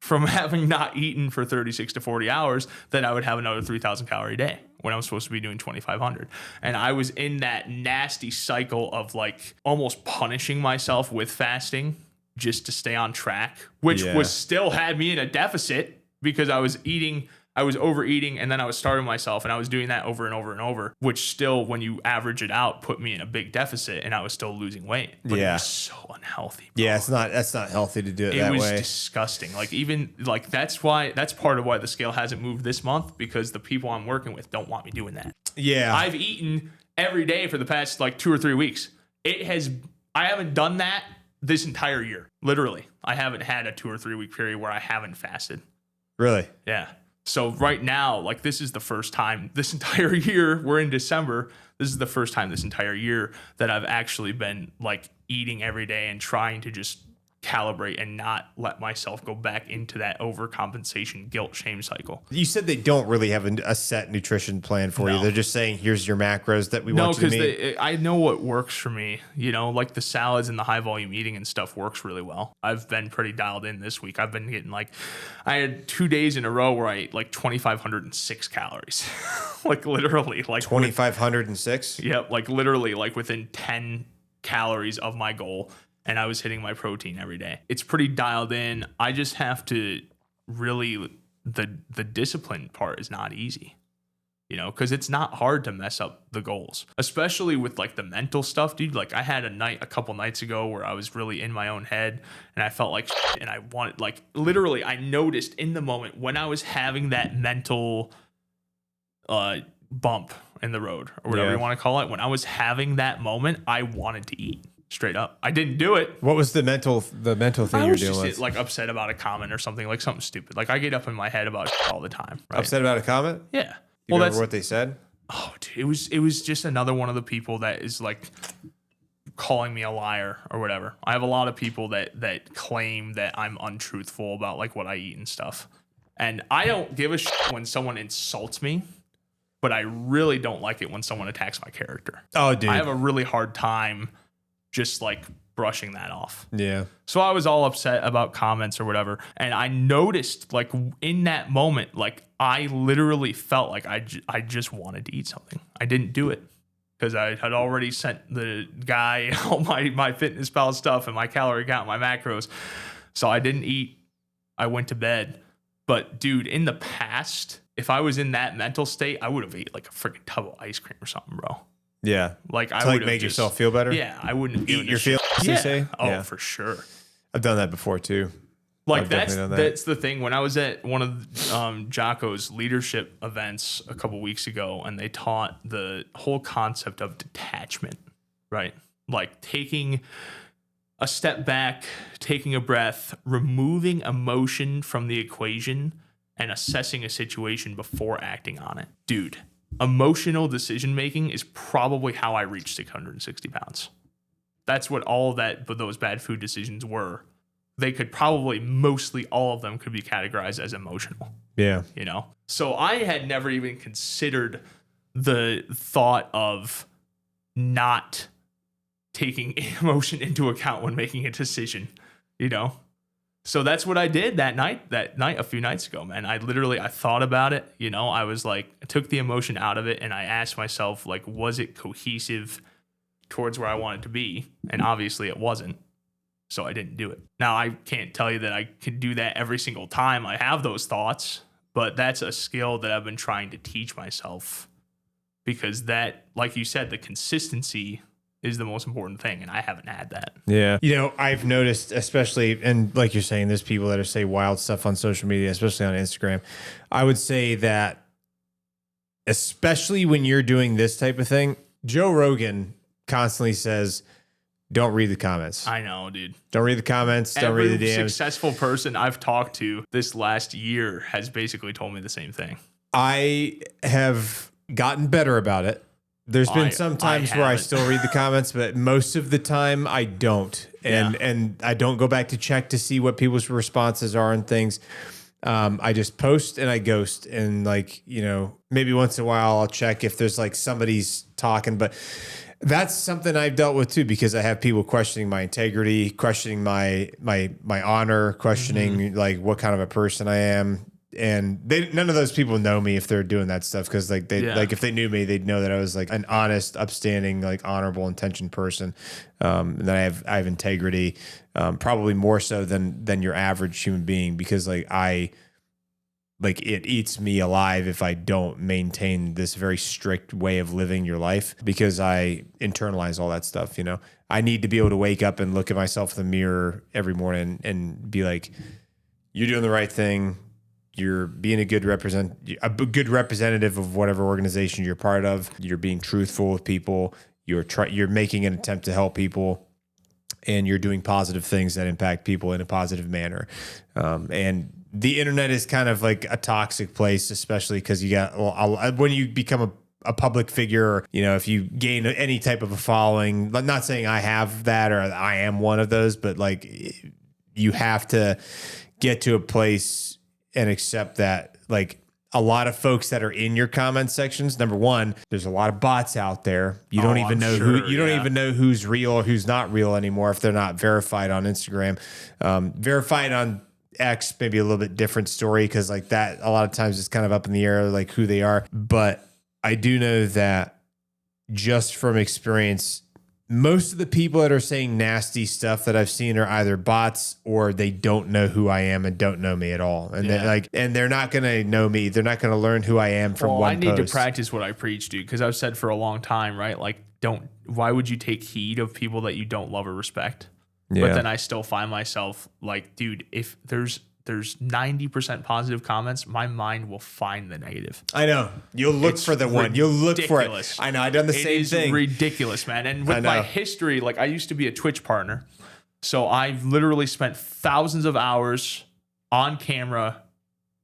from having not eaten for 36 to 40 hours that I would have another 3,000 calorie day when I'm supposed to be doing 2,500. And I was in that nasty cycle of like almost punishing myself with fasting just to stay on track, which was still had me in a deficit because I was eating I was overeating, and then I was starving myself, and I was doing that over and over and over, which still, when you average it out, put me in a big deficit, and I was still losing weight. But it was so unhealthy, bro. Yeah, that's not healthy to do it that way. It was disgusting. Like, even like that's part of why the scale hasn't moved this month, because the people I'm working with don't want me doing that. Yeah. I've eaten every day for the past like 2 or 3 weeks. I haven't done that this entire year. Literally. I haven't had a 2 or 3 week period where I haven't fasted. Really? Yeah. So right now, like, this is the first time this entire year, we're in December. This is the first time this entire year that I've actually been like eating every day and trying to just calibrate and not let myself go back into that overcompensation guilt shame cycle. You said they don't really have a set nutrition plan for you. They're just saying, here's your macros that we want you to meet. No, because I know what works for me. You know, like the salads and the high volume eating and stuff works really well. I've been pretty dialed in this week. I've been getting like, I had 2 days in a row where I ate like 2,506 calories. Like literally like 2,506? Yep. Like literally like within 10 calories of my goal. And I was hitting my protein every day. It's pretty dialed in. I just have to really, the discipline part is not easy, you know, because it's not hard to mess up the goals, especially with like the mental stuff, dude. Like I had a couple nights ago where I was really in my own head and I felt like shit, and I wanted, like, literally I noticed in the moment when I was having that mental bump in the road or whatever you want to call it. When I was having that moment, I wanted to eat. Straight up. I didn't do it. What was the mental thing you were dealing with? I was just like upset about a comment or something, like something stupid. Like I get up in my head about all the time. Right? Upset about a comment? Yeah. You remember what they said? Oh, dude, it was just another one of the people that is like calling me a liar or whatever. I have a lot of people that claim that I'm untruthful about like what I eat and stuff. And I don't give a shit when someone insults me, but I really don't like it when someone attacks my character. Oh, dude. I have a really hard time just like brushing that off. Yeah. So I was all upset about comments or whatever. And I noticed like in that moment, like I literally felt like I just wanted to eat something. I didn't do it because I had already sent the guy all my FitnessPal stuff and my calorie count, and my macros. So I didn't eat. I went to bed. But dude, in the past, if I was in that mental state, I would have ate like a freaking tub of ice cream or something, bro. Yeah. Like I would like make yourself feel better? Yeah, I wouldn't have given your feelings, you say? Oh, yeah. for sure. I've done that before too. Like that's the thing. When I was at one of Jocko's leadership events a couple weeks ago, and they taught the whole concept of detachment, right? Like taking a step back, taking a breath, removing emotion from the equation, and assessing a situation before acting on it. Dude, emotional decision making is probably how I reached 660 pounds. That's what all those bad food decisions were. They could probably, mostly all of them could be categorized as emotional. Yeah. You know? So I had never even considered the thought of not taking emotion into account when making a decision, you know? So that's what I did that night a few nights ago, man. I thought about it, you know? I was like, I took the emotion out of it and I asked myself, like, was it cohesive towards where I wanted to be? And obviously it wasn't. So I didn't do it. Now, I can't tell you that I can do that every single time I have those thoughts, but that's a skill that I've been trying to teach myself, because that, like you said, the consistency is the most important thing, and I haven't had that. Yeah. You know, I've noticed, especially, and like you're saying, there's people that are say wild stuff on social media, especially on Instagram. I would say that, especially when you're doing this type of thing, Joe Rogan constantly says, don't read the comments. I know, dude. Don't read the comments. Don't read the DMs. Every successful person I've talked to this last year has basically told me the same thing. I have gotten better about it. There's been some times where I still read the comments, but most of the time I don't. And I don't go back to check to see what people's responses are and things. I just post and I ghost, and like, you know, maybe once in a while I'll check if there's like somebody's talking, but that's something I've dealt with too, because I have people questioning my integrity, questioning my honor, questioning like what kind of a person I am. And none of those people know me if they're doing that stuff, because like like if they knew me, they'd know that I was like an honest, upstanding, like honorable, intentioned person. And that I have integrity, probably more so than your average human being, because like I like it eats me alive if I don't maintain this very strict way of living your life, because I internalize all that stuff. You know, I need to be able to wake up and look at myself in the mirror every morning and be like, you're doing the right thing. You're being a good representative of whatever organization you're part of. You're being truthful with people. You're making an attempt to help people, and you're doing positive things that impact people in a positive manner. And the internet is kind of like a toxic place, especially because you got, when you become a public figure, or, you know, if you gain any type of a following, not saying I have that or I am one of those, but like you have to get to a place and accept that, like, a lot of folks that are in your comment sections, number one, there's a lot of bots out there. You don't even know don't even know who's real or who's not real anymore if they're not verified on Instagram. Verified on X, maybe a little bit different story, because like that, a lot of times it's kind of up in the air, like who they are. But I do know that just from experience, most of the people that are saying nasty stuff that I've seen are either bots or they don't know who I am and don't know me at all. And they're not going to know me. They're not going to learn who I am from one post. I need to practice what I preach, dude, because I've said for a long time, right? Like, why would you take heed of people that you don't love or respect? Yeah. But then I still find myself like, dude, if there's 90% positive comments, my mind will find the negative. I know. You'll look for the one. You'll look for it. I know. I've done the same thing. It's ridiculous, man. And with my history, like I used to be a Twitch partner. So I've literally spent thousands of hours on camera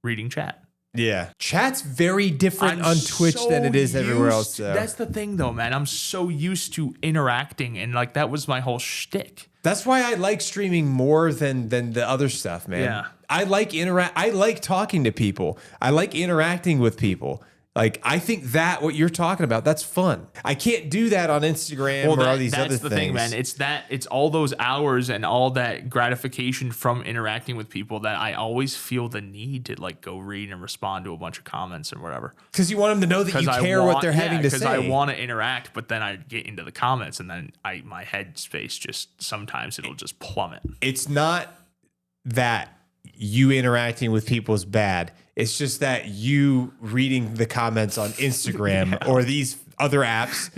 reading chat. Yeah. Chat's very different on Twitch than it is everywhere else. That's the thing though, man. I'm so used to interacting, and like that was my whole shtick. That's why I like streaming more than the other stuff, man. Yeah. I like talking to people. I like interacting with people. Like, I think that what you're talking about, that's fun. I can't do that on Instagram or all these other things. That's the thing, man. It's all those hours and all that gratification from interacting with people that I always feel the need to like go read and respond to a bunch of comments or whatever. Because you want them to know that you care what they're having to say. Because I want to interact, but then I get into the comments and then my head space just sometimes it'll just plummet. It's not that you interacting with people is bad. It's just that you reading the comments on Instagram or these other apps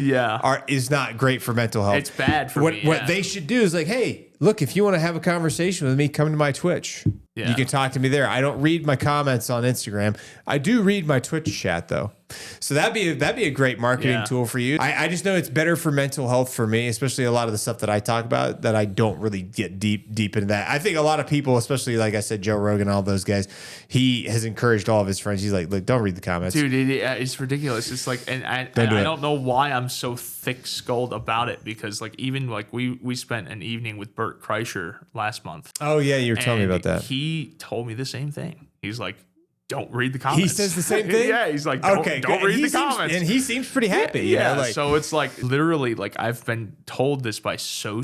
is not great for mental health. It's bad for me. What they should do is like, hey, look, if you want to have a conversation with me, come to my Twitch. Yeah. You can talk to me there. I don't read my comments on Instagram. I do read my Twitch chat though. So that'd be a great marketing tool for you. I just know it's better for mental health for me, especially a lot of the stuff that I talk about that I don't really get deep into that. I think a lot of people, especially like I said, Joe Rogan, all those guys, he has encouraged all of his friends. He's like, look, don't read the comments. Dude, it's ridiculous. It's like, and I don't know why I'm so thick-skulled about it, because like even like we spent an evening with Bert Kreischer last month. Oh yeah, you were telling me about that. He told me the same thing. He's like, don't read the comments. He says the same thing? Yeah, he's like, don't read the comments. And he seems pretty happy. Yeah, you know, like, so it's like literally like I've been told this by so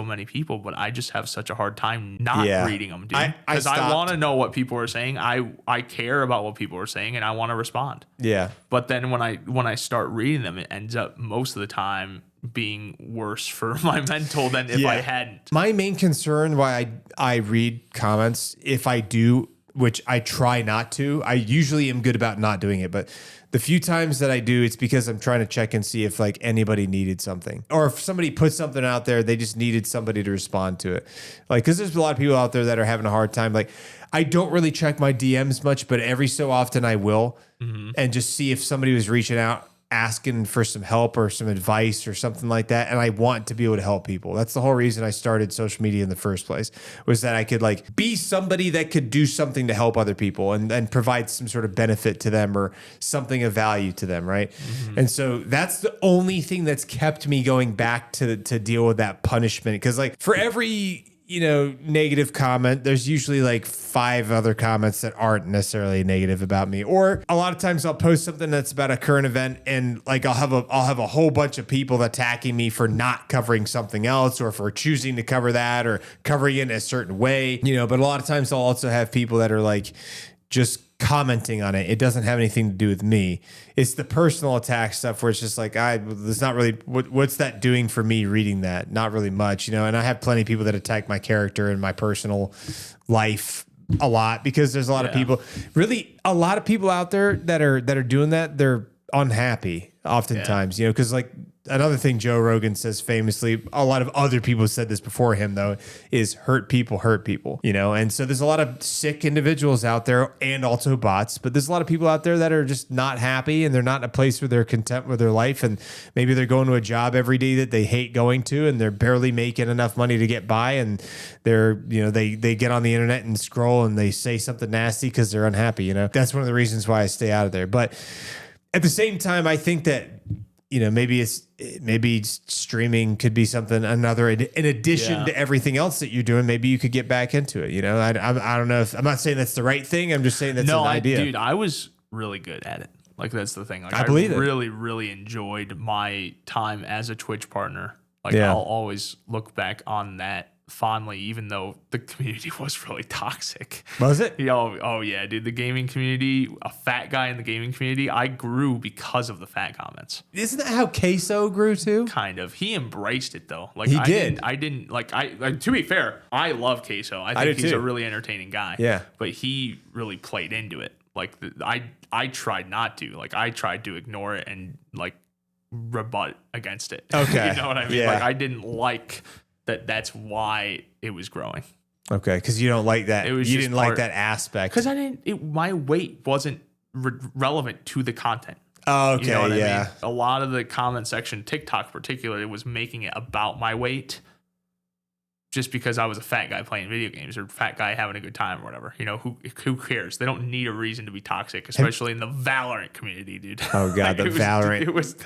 many people, but I just have such a hard time not reading them, dude. Because I want to know what people are saying. I care about what people are saying, and I want to respond. Yeah. But then when I start reading them, it ends up most of the time being worse for my mental than if I hadn't. My main concern why I read comments, if I do, which I try not to. I usually am good about not doing it, but the few times that I do, it's because I'm trying to check and see if like anybody needed something, or if somebody put something out there, they just needed somebody to respond to it. Like, because there's a lot of people out there that are having a hard time. Like, I don't really check my DMs much, but every so often I will, and just see if somebody was reaching out, asking for some help or some advice or something like that. And I want to be able to help people. That's the whole reason I started social media in the first place, was that I could like be somebody that could do something to help other people and provide some sort of benefit to them or something of value to them. Right. And so that's the only thing that's kept me going back to deal with that punishment. Cause like for every, negative comment, there's usually like 5 other comments that aren't necessarily negative about me. Or a lot of times I'll post something that's about a current event, and like I'll have a whole bunch of people attacking me for not covering something else, or for choosing to cover that, or covering it in a certain way, but a lot of times I'll also have people that are like just commenting on it. It doesn't have anything to do with me. It's the personal attack stuff where it's just like, there's not really, what's that doing for me reading that? Not really much, and I have plenty of people that attack my character and my personal life a lot because there's a lot of people, really a lot of people out there that are doing that. They're unhappy oftentimes, because like another thing Joe Rogan says famously, a lot of other people said this before him though, is hurt people, and so there's a lot of sick individuals out there and also bots, but there's a lot of people out there that are just not happy and they're not in a place where they're content with their life, and maybe they're going to a job every day that they hate going to and they're barely making enough money to get by, and they're they get on the internet and scroll and they say something nasty because they're unhappy. That's one of the reasons why I stay out of there. But at the same time, I think that maybe streaming could be something, another in addition to everything else that you're doing. Maybe you could get back into it. I don't know if I'm not saying that's the right thing. I'm just saying that's an idea. Dude, I was really good at it. Like that's the thing. Like I believe it. Really, really enjoyed my time as a Twitch partner. Like I'll always look back on that fondly, even though the community was really toxic. Was it? Oh yeah, dude. The gaming community, a fat guy in the gaming community, I grew because of the fat comments. Isn't that how Queso grew too? Kind of. He embraced it though. Like he did. I didn't like. To be fair, I love Queso. I think he's a really entertaining guy. Yeah. But he really played into it. Like I tried not to. Like I tried to ignore it and like rebut against it. Okay. You know what I mean? Yeah. Like I didn't like that. That's why it was growing. Okay, because you don't like that. You didn't like that aspect. Because my weight wasn't relevant to the content. Oh, okay, you know what I mean? yeah. A lot of the comment section, TikTok particularly, was making it about my weight. Just because I was a fat guy playing video games or fat guy having a good time or whatever. Who cares? They don't need a reason to be toxic, especially in the Valorant community, dude. Oh God, like, Valorant. It was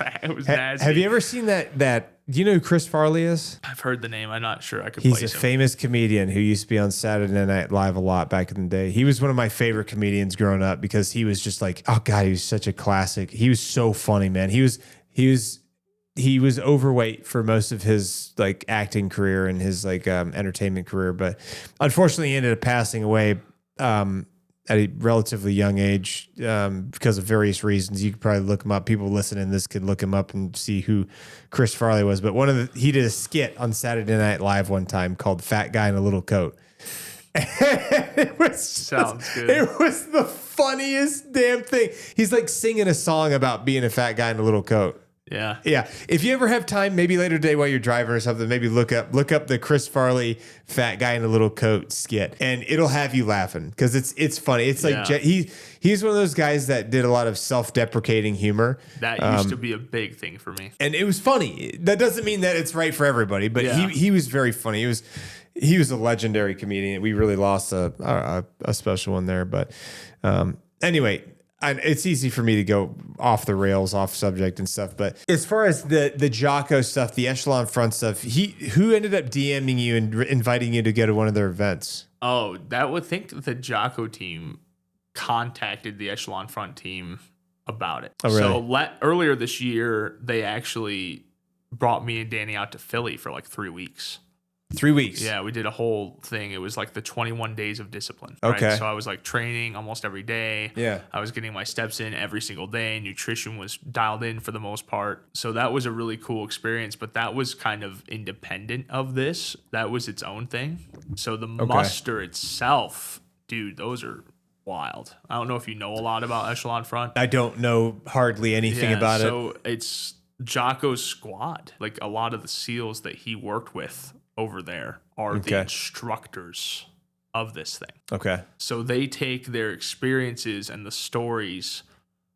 nasty. Have you ever seen that? Do you know who Chris Farley is? I've heard the name. I'm not sure I could He's place a him. famous comedian who used to be on Saturday Night Live a lot back in the day. He was one of my favorite comedians growing up because he was just like, oh God, he was such a classic. He was so funny, man. He was overweight for most of his like acting career and his like entertainment career, but unfortunately he ended up passing away at a relatively young age because of various reasons. You could probably look him up. People listening to this could look him up and see who Chris Farley was. But he did a skit on Saturday Night Live one time called "Fat Guy in a Little Coat." Sounds good. It was the funniest damn thing. He's like singing a song about being a fat guy in a little coat. Yeah. Yeah. If you ever have time, maybe later today while you're driving or something, maybe look up the Chris Farley fat guy in a little coat skit, and it'll have you laughing because it's funny. It's like he's one of those guys that did a lot of self-deprecating humor. That used to be a big thing for me. And it was funny. That doesn't mean that it's right for everybody, but he was very funny. He was a legendary comedian. We really lost a special one there, but anyway. It's easy for me to go off the rails, off subject and stuff. But as far as the Jocko stuff, the Echelon Front stuff, who ended up DMing you and inviting you to go to one of their events? Oh, that would think the Jocko team contacted the Echelon Front team about it. Oh, really? So earlier this year, they actually brought me and Danny out to Philly for like 3 weeks. 3 weeks. Yeah, we did a whole thing. It was like the 21 days of discipline. Okay. Right? So I was like training almost every day. Yeah. I was getting my steps in every single day. Nutrition was dialed in for the most part. So that was a really cool experience, but that was kind of independent of this. That was its own thing. So the muster itself, dude, those are wild. I don't know if you know a lot about Echelon Front. I don't know hardly anything about it. So it's Jocko's squad. Like a lot of the SEALs that he worked with over there are the instructors of this thing. Okay. So they take their experiences and the stories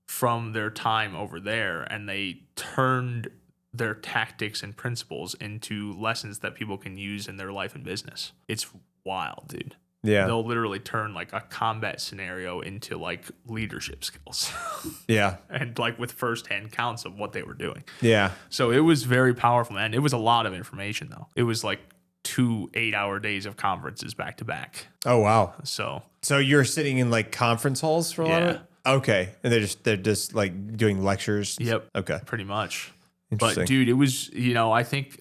from their time over there and they turned their tactics and principles into lessons that people can use in their life and business. It's wild, dude. Yeah. They'll literally turn like a combat scenario into like leadership skills. Yeah. And like with firsthand counts of what they were doing. Yeah. So it was very powerful, man. It was a lot of information though. It was like 2 8-hour days of conferences back to back. Oh, wow. So you're sitting in like conference halls for a lot of it? Okay. And they're just like doing lectures? Yep. Okay. Pretty much. Interesting. But dude, it was, I think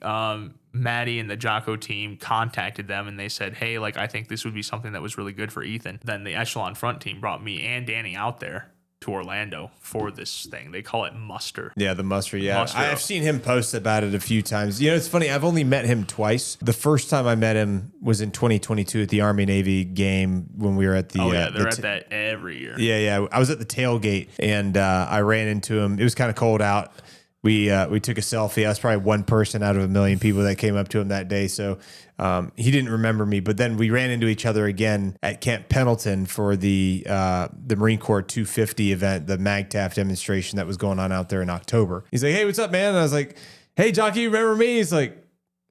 Maddie and the Jocko team contacted them and they said, hey, like, I think this would be something that was really good for Ethan. Then the Echelon Front team brought me and Danny out there to Orlando for this thing. They call it muster. Yeah, the muster. Yeah, I've seen him post about it a few times. You know, it's funny. I've only met him twice. The first time I met him was in 2022 at the Army Navy game when we were at the. Oh yeah, they're at that every year. Yeah. I was at the tailgate and I ran into him. It was kind of cold out. We took a selfie. I was probably one person out of a million people that came up to him that day. So he didn't remember me. But then we ran into each other again at Camp Pendleton for the Marine Corps 250 event, the MAGTF demonstration that was going on out there in October. He's like, "Hey, what's up, man?" And I was like, "Hey, Jockey, you remember me?" He's like,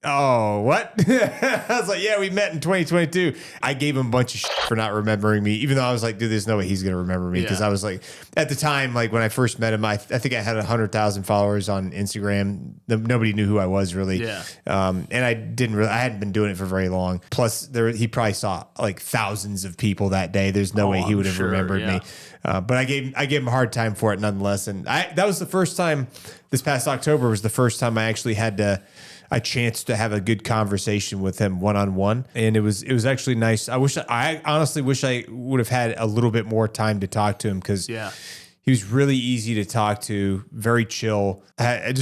"Oh, what?" I was like, "Yeah, we met in 2022. I gave him a bunch of shit for not remembering me, even though I was like, dude, there's no way he's going to remember me. Because I was like, at the time, like when I first met him, I think I had 100,000 followers on Instagram. Nobody knew who I was really. Yeah. And I hadn't been doing it for very long. Plus, he probably saw like thousands of people that day. There's no way he would have remembered me. But I gave him a hard time for it nonetheless. And that was the first time, this past October was the first time I actually had a chance to have a good conversation with him one-on-one. And it was actually nice. I honestly wish I would have had a little bit more time to talk to him because he was really easy to talk to, very chill. I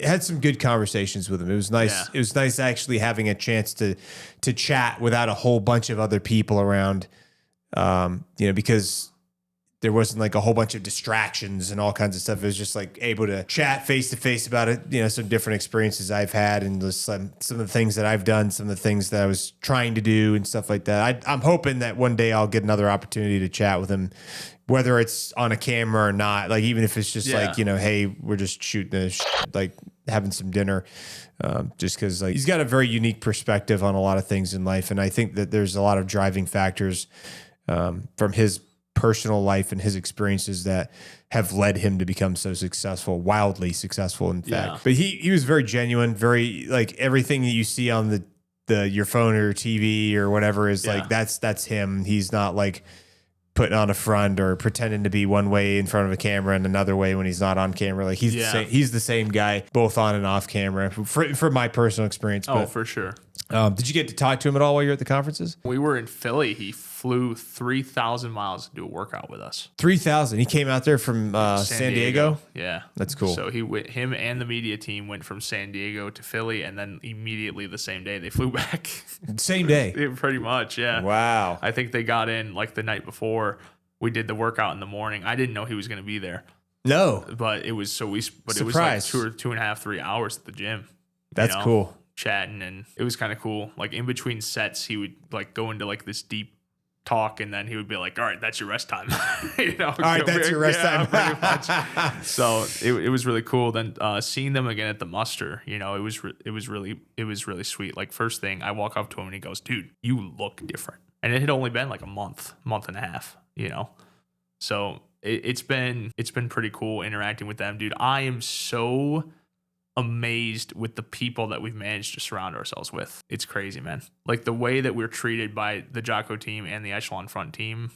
had some good conversations with him. It was nice. Yeah. It was nice actually having a chance to chat without a whole bunch of other people around, because there wasn't like a whole bunch of distractions and all kinds of stuff. It was just like able to chat face to face about it. Some different experiences I've had and just some of the things that I've done, some of the things that I was trying to do and stuff like that. I'm hoping that one day I'll get another opportunity to chat with him, whether it's on a camera or not. Like, even if it's just like, hey, we're just shooting like having some dinner. Just because like he's got a very unique perspective on a lot of things in life. And I think that there's a lot of driving factors from his personal life and his experiences that have led him to become so successful, wildly successful, in fact. But he was very genuine, very like everything that you see on your phone or your TV or whatever is like, that's him. He's not like putting on a front or pretending to be one way in front of a camera and another way when he's not on camera. Like he's the same guy, both on and off camera for my personal experience. Oh, for sure. Did you get to talk to him at all while you were at the conferences? We were in Philly. He flew 3,000 miles to do a workout with us. 3,000. He came out there from San Diego. Yeah, that's cool. So him and the media team went from San Diego to Philly, and then immediately the same day they flew back. Same day, pretty much. Yeah. Wow. I think they got in like the night before. We did the workout in the morning. I didn't know he was going to be there. No, but it was it was like 2.5, 3 hours at the gym. That's cool. Chatting, and it was kind of cool. Like in between sets, he would like go into like this deep talk, and then he would be like, "All right, that's your rest time." All right, that's your rest time. Pretty much. So it was really cool. Then seeing them again at the muster, it was really sweet. Like first thing, I walk up to him and he goes, "Dude, you look different." And it had only been like a month and a half. So it's been pretty cool interacting with them, dude. I am so amazed with the people that we've managed to surround ourselves with. It's crazy, man. Like the way that we're treated by the Jocko team and the Echelon Front team,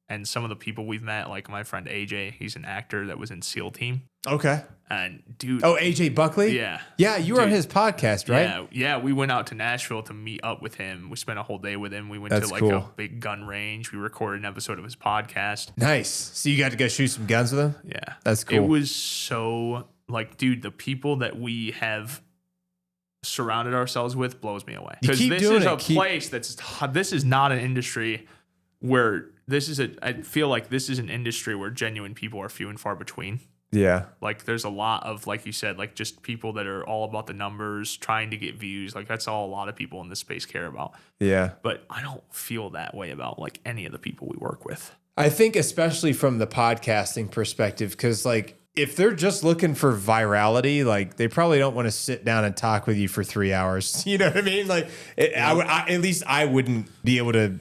and some of the people we've met, like my friend AJ, he's an actor that was in SEAL Team. Okay. And dude. Oh, AJ Buckley? Yeah. Yeah, you were on his podcast, right? Yeah. We went out to Nashville to meet up with him. We spent a whole day with him. We went to like a big gun range. We recorded an episode of his podcast. Nice. So you got to go shoot some guns with him? Yeah. That's cool. It was so like, dude, the people that we have surrounded ourselves with blows me away. Because this is a place this is not an industry where I feel like this is an industry where genuine people are few and far between. Yeah. Like there's a lot of, like you said, like just people that are all about the numbers, trying to get views. Like that's all a lot of people in this space care about. Yeah. But I don't feel that way about like any of the people we work with. I think especially from the podcasting perspective, because like if they're just looking for virality, like they probably don't want to sit down and talk with you for 3 hours. You know what I mean? Like at least I wouldn't be able to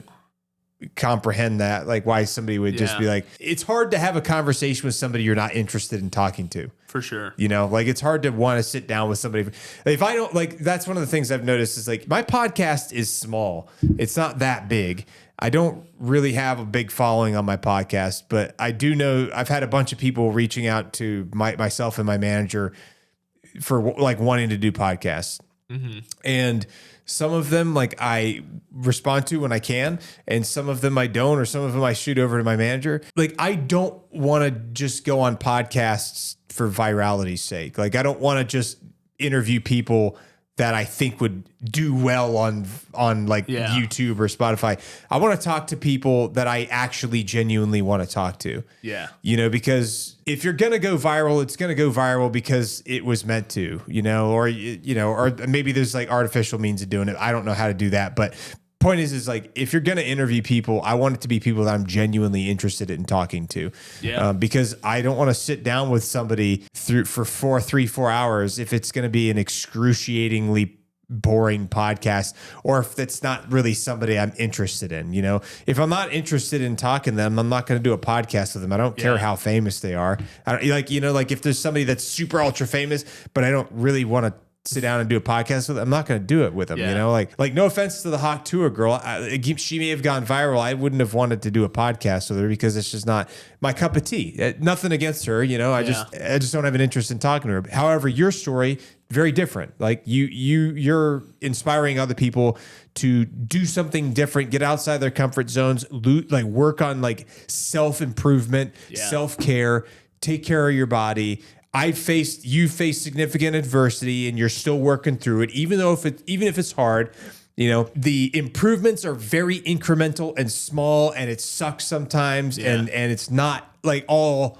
comprehend that, like why somebody would just be like, it's hard to have a conversation with somebody you're not interested in talking to. For sure. Like it's hard to want to sit down with somebody. If I don't like, that's one of the things I've noticed is like my podcast is small. It's not that big. I don't really have a big following on my podcast, but I do know I've had a bunch of people reaching out to myself and my manager for like wanting to do podcasts. Mm-hmm. And Some of them like I respond to when I can, and some of them I don't, or some of them I shoot over to my manager. Like I don't want to just go on podcasts for virality's sake. Like I don't want to just interview people that I think would do well on YouTube or Spotify. I want to talk to people that I actually genuinely want to talk to. Yeah. Because if you're going to go viral, it's going to go viral because it was meant to, or maybe there's like artificial means of doing it. I don't know how to do that, but point is like, if you're going to interview people, I want it to be people that I'm genuinely interested in talking to. Yeah. Because I don't want to sit down with somebody for 4 hours if it's going to be an excruciatingly boring podcast, or if it's not really somebody I'm interested in. If I'm not interested in talking to them, I'm not going to do a podcast with them. I don't care how famous they are. I don't like if there's somebody that's super ultra famous, but I don't really want to sit down and do a podcast with them, I'm not going to do it with them. Like no offense to the Hawk Tour girl. She may have gone viral. I wouldn't have wanted to do a podcast with her because it's just not my cup of tea. Nothing against her. I just don't have an interest in talking to her. However, your story, very different. Like you're inspiring other people to do something different, get outside their comfort zones, work on self-improvement, self-care, take care of your body. You faced significant adversity and you're still working through it. Even if it's hard, the improvements are very incremental and small, and it sucks sometimes. Yeah. And it's not like all,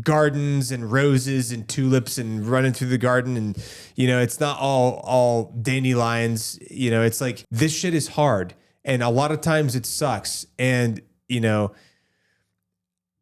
gardens and roses and tulips and running through the garden. And, it's not all dandelions. It's like, this shit is hard. And a lot of times it sucks. And,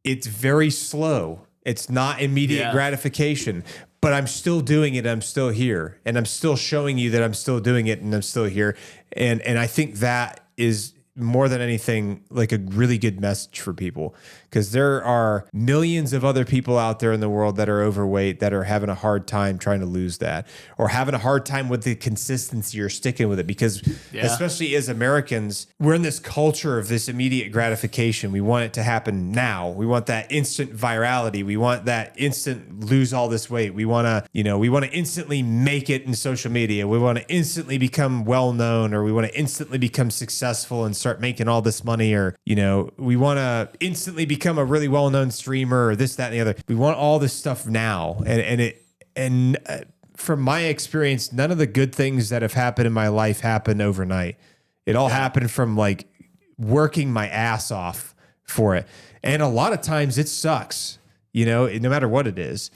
it's very slow. It's not immediate gratification, but I'm still doing it. I'm still here, and I'm still showing you that I'm still doing it, and I'm still here. And I think that is more than anything like a really good message for people, because there are millions of other people out there in the world that are overweight that are having a hard time trying to lose that, or having a hard time with the consistency or sticking with it, because especially as Americans, we're in this culture of this immediate gratification. We want it to happen now. We want that instant virality. We want that instant lose all this weight. We want to instantly make it in social media. We want to instantly become well known, or we want to instantly become successful and start making all this money, or we want to instantly become a really well-known streamer, or this, that, and the other. We want all this stuff now, and from my experience, none of the good things that have happened in my life happened overnight. It all happened from like working my ass off for it, and a lot of times it sucks, no matter what it is.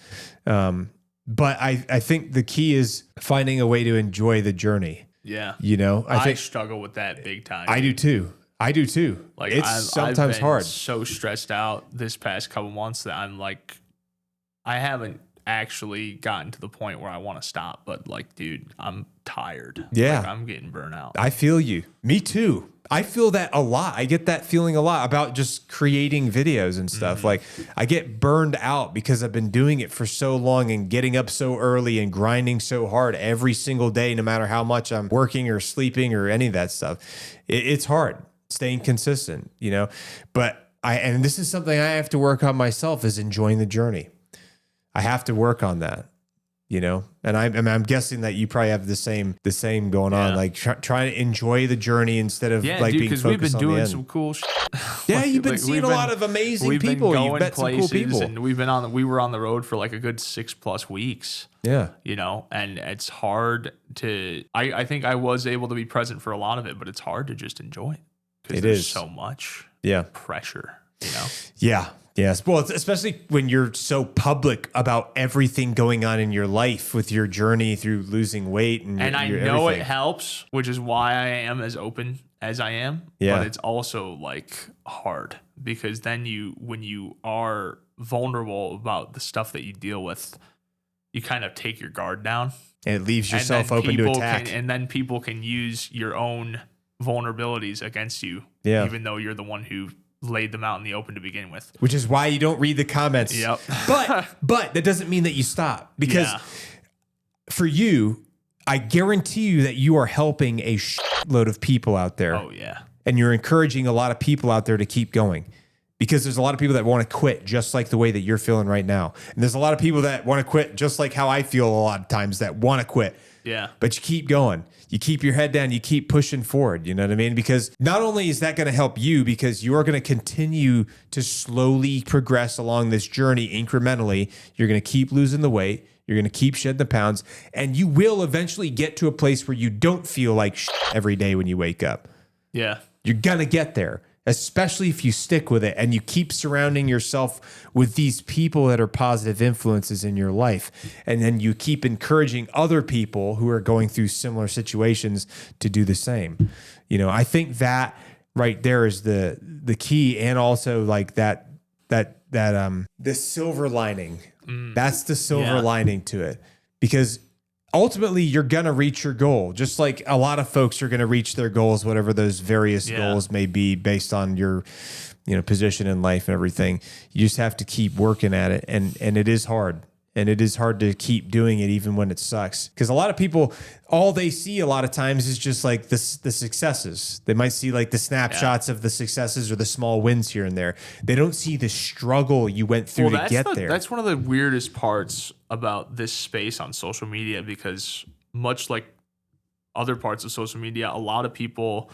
But I think the key is finding a way to enjoy the journey. Yeah. I think struggle with that big time. I do too. Like it's sometimes hard. So stressed out this past couple months that I'm like, I haven't actually gotten to the point where I want to stop, but like, dude, I'm tired. Yeah. Like, I'm getting burnt out. I feel you. Me too. I feel that a lot. I get that feeling a lot about just creating videos and stuff. Like I get burned out because I've been doing it for so long and getting up so early and grinding so hard every single day, no matter how much I'm working or sleeping or any of that stuff. It's hard staying consistent, but and this is something I have to work on myself, is enjoying the journey. I have to work on that. And I'm guessing that you probably have the same going on, like trying to enjoy the journey instead of being focused on the end. Because we've been doing some cool shit. Yeah, you've been seeing a lot of amazing people. You've met some cool people. And we were on the road for like a good 6+ weeks. Yeah. And it's hard to, I think I was able to be present for a lot of it, but it's hard to just enjoy it. Because there's so much pressure, Yeah. Yes. Well, especially when you're so public about everything going on in your life with your journey through losing weight. And I know everything. It helps, which is why I am as open as I am. Yeah. But it's also like hard, because then when you are vulnerable about the stuff that you deal with, you kind of take your guard down. And it leaves yourself open to attack. And then people can use your own vulnerabilities against you, even though you're the one who laid them out in the open to begin with. Which is why you don't read the comments. Yep. But that doesn't mean that you stop, because for you, I guarantee you that you are helping a shitload of people out there. Oh yeah. And you're encouraging a lot of people out there to keep going, because there's a lot of people that want to quit just like the way that you're feeling right now. And there's a lot of people that want to quit just like how I feel a lot of times, that want to quit. Yeah. But you keep going. You keep your head down. You keep pushing forward. You know what I mean? Because not only is that going to help you, because you are going to continue to slowly progress along this journey incrementally. You're going to keep losing the weight. You're going to keep shedding the pounds. And you will eventually get to a place where you don't feel like every day when you wake up. Yeah. You're going to get there, especially if you stick with it and you keep surrounding yourself with these people that are positive influences in your life. And then you keep encouraging other people who are going through similar situations to do the same. You know, I think that right there is the key. And also like the silver lining, that's the silver lining to it, because ultimately you're going to reach your goal. Just like a lot of folks are going to reach their goals, whatever those various goals may be based on your, position in life and everything. You just have to keep working at it. And it is hard. And it is hard to keep doing it even when it sucks. Because a lot of people, all they see a lot of times is just like the successes. They might see like the snapshots of the successes or the small wins here and there. They don't see the struggle you went through to get there. That's one of the weirdest parts about this space on social media, because much like other parts of social media, a lot of people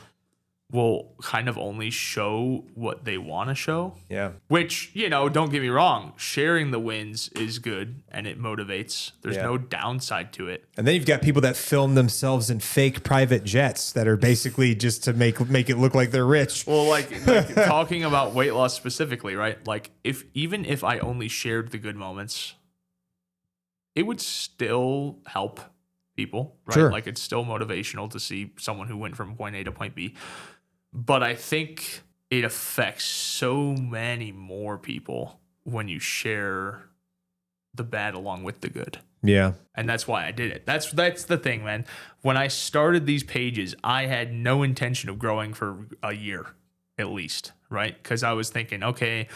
will kind of only show what they want to show. Yeah. Which, don't get me wrong, sharing the wins is good and it motivates. There's no downside to it. And then you've got people that film themselves in fake private jets that are basically just to make it look like they're rich. Well, like talking about weight loss specifically, right? Like even if I only shared the good moments, it would still help people, right? Sure. Like it's still motivational to see someone who went from point A to point B. But I think it affects so many more people when you share the bad along with the good. Yeah. And that's why I did it. That's the thing, man. When I started these pages, I had no intention of growing for a year at least, right? Because I was thinking, okay,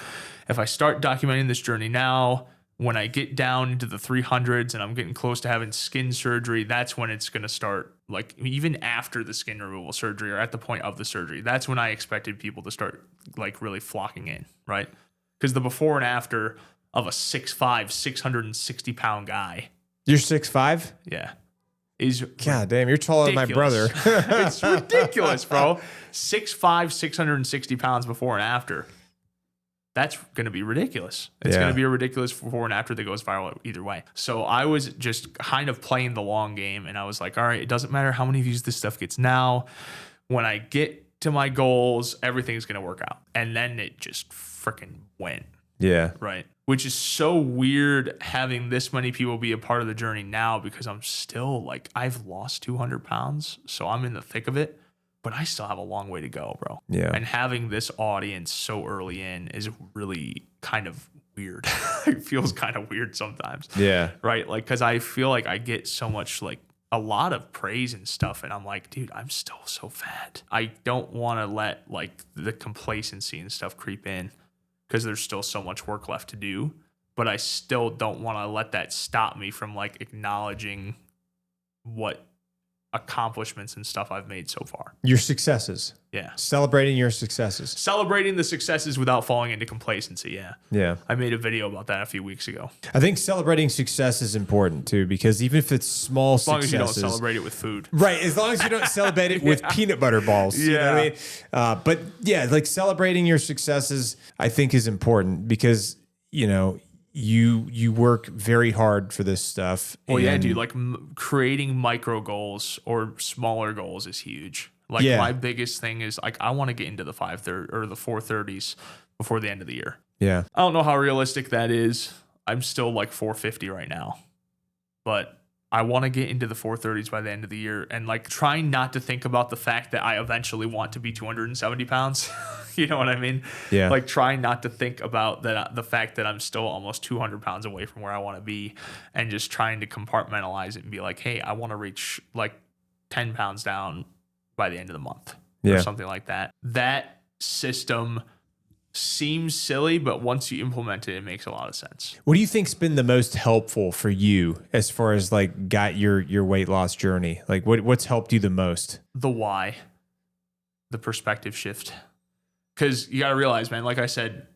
if I start documenting this journey now, when I get down into the 300s and I'm getting close to having skin surgery, that's when it's going to start, like even after the skin removal surgery or at the point of the surgery, that's when I expected people to start like really flocking in, right? Because the before and after of a 6'5", 660 pound guy. You're 6'5"? Yeah. Is God damn, you're taller than my brother. It's ridiculous, bro. 6'5", 660 pounds before and after. That's going to be ridiculous. It's going to be a ridiculous before and after that goes viral either way. So I was just kind of playing the long game, and I was like, all right, it doesn't matter how many views this stuff gets now. When I get to my goals, everything's going to work out. And then it just freaking went. Yeah. Right. Which is so weird having this many people be a part of the journey now, because I'm still like, I've lost 200 pounds. So I'm in the thick of it. But I still have a long way to go, bro. Yeah. And having this audience so early in is really kind of weird. It feels kind of weird sometimes. Yeah. Right? Like, because I feel like I get so much, like, a lot of praise and stuff. And I'm like, dude, I'm still so fat. I don't want to let, like, the complacency and stuff creep in, because there's still so much work left to do. But I still don't want to let that stop me from, like, acknowledging what accomplishments and stuff I've made so far. Your successes. Yeah. Celebrating your successes. Celebrating the successes without falling into complacency. Yeah. Yeah. I made a video about that a few weeks ago. I think celebrating success is important too, because even if it's small successes. As long as you don't celebrate it with food. Right. As long as you don't celebrate it with peanut butter balls. You know what I mean? But yeah, like celebrating your successes, I think is important, because, you work very hard for this stuff. Well, yeah, dude. Like creating micro goals or smaller goals is huge. Like my biggest thing is like I want to get into the 530 or the 430s before the end of the year. Yeah. I don't know how realistic that is. I'm still like 450 right now, but I want to get into the 430s by the end of the year, and like trying not to think about the fact that I eventually want to be 270 pounds. You know what I mean? Yeah. Like trying not to think about that, the fact that I'm still almost 200 pounds away from where I want to be, and just trying to compartmentalize it and be like, hey, I want to reach like 10 pounds down by the end of the month or something like that. That system seems silly, but once you implement it, it makes a lot of sense. What do you think's been the most helpful for you as far as like got your weight loss journey? Like what's helped you the most? The why, the perspective shift. Because you got to realize, man, like I said,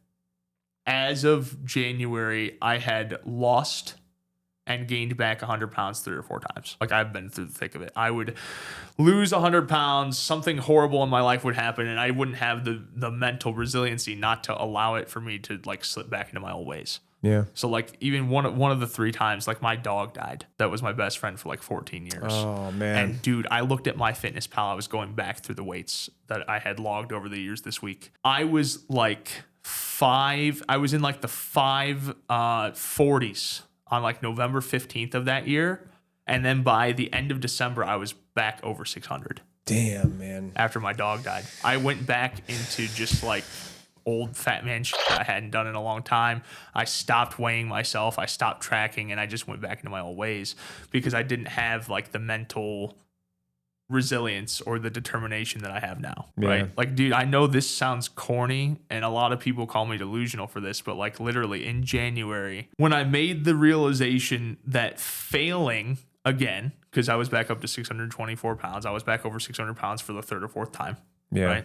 as of January, I had lost and gained back 100 pounds 3 or 4 times. Like, I've been through the thick of it. I would lose 100 pounds, something horrible in my life would happen, and I wouldn't have the mental resiliency not to allow it for me to like slip back into my old ways. Yeah. So like even one of the 3 times, like my dog died. That was my best friend for like 14 years. Oh man. And dude, I looked at my fitness pal. I was going back through the weights that I had logged over the years this week. I was like I was in like the 540s on like November 15th of that year. And then by the end of December, I was back over 600. Damn, man. After my dog died, I went back into just like old fat man shit I hadn't done in a long time. I stopped weighing myself. I stopped tracking, and I just went back into my old ways because I didn't have like the mental resilience or the determination that I have now. Yeah. Right? Like, dude, I know this sounds corny and a lot of people call me delusional for this, but like literally in January, when I made the realization that failing again, because I was back up to 624 pounds, I was back over 600 pounds for the 3rd or 4th time. Yeah. Right.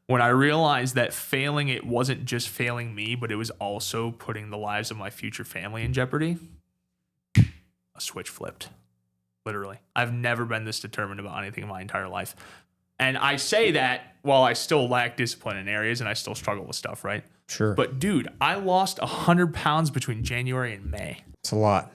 When I realized that failing, it wasn't just failing me, but it was also putting the lives of my future family in jeopardy, a switch flipped. Literally. I've never been this determined about anything in my entire life. And I say that while I still lack discipline in areas and I still struggle with stuff, right? Sure. But dude, I lost 100 pounds between January and May. It's a lot.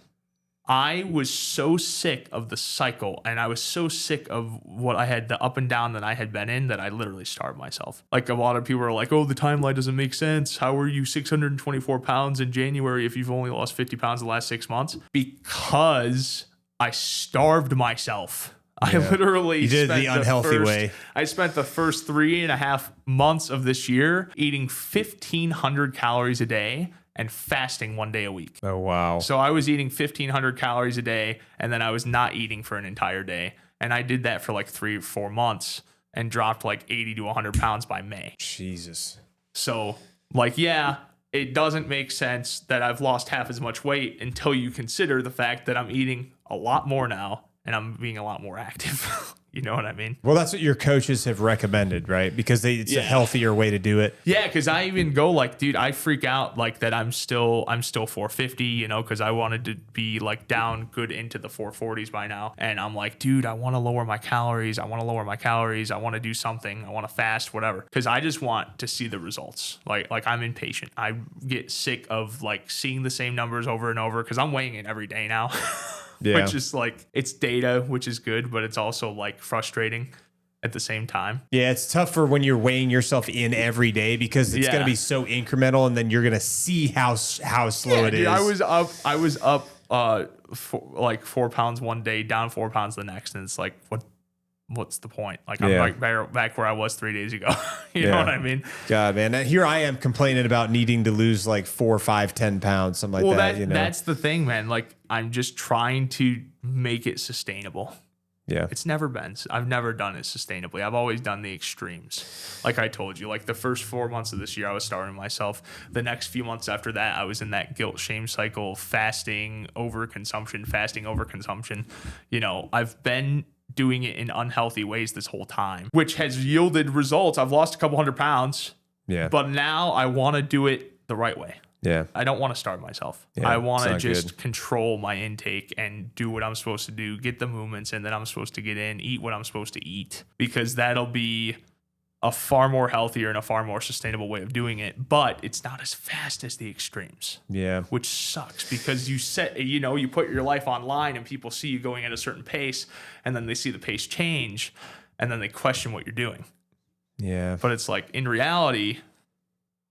I was so sick of the cycle, and I was so sick of what I had, the up and down that I had been in, that I literally starved myself. Like, a lot of people are like, oh, the timeline doesn't make sense. How are you 624 pounds in January if you've only lost 50 pounds the last 6 months? Because I starved myself. Yeah. I literally you did the unhealthy way. I spent the first 3.5 months of this year eating 1,500 calories a day and fasting 1 day a week. Oh, wow. So I was eating 1,500 calories a day, and then I was not eating for an entire day. And I did that for like 3 or 4 months and dropped like 80 to 100 pounds by May. Jesus. So, like, yeah, it doesn't make sense that I've lost half as much weight until you consider the fact that I'm eating a lot more now and I'm being a lot more active. You know what I mean? Well, that's what your coaches have recommended, right? Because it's a healthier way to do it. Yeah, because I even go like, dude, I freak out like that I'm still 450, you know, because I wanted to be like down good into the 440s by now. And I'm like, dude, I want to lower my calories. I want to do something. I want to fast, whatever. Because I just want to see the results. Like I'm impatient. I get sick of like seeing the same numbers over and over because I'm weighing it every day now. Yeah. Which is like, it's data, which is good, but it's also like frustrating at the same time. Yeah, it's tough for when you're weighing yourself in every day because it's going to be so incremental, and then you're going to see how slow it is. I was up like 4 pounds one day, down 4 pounds the next, and it's like, what's the point? Like, I'm right back where I was 3 days ago. You know what I mean? God, man. Here I am complaining about needing to lose like 4, 5, 10 pounds, something like that. You know? That's the thing, man. Like, I'm just trying to make it sustainable. Yeah. I've never done it sustainably. I've always done the extremes. Like I told you, like the first 4 months of this year, I was starving myself. The next few months after that, I was in that guilt shame cycle, fasting, overconsumption. You know, I've been doing it in unhealthy ways this whole time, which has yielded results. I've lost a couple 100 pounds. Yeah. But now I want to do it the right way. Yeah. I don't want to starve myself. Yeah, I want to just control my intake and do what I'm supposed to do, get the movements in that I'm supposed to get in, eat what I'm supposed to eat, because that'll be a far more healthier and a far more sustainable way of doing it. But it's not as fast as the extremes. Yeah. Which sucks because you put your life online and people see you going at a certain pace, and then they see the pace change and then they question what you're doing. Yeah. But it's like, in reality,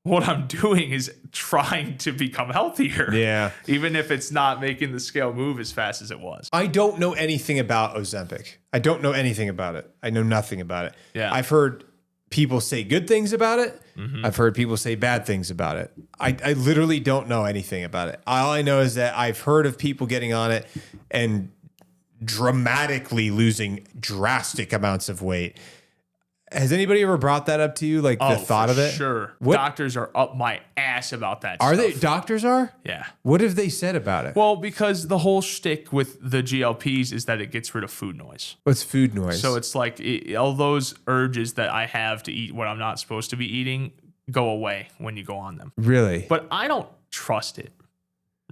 what I'm doing is trying to become healthier. Yeah. Even if it's not making the scale move as fast as it was. I don't know anything about Ozempic. I don't know anything about it. I know nothing about it. Yeah. I've heard people say good things about it. Mm-hmm. I've heard people say bad things about it. I literally don't know anything about it. All I know is that I've heard of people getting on it and dramatically losing drastic amounts of weight. Has anybody ever brought that up to you? Like the thought of it? Sure. Doctors are up my ass about that stuff. Are they? Doctors are? Yeah. What have they said about it? Well, because the whole shtick with the GLPs is that it gets rid of food noise. What's food noise? So it's like all those urges that I have to eat what I'm not supposed to be eating go away when you go on them. Really? But I don't trust it.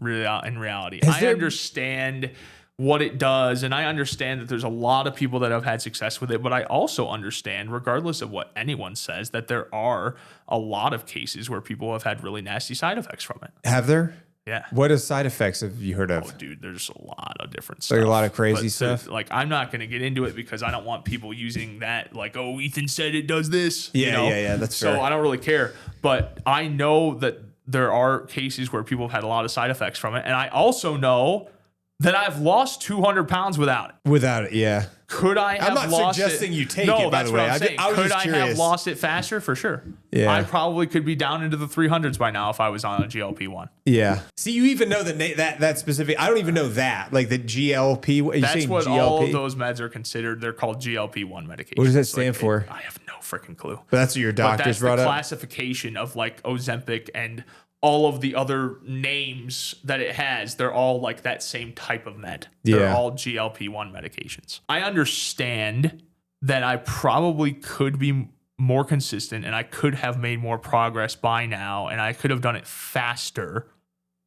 in reality. I understand what it does, and I understand that there's a lot of people that have had success with it, but I also understand, regardless of what anyone says, that there are a lot of cases where people have had really nasty side effects from it. Have there? Yeah. What side effects have you heard of? Oh, dude, there's a lot of different stuff. Like a lot of crazy stuff? Like, I'm not going to get into it because I don't want people using that, like, oh, Ethan said it does this. Yeah, yeah, that's fair. So I don't really care. But I know that there are cases where people have had a lot of side effects from it. And I also know that I've lost 200 pounds without it. Without it, yeah. Could I have lost it? I'm not suggesting you take it, by the way. Could I have lost it faster? For sure. Yeah. I probably could be down into the 300s by now if I was on a GLP-1. Yeah. See, you even know that specific. I don't even know that. Like the GLP. That's what GLP? All of those meds are considered. They're called GLP-1 medications. What does that stand for? I have no freaking clue. But that's what your doctors brought up? That's the classification of like Ozempic and all of the other names that it has. They're all like that same type of med. They're all GLP-1 medications. I understand that I probably could be more consistent and I could have made more progress by now and I could have done it faster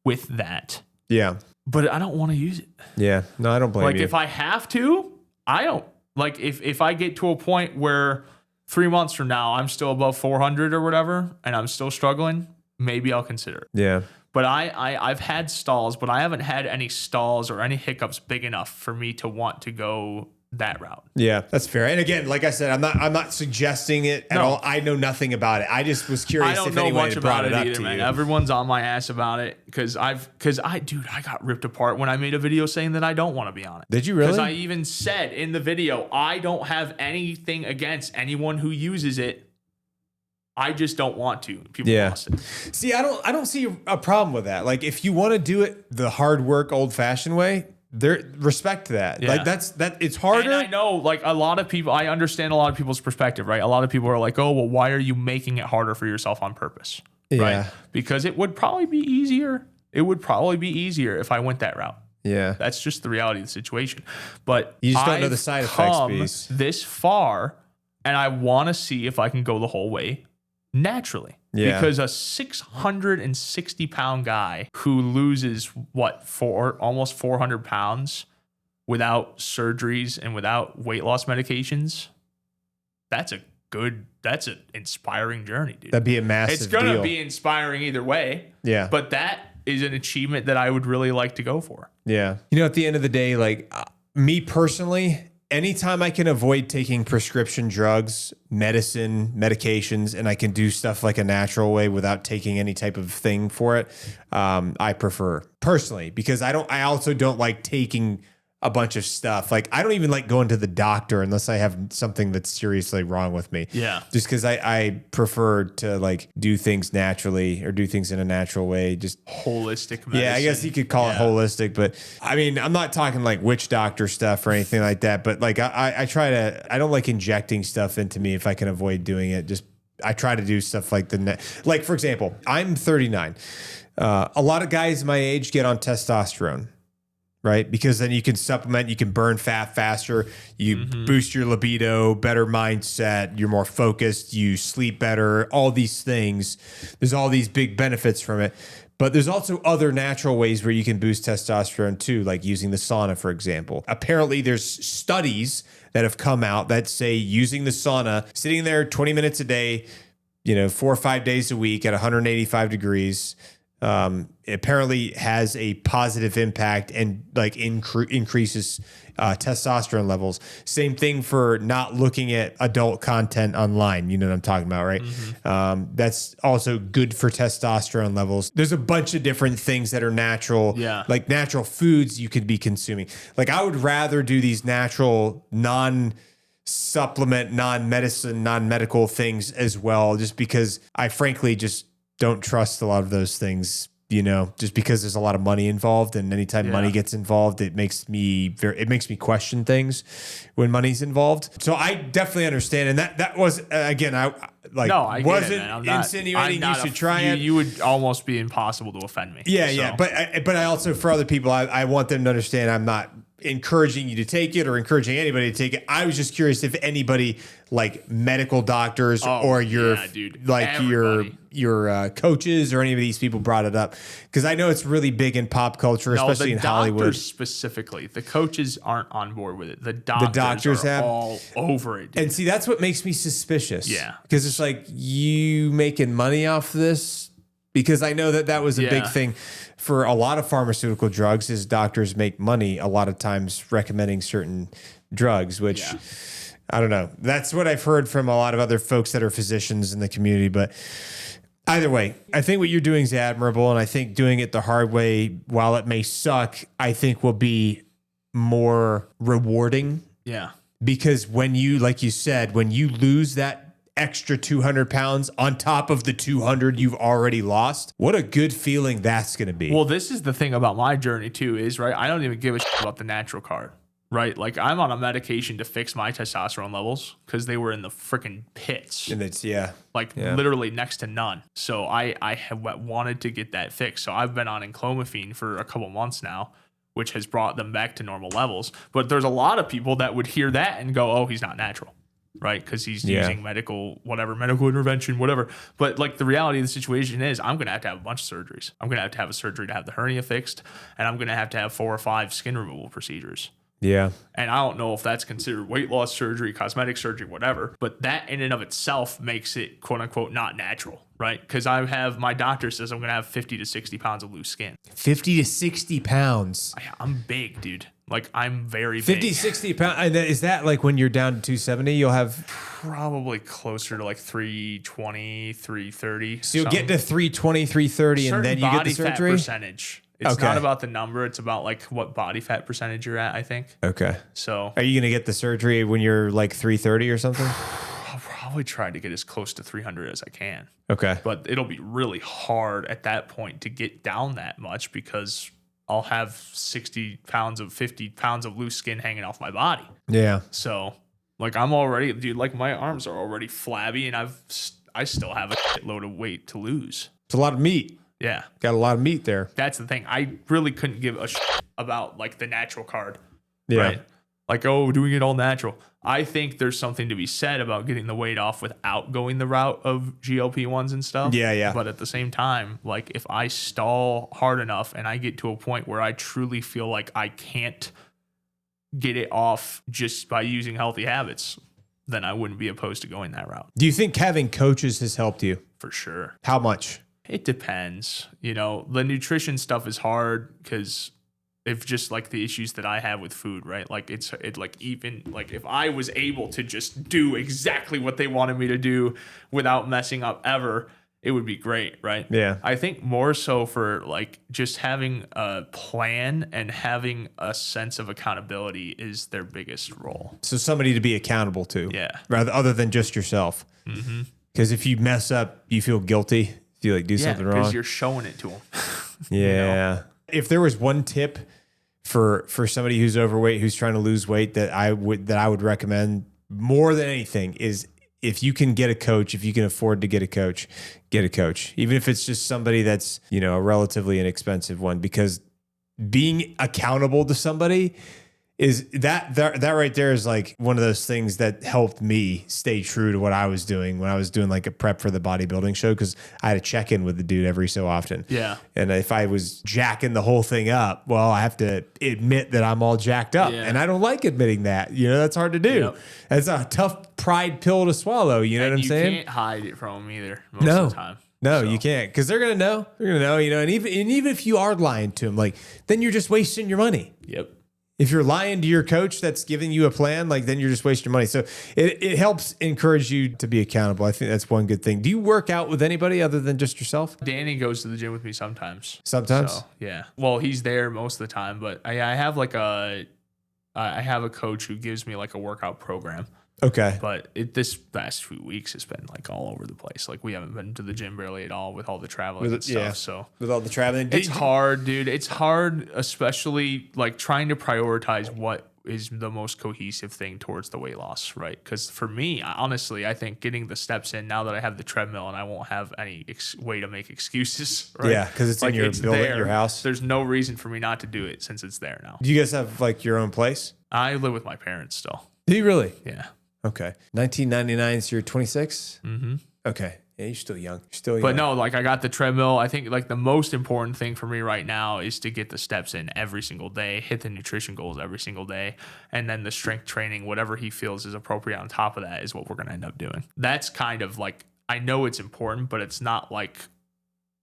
with that. Yeah. But I don't want to use it. Yeah. No, I don't blame you. Like if I have to, I don't. Like if I get to a point where 3 months from now I'm still above 400 or whatever and I'm still struggling, maybe I'll consider it. Yeah. But I've had stalls, but I haven't had any stalls or any hiccups big enough for me to want to go that route. Yeah, that's fair. And again, like I said, I'm not suggesting it at all. I know nothing about it. I just was curious. I don't know much about it either, man. Everyone's on my ass about it because I got ripped apart when I made a video saying that I don't want to be on it. Did you really? Because I even said in the video, I don't have anything against anyone who uses it. I just don't want to. People lost it. See, I don't see a problem with that. Like, if you want to do it the hard work, old fashioned way, respect that. Yeah. Like it's harder. And I know, like a lot of people, I understand a lot of people's perspective, right? A lot of people are like, oh, well, why are you making it harder for yourself on purpose? Yeah. Right? Because it would probably be easier. It would probably be easier if I went that route. Yeah. That's just the reality of the situation. But you just don't know the side effects piece. This far, and I want to see if I can go the whole way naturally. Yeah. Because a 660-pound guy who loses almost 400 pounds without surgeries and without weight loss medications, that's an inspiring journey, dude. That'd be a massive It's going to be inspiring either way. Yeah. But that is an achievement that I would really like to go for. Yeah. You know, at the end of the day, like me personally, anytime I can avoid taking prescription drugs, medications, and I can do stuff like a natural way without taking any type of thing for it, I prefer personally, because I also don't like taking a bunch of stuff. Like I don't even like going to the doctor unless I have something that's seriously wrong with me. Yeah. Just because I prefer to like do things naturally or do things in a natural way. Just holistic medicine. Yeah, I guess you could call it holistic, but I mean, I'm not talking like witch doctor stuff or anything like that. But like I I don't like injecting stuff into me if I can avoid doing it. Just I try to do stuff like like for example, I'm 39. A lot of guys my age get on testosterone. Right? Because then you can supplement, you can burn fat faster, you boost your libido, better mindset, you're more focused, you sleep better, all these things. There's all these big benefits from it. But there's also other natural ways where you can boost testosterone too, like using the sauna, for example. Apparently, there's studies that have come out that say using the sauna, sitting there 20 minutes a day, 4 or 5 days a week at 185 degrees, apparently has a positive impact and like increases testosterone levels. Same thing for not looking at adult content online. You know what I'm talking about, right? That's also good for testosterone levels. There's a bunch of different things that are natural, like natural foods you could be consuming. Like I would rather do these natural, non-supplement, non-medicine, non-medical things as well, just because I frankly just don't trust a lot of those things, just because there's a lot of money involved, and anytime money gets involved, it makes me question things when money's involved. So I definitely understand, and that was again, I wasn't insinuating you should try it. You would almost be impossible to offend me. Yeah, so. But I also, for other people, I want them to understand I'm not encouraging you to take it or encouraging anybody to take it. I was just curious if anybody like medical doctors or your coaches or any of these people brought it up, because I know it's really big in pop culture, especially in Hollywood. Specifically, the coaches aren't on board with it. The doctors are all over it, dude. And see, that's what makes me suspicious. Yeah, because it's like, you making money off this? Because I know that was a big thing for a lot of pharmaceutical drugs, is doctors make money a lot of times recommending certain drugs, which I don't know. That's what I've heard from a lot of other folks that are physicians in the community. But either way, I think what you're doing is admirable. And I think doing it the hard way, while it may suck, I think will be more rewarding. Yeah. Because when you, like you said, when you lose that extra 200 pounds on top of the 200 you've already lost, what a good feeling that's going to be. Well, this is the thing about my journey too, is right, I don't even give a shit about the natural card, right? Like, I'm on a medication to fix my testosterone levels because they were in the freaking pits. And it's, literally next to none. So I have wanted to get that fixed. So I've been on enclomiphene for a couple months now, which has brought them back to normal levels. But there's a lot of people that would hear that and go, oh, he's not natural. Right, because he's using medical intervention, whatever. But like, the reality of the situation is, I'm gonna have to have a bunch of surgeries. I'm gonna have to have a surgery to have the hernia fixed, and I'm gonna have to have 4 or 5 skin removal procedures. Yeah. And I don't know if that's considered weight loss surgery, cosmetic surgery, whatever. But that in and of itself makes it, quote unquote, not natural, right? Because my doctor says I'm gonna have 50 to 60 pounds of loose skin. 50 to 60 pounds. I'm big, dude. Like, I'm very 50, big. 60 pounds. Is that like when you're down to 270, you'll have probably closer to like 320, 330. So you'll get to 320, 330, and then you get the surgery? Body fat percentage. It's not about the number. It's about like what body fat percentage you're at, I think. Okay. So are you going to get the surgery when you're like 330 or something? I'll probably try to get as close to 300 as I can. Okay. But it'll be really hard at that point to get down that much, because I'll have 50 pounds of loose skin hanging off my body. Yeah. So like, I'm already, dude, like, my arms are already flabby, and I still have a shitload of weight to lose. It's a lot of meat. Yeah. Got a lot of meat there. That's the thing. I really couldn't give a shit about like the natural card. Yeah. Right? Like, oh, doing it all natural. I think there's something to be said about getting the weight off without going the route of GLP-1s and stuff. Yeah, yeah. But at the same time, like, if I stall hard enough and I get to a point where I truly feel like I can't get it off just by using healthy habits, then I wouldn't be opposed to going that route. Do you think having coaches has helped you? For sure. How much? It depends. You know, the nutrition stuff is hard because if just like the issues that I have with food, right? Like, even like if I was able to just do exactly what they wanted me to do without messing up ever, it would be great, right? Yeah. I think more so for like just having a plan and having a sense of accountability is their biggest role. So somebody to be accountable to. Yeah. Rather other than just yourself. Mm-hmm. Because if you mess up, you feel guilty. You like do something wrong. Because you're showing it to them. Yeah. You know? If there was one tip for somebody who's overweight, who's trying to lose weight, that I would recommend more than anything, is if you can get a coach, if you can afford to get a coach, get a coach. Even if it's just somebody that's, you know, a relatively inexpensive one, because being accountable to somebody is that right there is like one of those things that helped me stay true to what I was doing when I was doing like a prep for the bodybuilding show, because I had to check in with the dude every so often. Yeah. And if I was jacking the whole thing up, well, I have to admit that I'm all jacked up. Yeah. And I don't like admitting that. You know, that's hard to do. Yep. It's a tough pride pill to swallow. You know what I'm saying? You can't hide it from them either most of the time. No, you can't, because they're gonna know. They're gonna know. You know, and even if you are lying to them, like, then you're just wasting your money. Yep. If you're lying to your coach that's giving you a plan, like, then you're just wasting your money. So it helps encourage you to be accountable. I think that's one good thing. Do you work out with anybody other than just yourself? Danny goes to the gym with me sometimes. Sometimes? So, yeah. Well, he's there most of the time, but I have like I have a coach who gives me like a workout program. Okay. But this past few weeks has been like all over the place. Like, we haven't been to the gym barely at all with all the traveling and stuff. Yeah. So with all the traveling, it's hard, dude. It's hard, especially like trying to prioritize what is the most cohesive thing towards the weight loss, right? Because for me, honestly, I think getting the steps in now that I have the treadmill and I won't have any way to make excuses, right? Yeah, because it's like in your building, your house. There's no reason for me not to do it since it's there now. Do you guys have like your own place? I live with my parents still. Do you really? Yeah. Okay. 1999, so you're 26? Mm-hmm. Okay. Yeah, you're still young. You're still young. But no, like I got the treadmill. I think like the most important thing for me right now is to get the steps in every single day, hit the nutrition goals every single day, and then the strength training, whatever he feels is appropriate on top of that is what we're going to end up doing. That's kind of like, I know it's important, but it's not like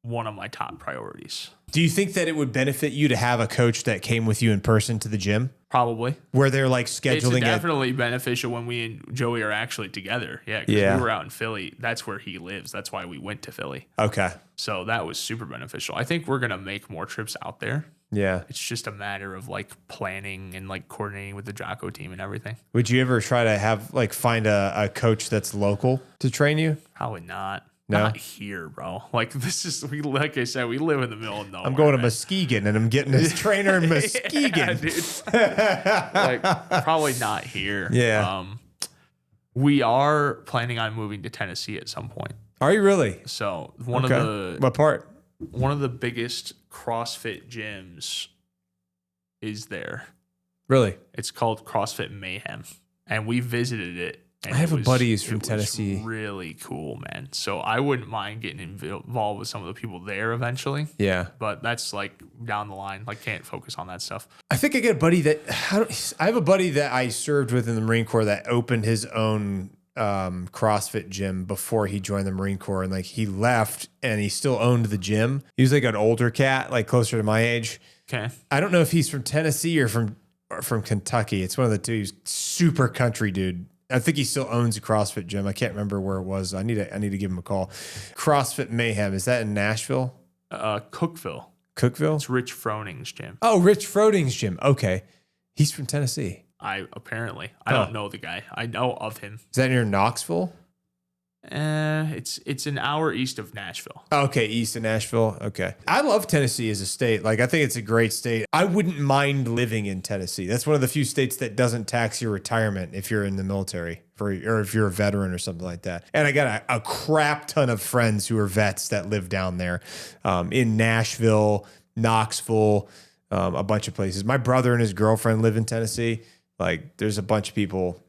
one of my top priorities. Do you think that it would benefit you to have a coach that came with you in person to the gym? Probably. Where they're like scheduling It's definitely beneficial when we and Joey are actually together. Yeah, because we were out in Philly. That's where he lives. That's why we went to Philly. Okay. So that was super beneficial. I think we're going to make more trips out there. Yeah. It's just a matter of like planning and like coordinating with the Jocko team and everything. Would you ever try to have like find a coach that's local to train you? Probably not. No? Not here, bro. Like this is like I said, we live in the middle of nowhere. I'm going to Muskegon and I'm getting his trainer in Muskegon. Like probably not here. Yeah. We are planning on moving to Tennessee at some point. Are you really? So what part? One of the biggest CrossFit gyms is there. Really? It's called CrossFit Mayhem, and we visited it. I have a buddy who's from Tennessee. Really cool, man. So I wouldn't mind getting involved with some of the people there eventually. Yeah. But that's like down the line. Like can't focus on that stuff. I think I get a buddy that I have a buddy that I served with in the Marine Corps that opened his own CrossFit gym before he joined the Marine Corps, and like he left and he still owned the gym. He was like an older cat, like closer to my age. Okay. I don't know if he's from Tennessee or from Kentucky. It's one of the two. He's super country dude. I think he still owns a CrossFit gym. I can't remember where it was. I need to give him a call. CrossFit Mayhem. Is that in Nashville? Cookeville. Cookeville? It's Rich Froning's gym. Oh, Rich Froning's gym. Okay. He's from Tennessee. I don't know the guy. I know of him. Is that near Knoxville? It's an hour east of Nashville. Okay, east of Nashville. Okay. I love Tennessee as a state. Like, I think it's a great state. I wouldn't mind living in Tennessee. That's one of the few states that doesn't tax your retirement if you're in the military or if you're a veteran or something like that. And I got a crap ton of friends who are vets that live down there in Nashville, Knoxville, a bunch of places. My brother and his girlfriend live in Tennessee. Like, there's a bunch of people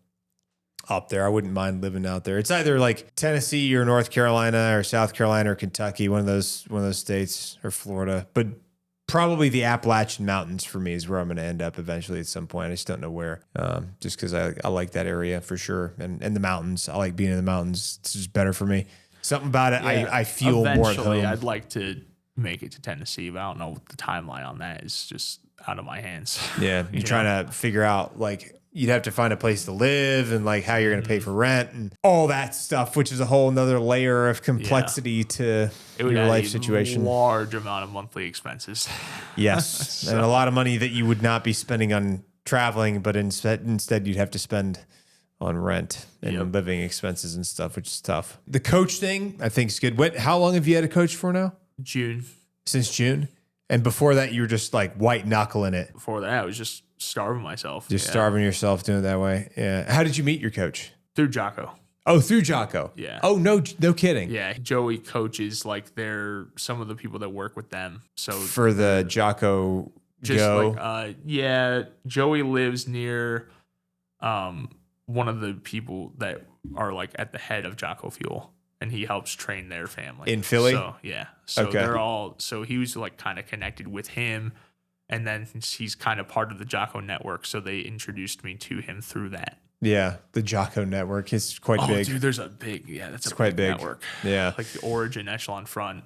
up there. I wouldn't mind living out there. It's either like Tennessee or North Carolina or South Carolina or Kentucky, one of those states, or Florida. But probably the Appalachian Mountains for me is where I'm going to end up eventually at some point. I just don't know where. Just because I like that area for sure, and the mountains. I like being in the mountains. It's just better for me. Something about it. Yeah. I feel more at home. I'd like to make it to Tennessee, but I don't know what the timeline on that is. Just out of my hands. Yeah, you're trying to figure out like. You'd have to find a place to live and like how you're going to pay for rent and all that stuff, which is a whole nother layer of complexity to your life situation. Large amount of monthly expenses. Yes. And a lot of money that you would not be spending on traveling, but instead you'd have to spend on rent and living expenses and stuff, which is tough. The coach thing, I think is good. How long have you had a coach for now? June. Since June? And before that, you were just like white knuckling it. Before that, I was just starving myself. Just starving yourself doing it that way. Yeah. How did you meet your coach? Through Jocko. Oh, through Jocko. Yeah. Oh, no kidding. Yeah. Joey coaches like some of the people that work with them. So for the Jocko Joey lives near one of the people that are like at the head of Jocko Fuel. And he helps train their family. In Philly? So, yeah. So they're all, so he was like kind of connected with him. And then he's kind of part of the Jocko network. So they introduced me to him through that. Yeah. The Jocko network is quite big. Dude, there's a big, that's quite big network. Yeah. Like the Origin, Echelon Front,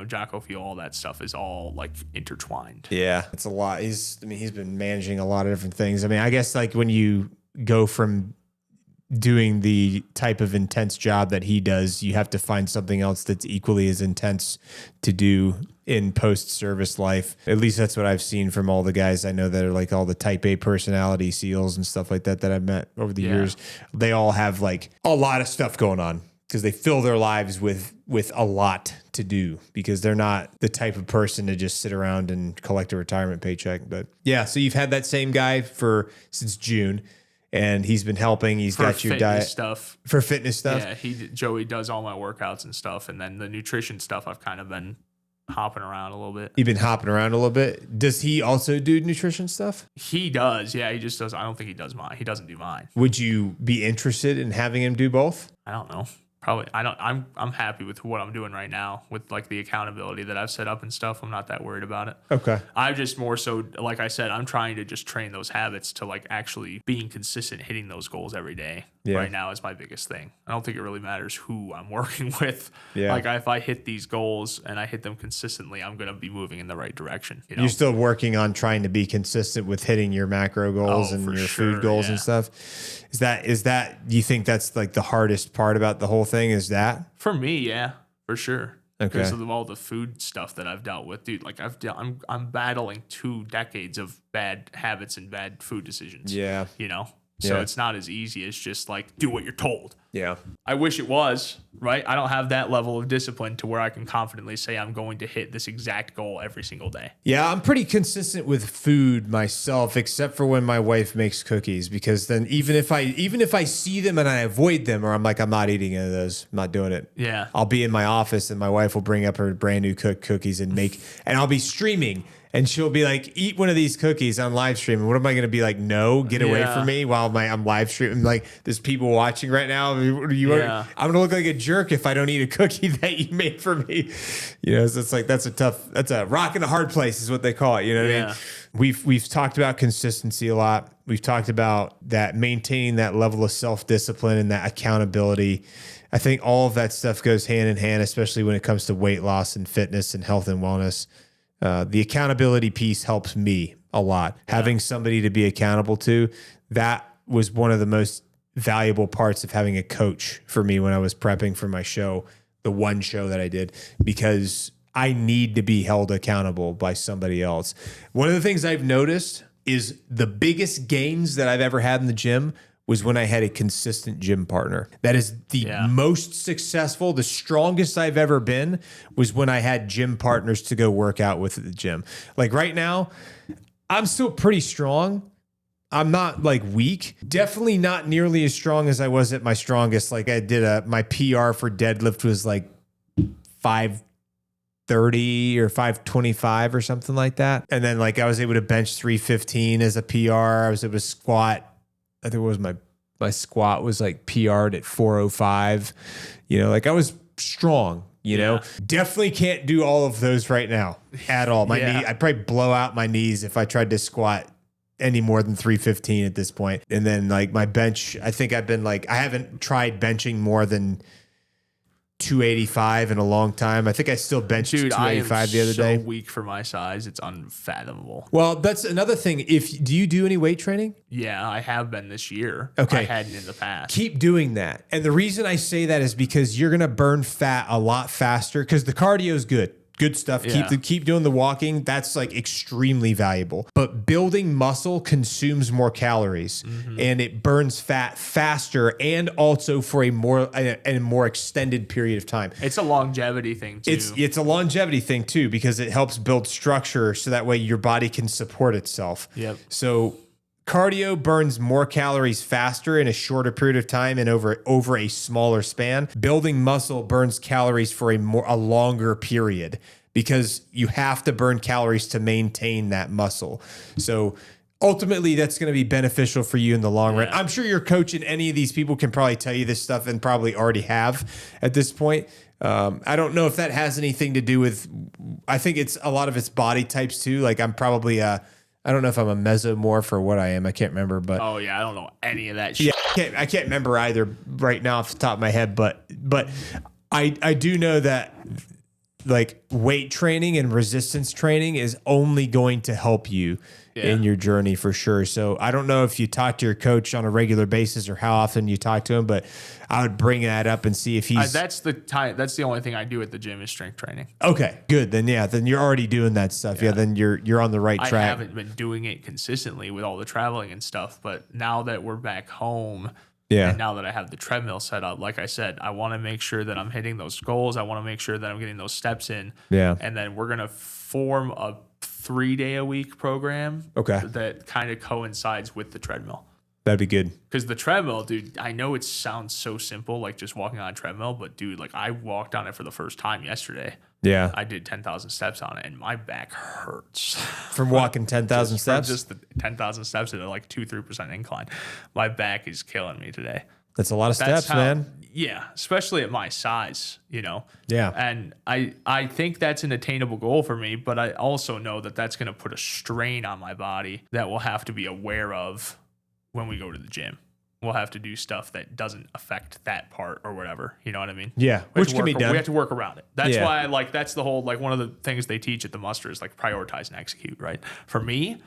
Jocko Fuel, all that stuff is all like intertwined. Yeah. It's a lot. He's been managing a lot of different things. I mean, I guess like when you go from doing the type of intense job that he does, you have to find something else that's equally as intense to do in post-service life. At least that's what I've seen from all the guys I know that are like all the type A personality SEALs and stuff like that I've met over the years. They all have like a lot of stuff going on. because they fill their lives with a lot to do, because they're not the type of person to just sit around and collect a retirement paycheck. But yeah, so you've had that same guy since June, and he's been helping. He's got your diet stuff for fitness stuff. Yeah, Joey does all my workouts and stuff, and then the nutrition stuff I've kind of been hopping around a little bit. You've been hopping around a little bit. Does he also do nutrition stuff? He does. Yeah, he just does. I don't think he does mine. He doesn't do mine. Would you be interested in having him do both? I don't know. Probably. I'm happy with what I'm doing right now with like the accountability that I've set up and stuff. I'm not that worried about it. Okay. I'm just more so, like I said, I'm trying to just train those habits to like actually being consistent, hitting those goals every day. Yeah. Right now is my biggest thing. I don't think it really matters who I'm working with. Yeah. Like if I hit these goals and I hit them consistently, I'm going to be moving in the right direction. You know? You're still working on trying to be consistent with hitting your macro goals and your food goals and stuff. Is that you think that's like the hardest part about the whole thing? Is that for me? Yeah, for sure. Okay. Because of all the food stuff that I've dealt with, dude. Like I'm battling 2 decades of bad habits and bad food decisions. Yeah. You know. So it's not as easy as just like do what you're told. Yeah. I wish it was, right? I don't have that level of discipline to where I can confidently say I'm going to hit this exact goal every single day. Yeah, I'm pretty consistent with food myself, except for when my wife makes cookies, because then even if I see them and I avoid them, or I'm like, I'm not eating any of those, I'm not doing it. Yeah. I'll be in my office and my wife will bring up her brand new cooked cookies and I'll be streaming. And she'll be like, eat one of these cookies on live stream. And what am I going to be like? No, get away from me while I'm live streaming. Like, there's people watching right now. I'm going to look like a jerk if I don't eat a cookie that you made for me. You know, so it's like, that's a rock in a hard place is what they call it. You know what I mean? We've talked about consistency a lot. We've talked about that, maintaining that level of self-discipline and that accountability. I think all of that stuff goes hand in hand, especially when it comes to weight loss and fitness and health and wellness. The accountability piece helps me a lot. Yeah. Having somebody to be accountable to, that was one of the most valuable parts of having a coach for me when I was prepping for my show, the one show that I did, because I need to be held accountable by somebody else. One of the things I've noticed is the biggest gains that I've ever had in the gym was when I had a consistent gym partner. That is the most successful, the strongest I've ever been was when I had gym partners to go work out with at the gym. Like right now, I'm still pretty strong. I'm not like weak. Definitely not nearly as strong as I was at my strongest. Like I did my PR for deadlift was like 530 or 525 or something like that. And then like I was able to bench 315 as a PR. I was able to squat. I think it was my squat was like PR'd at 405. You know, like I was strong, you know. Definitely can't do all of those right now at all. My knee, I'd probably blow out my knees if I tried to squat any more than 315 at this point. And then like my bench, I think I've been like, I haven't tried benching more than 285 in a long time. I think I still benched 285 the other day. I am so weak for my size. It's unfathomable. Well, that's another thing. Do you do any weight training? Yeah, I have been this year. Okay. I hadn't in the past. Keep doing that. And the reason I say that is because you're going to burn fat a lot faster because the cardio is good. Good stuff. Yeah. Keep doing the walking. That's like extremely valuable. But building muscle consumes more calories and it burns fat faster and also for a more extended period of time. It's a longevity thing too. It's a longevity thing too because it helps build structure so that way your body can support itself. Yep. So cardio burns more calories faster in a shorter period of time and over a smaller span. Building muscle burns calories for a longer period because you have to burn calories to maintain that muscle. So ultimately, that's going to be beneficial for you in the long run. I'm sure your coach and any of these people can probably tell you this stuff and probably already have at this point. I don't know if that has anything to do with, I think it's a lot of it's body types too. Like I'm probably I don't know if I'm a mesomorph or what I am. I can't remember, but I don't know any of that shit. Yeah, I can't remember either right now off the top of my head, but I do know that like weight training and resistance training is only going to help you in your journey for sure. So I don't know if you talk to your coach on a regular basis or how often you talk to him, but I would bring that up and see if he's that's the only thing I do at the gym is strength training. Okay, good. Then you're already doing that stuff. Yeah, then you're on the right track. I haven't been doing it consistently with all the traveling and stuff, but now that we're back home, Yeah. And now that I have the treadmill set up, like I said, I want to make sure that I'm hitting those goals. I want to make sure that I'm getting those steps in. Yeah. And then we're going to form a 3-day-a-week program that kind of coincides with the treadmill. That'd be good. Because the treadmill, dude, I know it sounds so simple, like just walking on a treadmill, but dude, like I walked on it for the first time yesterday. Yeah. I did 10,000 steps on it and my back hurts. From walking 10,000 steps? From just the 10,000 steps at like 2-3% incline. My back is killing me today. That's a lot of steps, man. Yeah, especially at my size, you know? Yeah. And I think that's an attainable goal for me, but I also know that that's going to put a strain on my body that we'll have to be aware of when we go to the gym. We'll have to do stuff that doesn't affect that part or whatever. You know what I mean? Yeah. Which can be done. We have to work around it. That's why that's the whole, like one of the things they teach at the muster is like prioritize and execute, right? For me,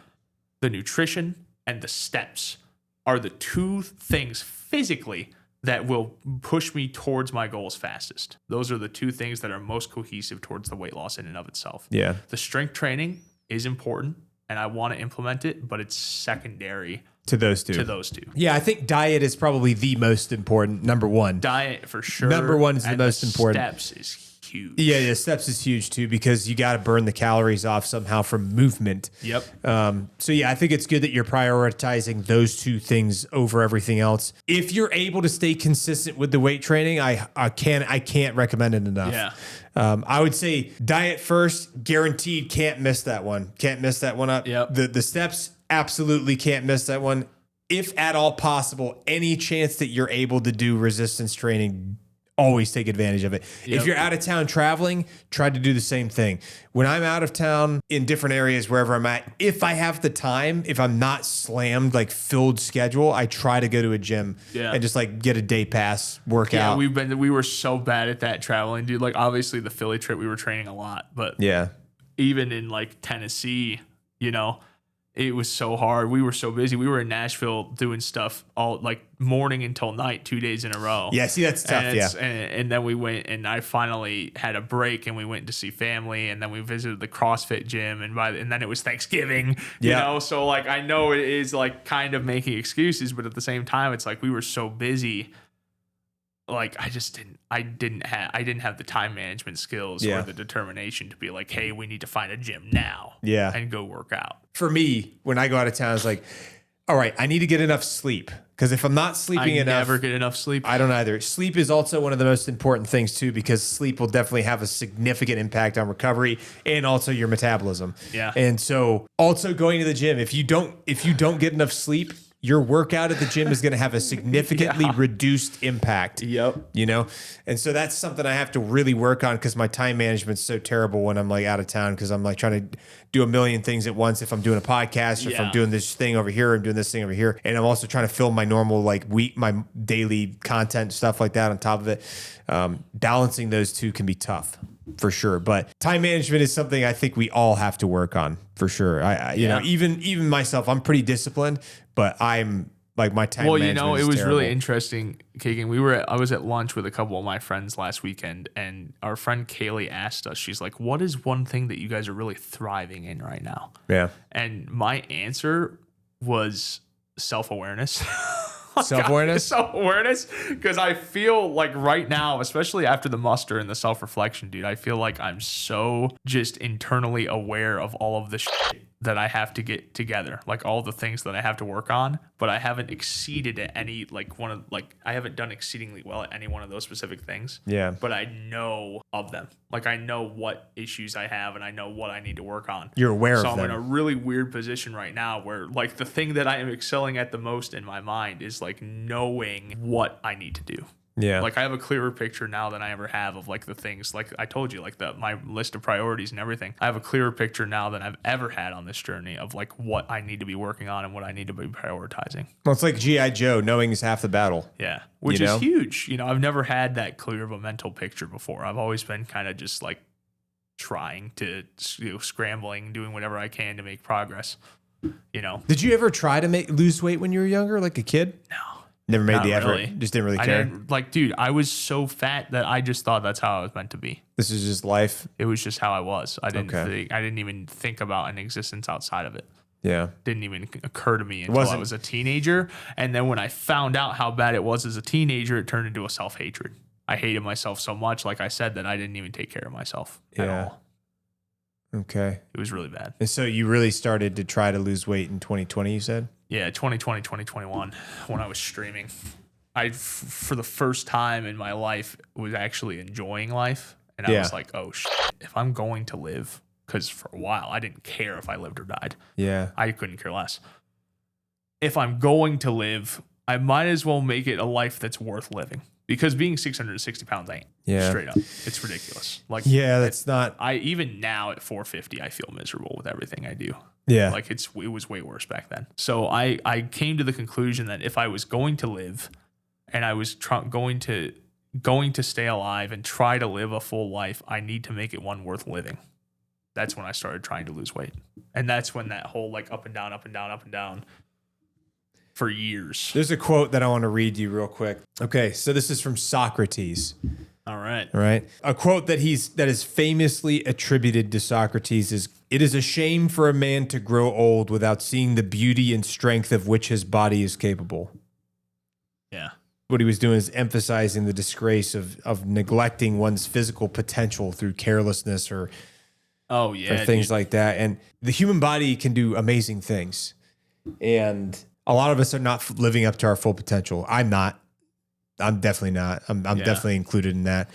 the nutrition and the steps are the two things physically that will push me towards my goals fastest. Those are the two things that are most cohesive towards the weight loss in and of itself. Yeah. The strength training is important and I want to implement it, but it's secondary to those two. Yeah, I think diet is probably the most important. Number one. Diet for sure. Number one is the most important. Steps is huge. Yeah, steps is huge too because you got to burn the calories off somehow from movement. Yep. So yeah, I think it's good that you're prioritizing those two things over everything else. If you're able to stay consistent with the weight training, I can't recommend it enough. Yeah. I would say diet first, guaranteed. Can't miss that one. Can't miss that one up. Yep. The steps, absolutely can't miss that one. If at all possible, any chance that you're able to do resistance training, always take advantage of it. Yep. If you're out of town traveling, try to do the same thing. When I'm out of town in different areas, wherever I'm at, if I have the time, if I'm not slammed, like filled schedule, I try to go to a gym and just like get a day pass, work out. Yeah, we were so bad at that traveling, dude. Like obviously the Philly trip, we were training a lot, but even in like Tennessee, you know, it was so hard. We were so busy. We were in Nashville doing stuff all like morning until night, 2 days in a row. Yeah, see, that's tough. And then we went and I finally had a break and we went to see family and then we visited the CrossFit gym and then it was Thanksgiving, you know? So like, I know it is like kind of making excuses, but at the same time, it's like we were so busy. Like I didn't have the time management skills or the determination to be like, hey, we need to find a gym now and go work out. For me, when I go out of town, it's like, all right, I need to get enough sleep. Because if I'm not sleeping enough, I never get enough sleep. I don't either. Sleep is also one of the most important things too, because sleep will definitely have a significant impact on recovery and also your metabolism. Yeah. And so also going to the gym, if you don't get enough sleep, your workout at the gym is going to have a significantly reduced impact. Yep. You know? And so that's something I have to really work on because my time management's so terrible when I'm like out of town because I'm like trying to do a million things at once. If I'm doing a podcast or if I'm doing this thing over here, I'm doing this thing over here. And I'm also trying to film my normal like my daily content, stuff like that on top of it. Balancing those two can be tough. For sure. But time management is something I think we all have to work on for sure. You know, even myself, I'm pretty disciplined, but I'm like my time management. Well, you know, it was terrible. really interesting, Kagan. I was at lunch with a couple of my friends last weekend and our friend Kaylee asked us, she's like, what is one thing that you guys are really thriving in right now? Yeah. And my answer was self-awareness. Self-awareness, because I feel like right now, especially after the muster and the self-reflection, dude, I feel like I'm so just internally aware of all of the shit that I have to get together, like all the things that I have to work on, but I haven't exceeded at any I haven't done exceedingly well at any one of those specific things. Yeah. But I know of them. Like I know what issues I have and I know what I need to work on. You're aware of them. So I'm in a really weird position right now where like the thing that I am excelling at the most in my mind is like knowing what I need to do. Yeah. Like I have a clearer picture now than I ever have of like the things, like I told you, like my list of priorities and everything. I have a clearer picture now than I've ever had on this journey of like what I need to be working on and what I need to be prioritizing. Well, it's like G.I. Joe, knowing is half the battle. Yeah. Which is huge. You know, I've never had that clear of a mental picture before. I've always been kind of just like trying to, scrambling, doing whatever I can to make progress, you know. Did you ever try to lose weight when you were younger, like a kid? No. Never made the effort. Really. Just didn't really care. Dude, I was so fat that I just thought that's how I was meant to be. This is just life. It was just how I was. I didn't even think about an existence outside of it. Yeah. Didn't even occur to me until I was a teenager. And then when I found out how bad it was as a teenager, it turned into a self-hatred. I hated myself so much, like I said, that I didn't even take care of myself at all. Okay. It was really bad. And so you really started to try to lose weight in 2020, you said? Yeah, 2020, 2021, when I was streaming. For the first time in my life, was actually enjoying life. And I was like, oh, shit, if I'm going to live, because for a while, I didn't care if I lived or died. Yeah. I couldn't care less. If I'm going to live, I might as well make it a life that's worth living. Because being 660 pounds ain't. Yeah. Straight up. It's ridiculous. Like, yeah, that's not. Even now at 450, I feel miserable with everything I do. Yeah. Like it was way worse back then. So I came to the conclusion that if I was going to live and I was going to stay alive and try to live a full life, I need to make it one worth living. That's when I started trying to lose weight. And that's when that whole like up and down, up and down, up and down for years. There's a quote that I want to read you real quick. Okay, so this is from Socrates. All right. A quote that is famously attributed to Socrates is, "It is a shame for a man to grow old without seeing the beauty and strength of which his body is capable." Yeah. What he was doing is emphasizing the disgrace of neglecting one's physical potential through carelessness or things like that. And the human body can do amazing things. And a lot of us are not living up to our full potential. I'm not. I'm definitely not. I'm definitely included in that.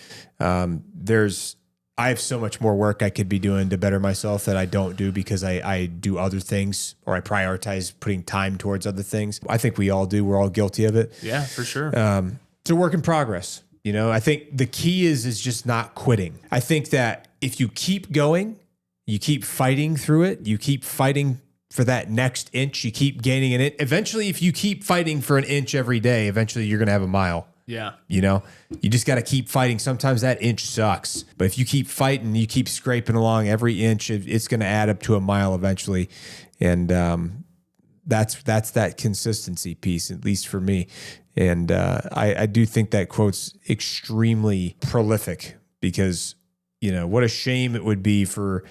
I have so much more work I could be doing to better myself that I don't do because I do other things, or I prioritize putting time towards other things. I think we all do. We're all guilty of it. Yeah, for sure. It's a work in progress. You know, I think the key is just not quitting. I think that if you keep going, you keep fighting through it, you keep fighting for that next inch, you keep gaining an inch. Eventually, if you keep fighting for an inch every day, eventually you're going to have a mile. Yeah. You know, you just got to keep fighting. Sometimes that inch sucks, but if you keep fighting, you keep scraping along every inch, it's going to add up to a mile eventually. And that's that consistency piece, at least for me. And I do think that quote's extremely prolific because, you know, what a shame it would be for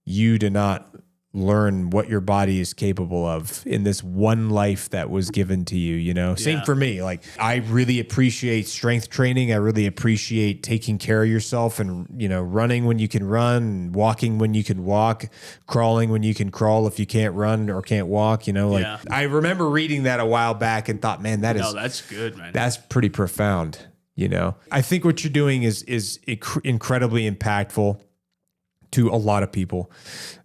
you to not learn what your body is capable of in this one life that was given to you, you know? Same for me. Like, I really appreciate strength training. I really appreciate taking care of yourself and, you know, running when you can run, walking when you can walk, crawling when you can crawl if you can't run or can't walk, you know? Like, I remember reading that a while back and thought, man, that's good, man. That's pretty profound, you know? I think what you're doing is incredibly impactful to a lot of people,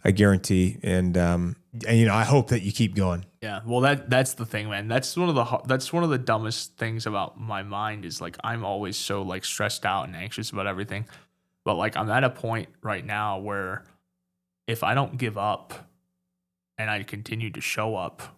I guarantee. And you know, I hope that you keep going. Yeah. Well, that's the thing, man. That's one of the dumbest things about my mind is like, I'm always so like stressed out and anxious about everything. But like, I'm at a point right now where if I don't give up and I continue to show up,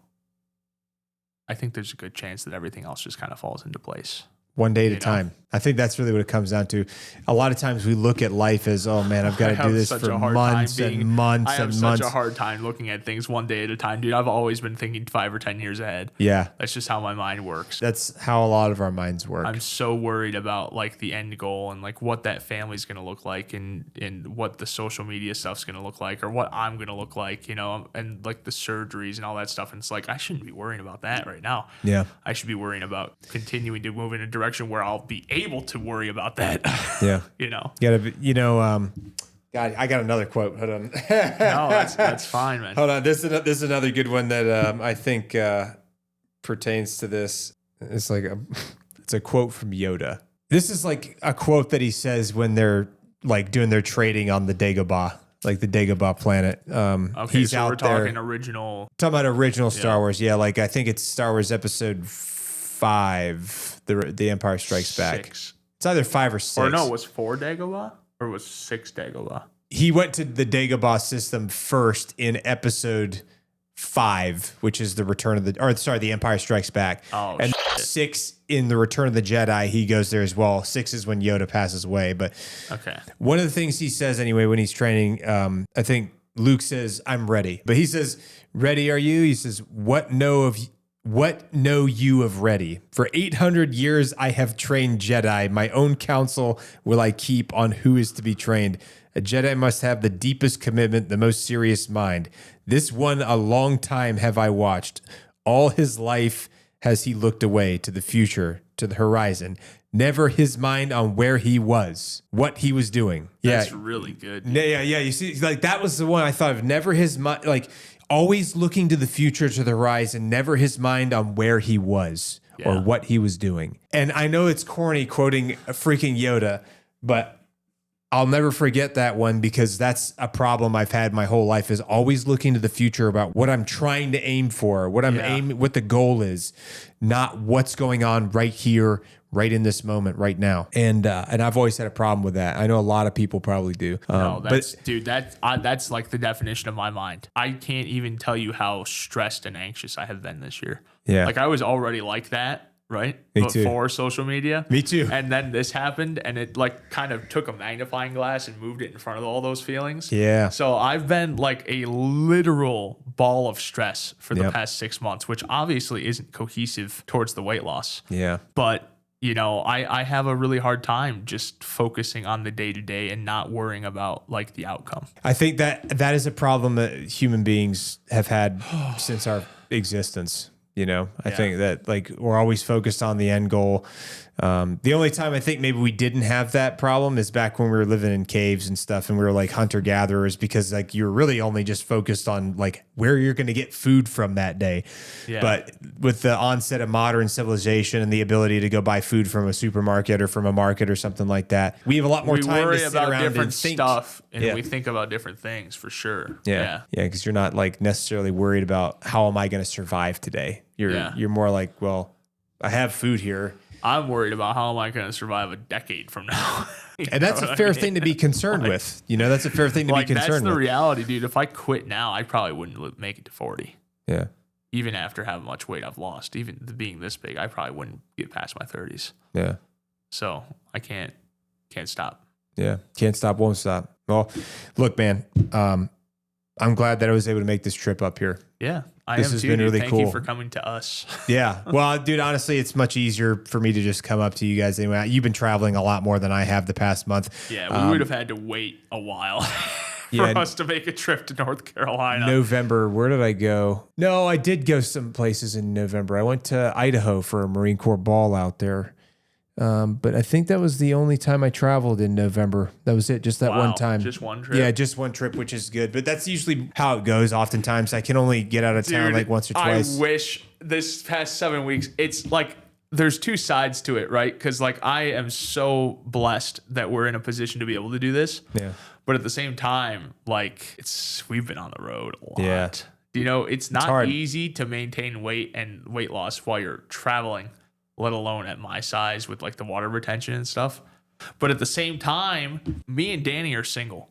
I think there's a good chance that everything else just kind of falls into place. One day at a time. I think that's really what it comes down to. A lot of times we look at life as, oh man, I've got to do this for months and months and months. I have such a hard time looking at things one day at a time, dude. I've always been thinking 5 or 10 years ahead. Yeah. That's just how my mind works. That's how a lot of our minds work. I'm so worried about like the end goal and like what that family's going to look like and what the social media stuff's going to look like or what I'm going to look like, you know, and like the surgeries and all that stuff. And it's like, I shouldn't be worrying about that right now. Yeah. I should be worrying about continuing to move in a direction where I'll be able to worry about that. Yeah. You know, God, I got another quote. Hold on. No, that's fine, man. Hold on. This is another good one that I think pertains to this. It's a quote from Yoda. This is like a quote that he says when they're like doing their trading on the Dagobah, like the Dagobah planet. Okay, he's so out we're talking original. Talking about original Star Wars. Yeah, like I think it's Star Wars Episode 5, The Empire Strikes Back. 6. It's either 5 or 6. Or no, was 4 Dagobah or was 6 Dagobah? He went to the Dagobah system first in Episode 5, which is the Empire Strikes Back. Oh, and 6 in the Return of the Jedi, he goes there as well. 6 is when Yoda passes away. But okay, one of the things he says anyway when he's training, I think Luke says, "I'm ready," but he says, "Ready are you?" He says, What know you of ready? For 800 years I have trained Jedi. My own counsel will I keep on who is to be trained. A Jedi must have the deepest commitment, the most serious mind. This one a long time have I watched. All his life has he looked away to the future, to the horizon. Never his mind on where he was, what he was doing. That's really good. Yeah. You see, like that was the one I thought of. Never his mind, like always looking to the future, to the horizon. Never his mind on where he was or what he was doing. And I know it's corny quoting a freaking Yoda, but I'll never forget that one because that's a problem I've had my whole life is always looking to the future about what I'm trying to aim for, what I'm aiming, what the goal is, not what's going on right here, right in this moment, right now. And I've always had a problem with that. I know a lot of people probably do. That's like the definition of my mind. I can't even tell you how stressed and anxious I have been this year. Yeah. Like I was already like that. Right? Before social media. Me too. And then this happened and it like kind of took a magnifying glass and moved it in front of all those feelings. Yeah. So I've been like a literal ball of stress for the past 6 months, which obviously isn't cohesive towards the weight loss. Yeah. But you know, I have a really hard time just focusing on the day to day and not worrying about like the outcome. I think that is a problem that human beings have had since our existence. You know, I think that like we're always focused on the end goal. The only time I think maybe we didn't have that problem is back when we were living in caves and stuff and we were like hunter gatherers because like you're really only just focused on like where you're going to get food from that day. Yeah. But with the onset of modern civilization and the ability to go buy food from a supermarket or from a market or something like that, we have a lot more time to sit around different and think stuff and we think about different things for sure. Yeah. Because you're not like necessarily worried about how am I going to survive today. You're more like, well, I have food here. I'm worried about how am I going to survive a decade from now. And that's a fair thing to be concerned with. You know, that's a fair thing to be concerned with. That's the reality, dude. If I quit now, I probably wouldn't make it to 40. Yeah. Even after how much weight I've lost, even being this big, I probably wouldn't get past my 30s. Yeah. So I can't stop. Yeah. Can't stop, won't stop. Well, look, man, I'm glad that I was able to make this trip up here. Yeah. This has been really cool. Thank you for coming to us. Yeah. Well, dude, honestly, it's much easier for me to just come up to you guys anyway. You've been traveling a lot more than I have the past month. Yeah, we would have had to wait a while for us to make a trip to North Carolina. November, where did I go? No, I did go some places in November. I went to Idaho for a Marine Corps ball out there. But I think that was the only time I traveled in November. That was it, just that one time. Just one trip? Yeah, just one trip, which is good. But that's usually how it goes oftentimes. I can only get out of town like once or twice. I wish this past 7 weeks, it's like there's two sides to it, right? Because like I am so blessed that we're in a position to be able to do this. Yeah. But at the same time, like we've been on the road a lot. Yeah. You know, it's not easy to maintain weight and weight loss while you're traveling, let alone at my size with like the water retention and stuff. But at the same time, me and Danny are single.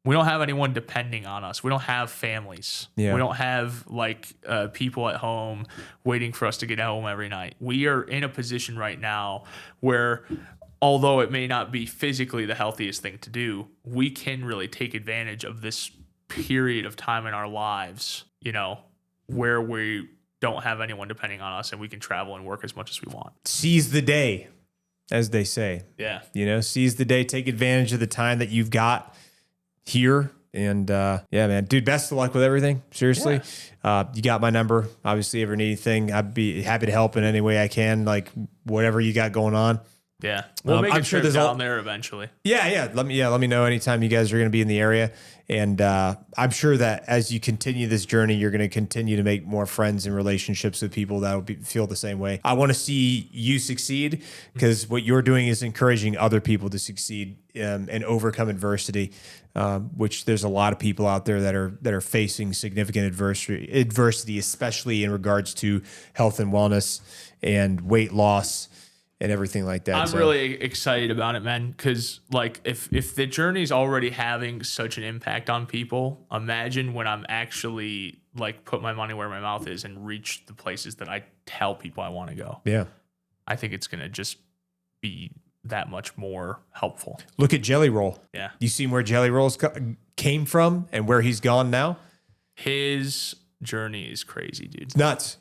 We don't have anyone depending on us. We don't have families. Yeah. We don't have like people at home waiting for us to get home every night. We are in a position right now where, although it may not be physically the healthiest thing to do, we can really take advantage of this period of time in our lives, you know, where we don't have anyone depending on us and we can travel and work as much as we want. Seize the day, as they say. Yeah. You know, seize the day, take advantage of the time that you've got here. And yeah, man, dude, best of luck with everything. Seriously. Yeah. You got my number. Obviously, ever need anything, I'd be happy to help in any way I can, like whatever you got going on. Yeah. We'll make a trip down there eventually. Yeah. Let me know anytime you guys are going to be in the area. And I'm sure that as you continue this journey, you're going to continue to make more friends and relationships with people that will feel the same way. I want to see you succeed because what you're doing is encouraging other people to succeed and overcome adversity, which there's a lot of people out there that are facing significant adversity, especially in regards to health and wellness and weight loss and everything like that. I'm really excited about it, man, because like if the journey's already having such an impact on people, imagine when I'm actually like put my money where my mouth is and reach the places that I tell people I want to go. Yeah. I think it's going to just be that much more helpful. Look at Jelly Roll. Yeah. You seen where Jelly Rolls came from and where he's gone now? His journey is crazy, dude. It's nuts.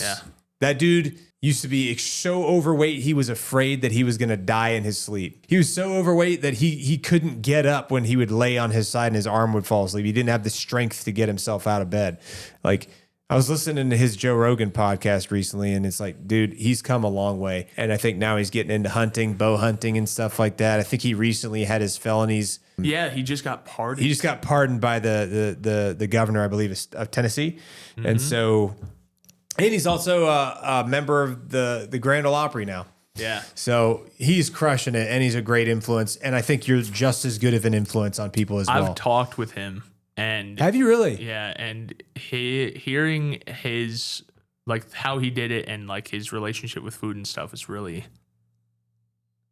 Yeah. That dude used to be so overweight, he was afraid that he was going to die in his sleep. He was so overweight that he couldn't get up when he would lay on his side and his arm would fall asleep. He didn't have the strength to get himself out of bed. Like, I was listening to his Joe Rogan podcast recently, and it's like, dude, he's come a long way. And I think now he's getting into hunting, bow hunting and stuff like that. I think he recently had his felonies. Yeah, he just got pardoned. He just got pardoned by the governor, I believe, of Tennessee. Mm-hmm. And so, and he's also a member of the Grand Ole Opry now. Yeah. So he's crushing it, and he's a great influence. And I think you're just as good of an influence on people as well. I've talked with him. And have you really? Yeah, and hearing his like how he did it and like his relationship with food and stuff is really,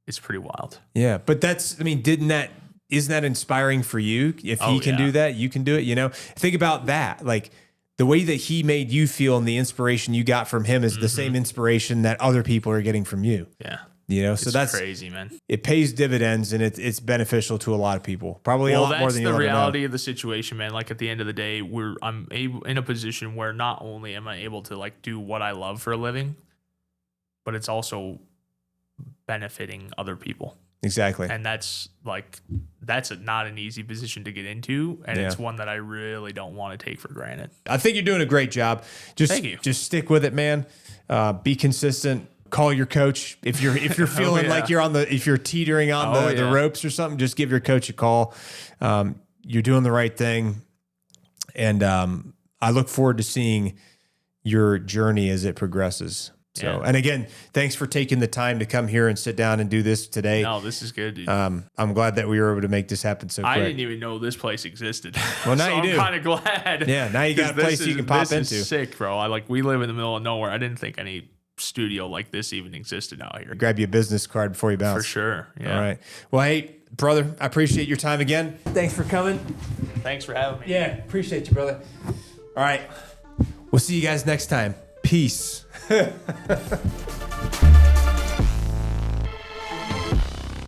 it's pretty wild. Yeah, but isn't that inspiring for you? If he can do that, you can do it. You know, think about that. Like the way that he made you feel and the inspiration you got from him is the same inspiration that other people are getting from you. Yeah. You know, so that's crazy, man. It pays dividends, and it's beneficial to a lot of people. Probably a lot more than you ever know. That's the reality of the situation, man. Like at the end of the day, I'm in a position where not only am I able to like do what I love for a living, but it's also benefiting other people. Exactly. And that's not an easy position to get into, and it's one that I really don't want to take for granted. I think you're doing a great job. Thank you. Just stick with it, man. Be consistent. Call your coach if you're feeling like if you're teetering on the ropes or something. Just give your coach a call. You're doing the right thing, and I look forward to seeing your journey as it progresses. So, and again, thanks for taking the time to come here and sit down and do this today. No, this is good, dude. I'm glad that we were able to make this happen so quick. I didn't even know this place existed. Well, now you do. I'm kind of glad. Yeah, now you got a place you can pop into. This is sick, bro. We live in the middle of nowhere. I didn't think any studio like this even existed out here. Grab you a business card before you bounce. For sure. Yeah. All right. Well, hey, brother, I appreciate your time again. Thanks for coming. Thanks for having me. Yeah, appreciate you, brother. All right. We'll see you guys next time. Peace.